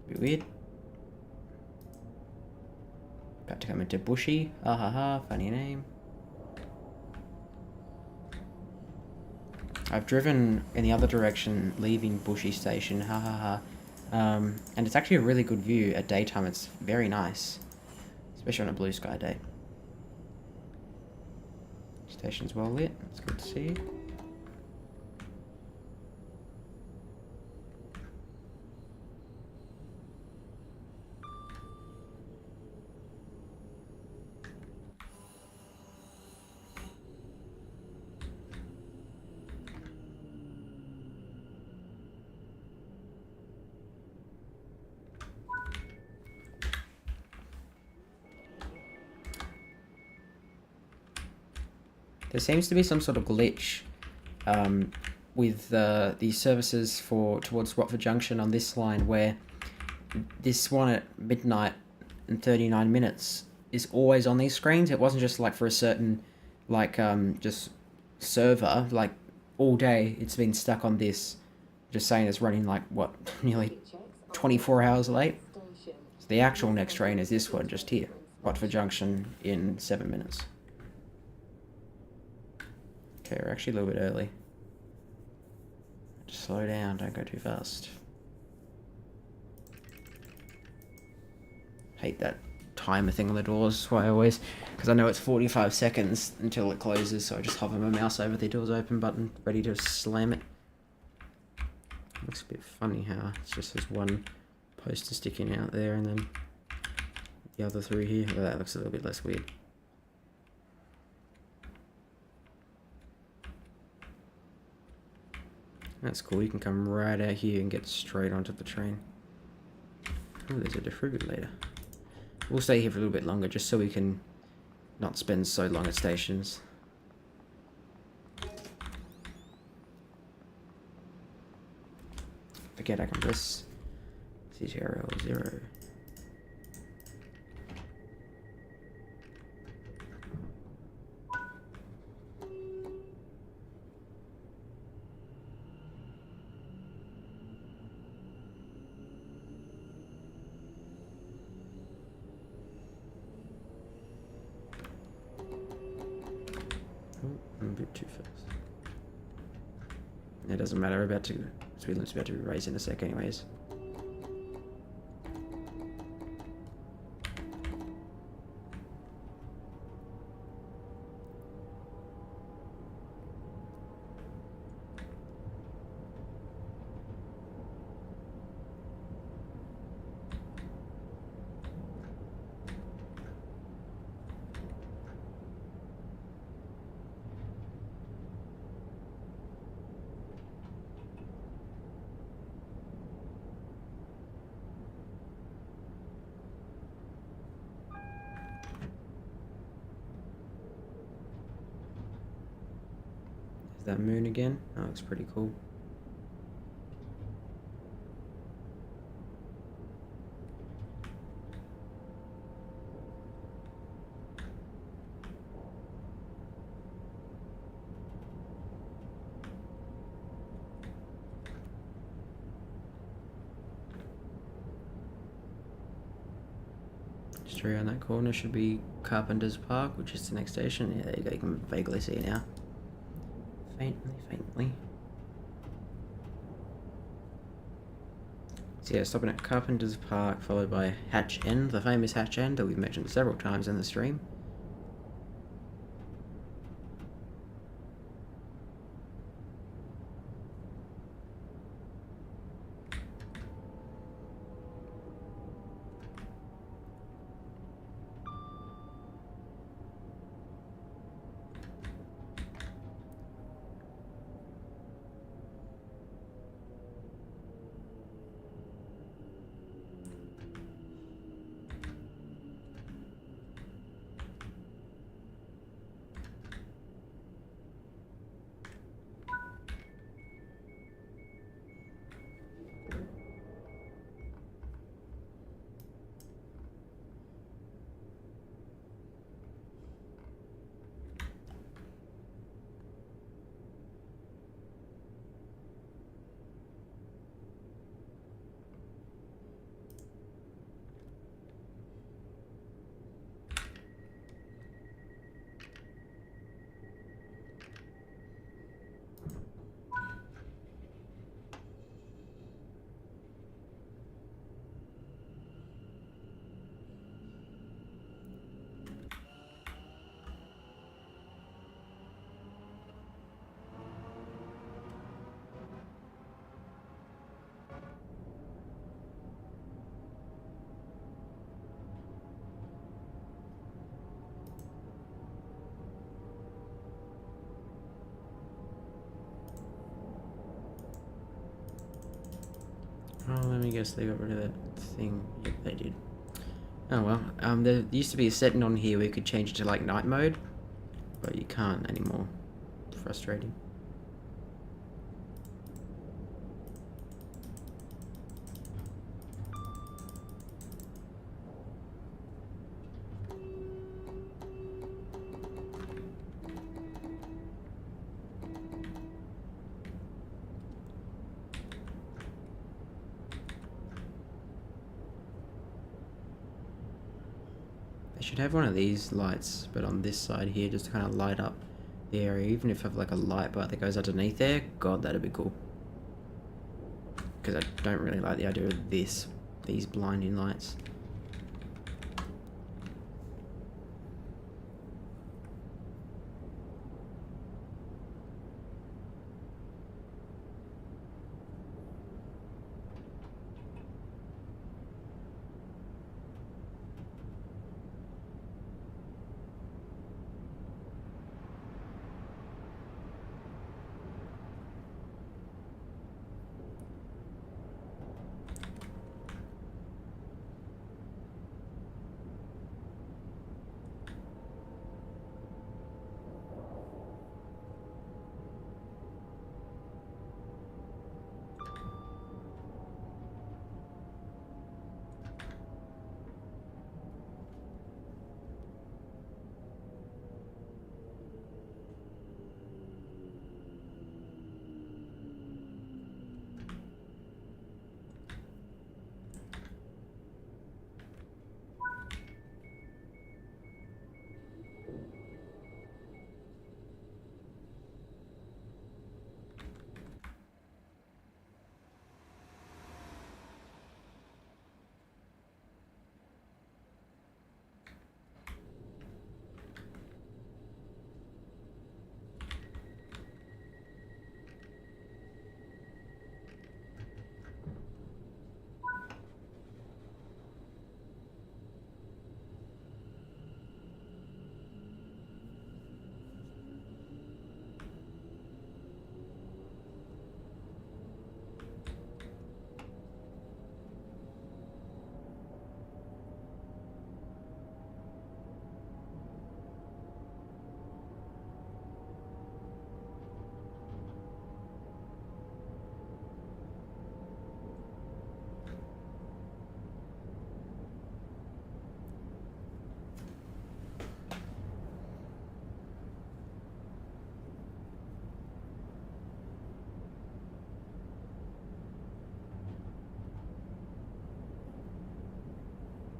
Bit weird. About to come into Bushy. Ah ha ha, funny name. I've driven in the other direction, leaving Bushy Station. Ha ha ha. And it's actually a really good view at daytime. It's very nice. Especially on a blue sky day. Station's well lit. It's good to see. There seems to be some sort of glitch with the services towards Watford Junction on this line, where this one at midnight and 39 minutes is always on these screens. It wasn't just like for a certain just server, like all day it's been stuck on this, just saying it's running like what, nearly 24 hours late. So the actual next train is this one just here, Watford Junction, in 7 minutes. Okay, we're actually a little bit early. Just slow down, don't go too fast. Hate that timer thing on the doors, that's why I always... Because I know it's 45 seconds until it closes, so I just hover my mouse over the doors open button, ready to slam it. Looks a bit funny how it's just this one poster sticking out there and then the other through here. Oh, that looks a little bit less weird. That's cool, you can come right out here and get straight onto the train. Oh, there's a defibrillator. We'll stay here for a little bit longer just so we can not spend so long at stations. Forget I can press C0. I'm a bit too fast. It doesn't matter, speed limit's about to be raised in a sec anyways. Is that moon again? That looks pretty cool. Just around that corner should be Carpenter's Park, which is the next station. Yeah, there you go, you can vaguely see it now. Faintly. So yeah, stopping at Carpenter's Park, followed by Hatch End, the famous Hatch End that we've mentioned several times in the stream. Oh, let me guess they got rid of that thing. Yep, they did. Oh well. There used to be a setting on here where you could change it to like night mode, but you can't anymore. Frustrating. They should have one of these lights, but on this side here, just to kind of light up the area. Even if I have like a light bar that goes underneath there, God, that'd be cool. Because I don't really like the idea of these blinding lights.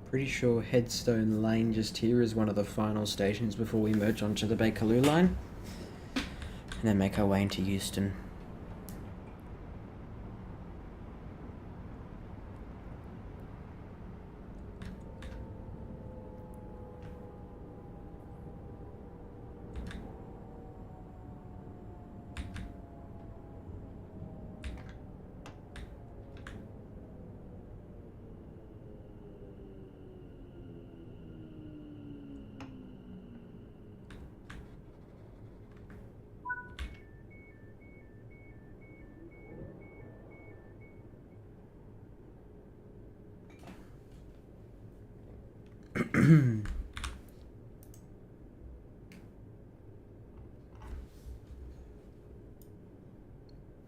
Pretty sure Headstone Lane just here is one of the final stations before we merge onto the Bakerloo line. And then make our way into Euston.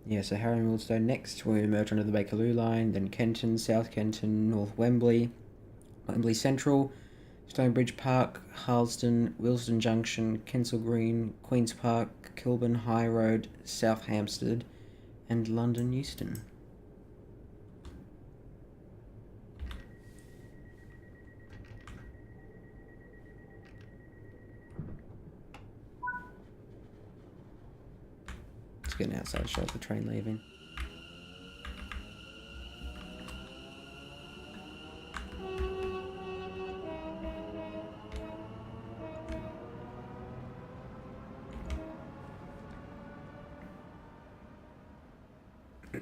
Yeah, so Harry and Millstone next, we merge onto the Bakerloo line, then Kenton, South Kenton, North Wembley, Wembley Central, Stonebridge Park, Harleston, Willesden Junction, Kensal Green, Queen's Park, Kilburn High Road, South Hampstead, and London Euston. Let's get an outside shot of the train leaving.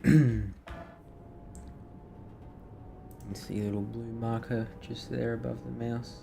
You can see a little blue marker just there above the mouse.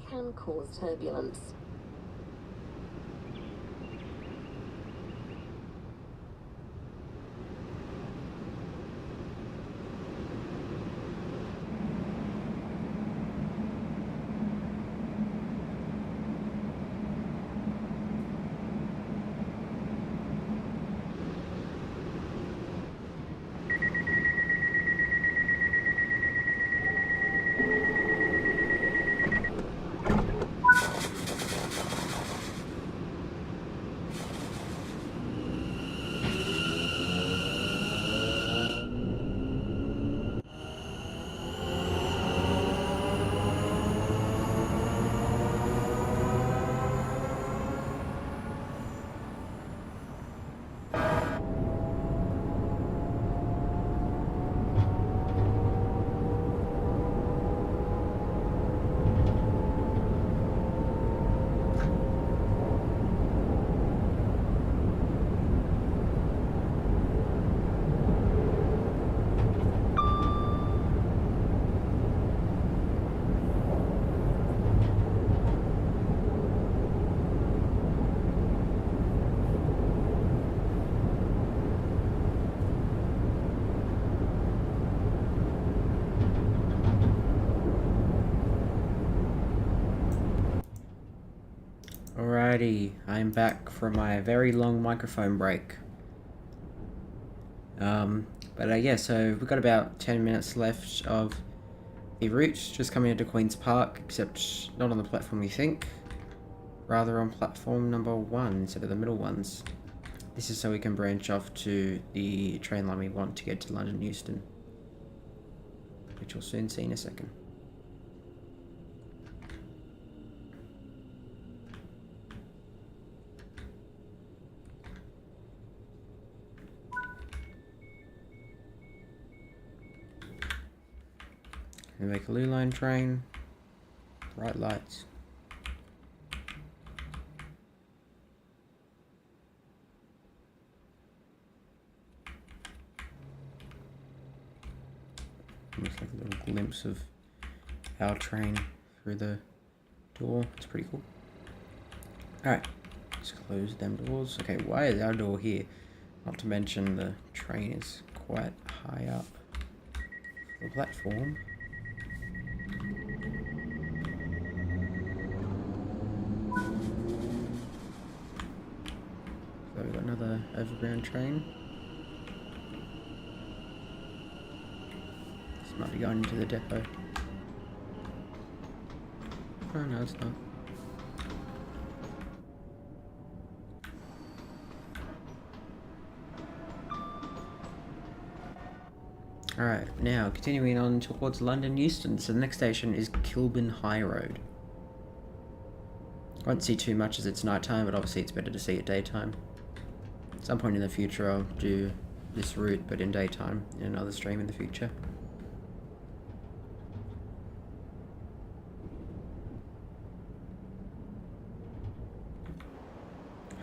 can cause turbulence. Alrighty, I'm back from my very long microphone break. Yeah, so we've got about 10 minutes left of the route, just coming into Queen's Park, except not on the platform you think, rather on platform number 1 instead of the middle ones. This is so we can branch off to the train line we want to get to London Euston, which we'll soon see in a second. We make a Loo Line train, bright lights. Almost like a little glimpse of our train through the door. It's pretty cool. Alright, let's close them doors. Okay, why is our door here? Not to mention the train is quite high up the platform. So we've got another overground train. This might be going into the depot. Oh no, it's not. Alright, now continuing on towards London Euston. So the next station is Kilburn High Road. I won't see too much as it's nighttime, but obviously it's better to see at daytime. At some point in the future I'll do this route, but in daytime, in another stream in the future.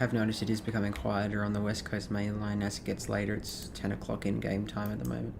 I've noticed it is becoming quieter on the West Coast main line as it gets later. It's 10 o'clock in game time at the moment.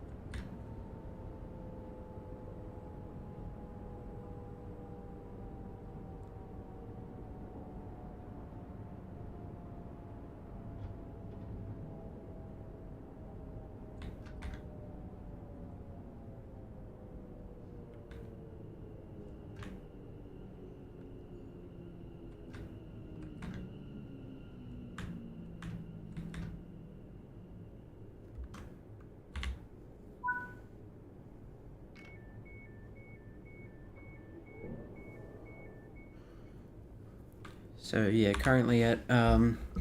So yeah, currently at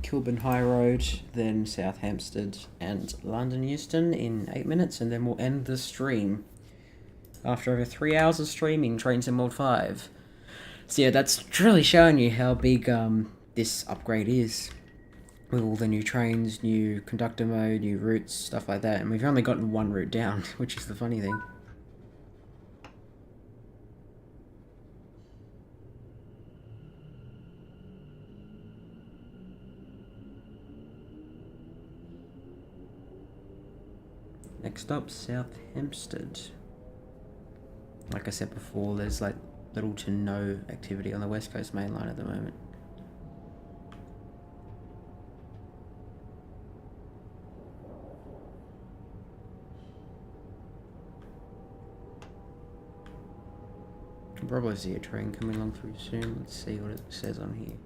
Kilburn High Road, then South Hampstead and London Euston in 8 minutes, and then we'll end the stream after over 3 hours of streaming Train Sim World 5. So yeah, that's really showing you how big this upgrade is, with all the new trains, new conductor mode, new routes, stuff like that, and we've only gotten one route down, which is the funny thing. Next up, South Hampstead. Like I said before, there's like little to no activity on the West Coast main line at the moment. Can probably see a train coming along through soon. Let's see what it says on here.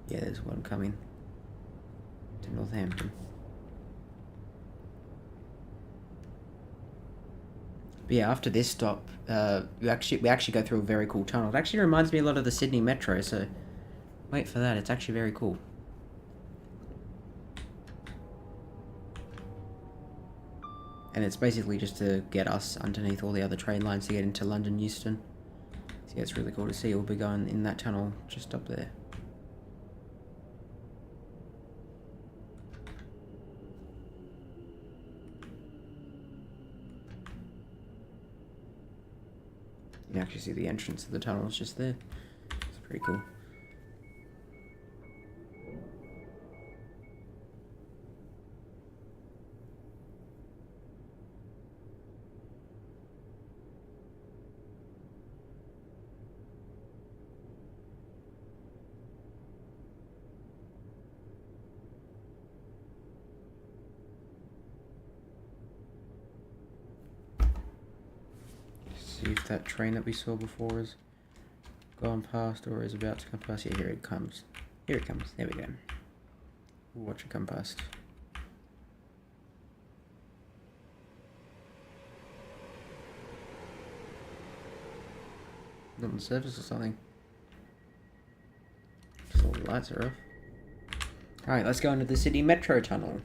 Yeah, there's one coming to Northampton. But yeah, after this stop, we actually go through a very cool tunnel. It actually reminds me a lot of the Sydney Metro, so wait for that. It's actually very cool. And it's basically just to get us underneath all the other train lines to get into London Euston. So yeah, it's really cool to see. We'll be going in that tunnel just up there. You can actually see the entrance of the tunnel is just there. It's pretty cool. See if that train that we saw before is gone past or is about to come past. Yeah, here it comes. Here it comes. There we go. We'll watch it come past. Not on the surface or something. Just all the lights are off. Alright, let's go into the City Metro Tunnel.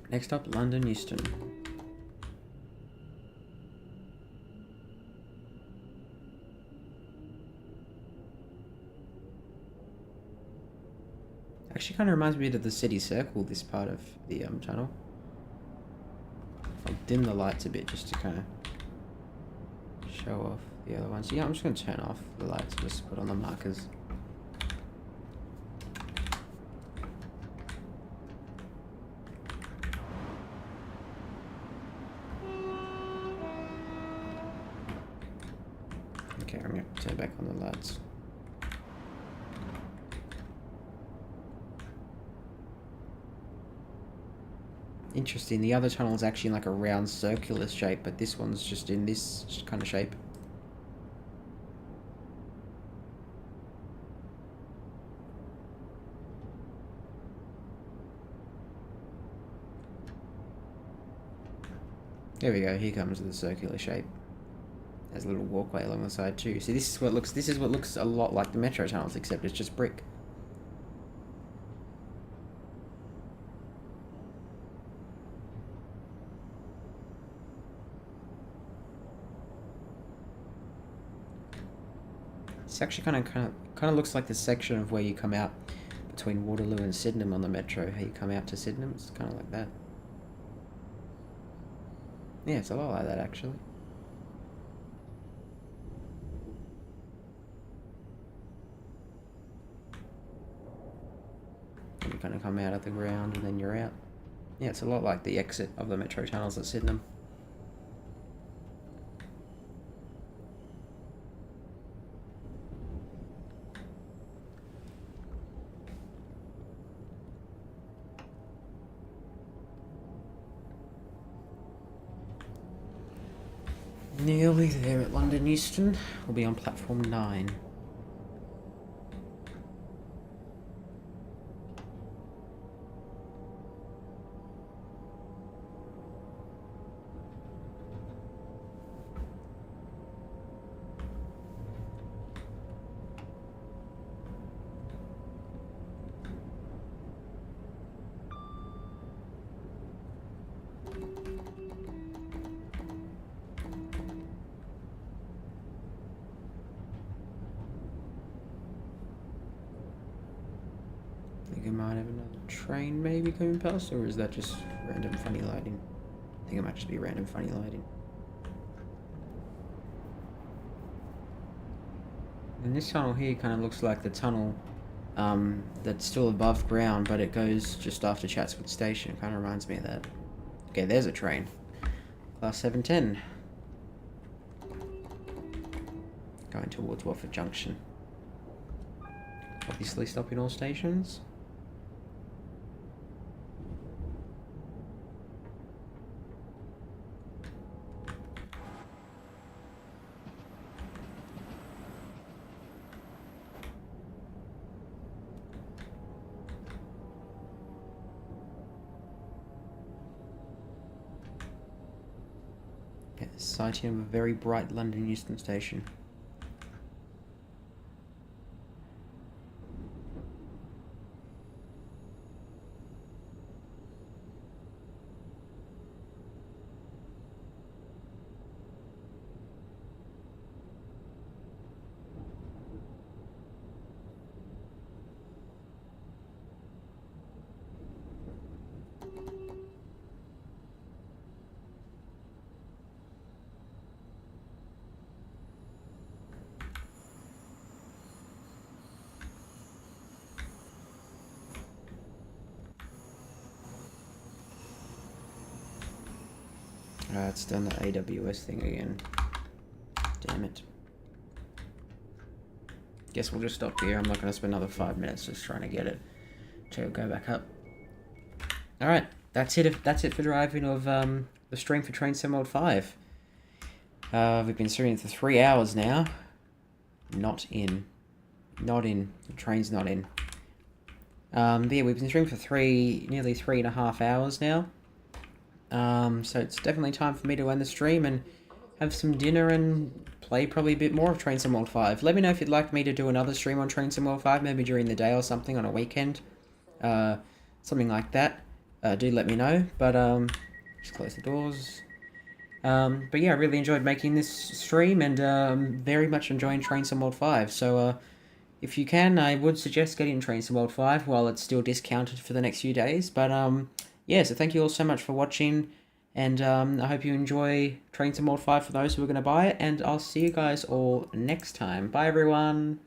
Next up, London Euston. Actually kind of reminds me of the City Circle, this part of the tunnel. I'll dim the lights a bit just to kind of show off the other ones. Yeah, I'm just going to turn off the lights and just put on the markers. Okay, I'm going to turn back on the lights. Interesting, the other tunnel is actually in like a round circular shape, but this one's just in this kind of shape. There we go, here comes the circular shape. There's a little walkway along the side too. See, this is what looks a lot like the metro tunnels, except it's just brick. It's actually kind of looks like the section of where you come out between Waterloo and Sydenham on the metro. How you come out to Sydenham, it's kind of like that. Yeah, it's a lot like that actually. You kind of come out of the ground and then you're out. Yeah, it's a lot like the exit of the metro tunnels at Sydenham. Nearly there at London Euston. We'll be on platform 9. I think I might have another train maybe coming past, or is that just random funny lighting? I think it might just be random funny lighting. And this tunnel here kind of looks like the tunnel that's still above ground, but it goes just after Chatswood Station. It kind of reminds me of that. Okay, there's a train. Class 710. Going towards Watford Junction. Obviously stopping all stations. Sighting of a very bright London Euston station. It's done the AWS thing again. Damn it. Guess we'll just stop here. I'm not going to spend another 5 minutes just trying to get it to go back up. Alright, that's it. That's it for driving of the stream for Train Sim World 5. We've been streaming for 3 hours now. Not in. The train's not in. But yeah, we've been streaming for nearly 3.5 hours now. So it's definitely time for me to end the stream and have some dinner and play probably a bit more of Train Sim World 5. Let me know if you'd like me to do another stream on Train Sim World 5, maybe during the day or something on a weekend. Something like that. Do let me know, but just close the doors. But yeah, I really enjoyed making this stream and very much enjoying Train Sim World 5. So if you can, I would suggest getting Train Sim World 5 while it's still discounted for the next few days. But yeah, so thank you all so much for watching, and I hope you enjoy Train Sim World 5 for those who are going to buy it, and I'll see you guys all next time. Bye, everyone!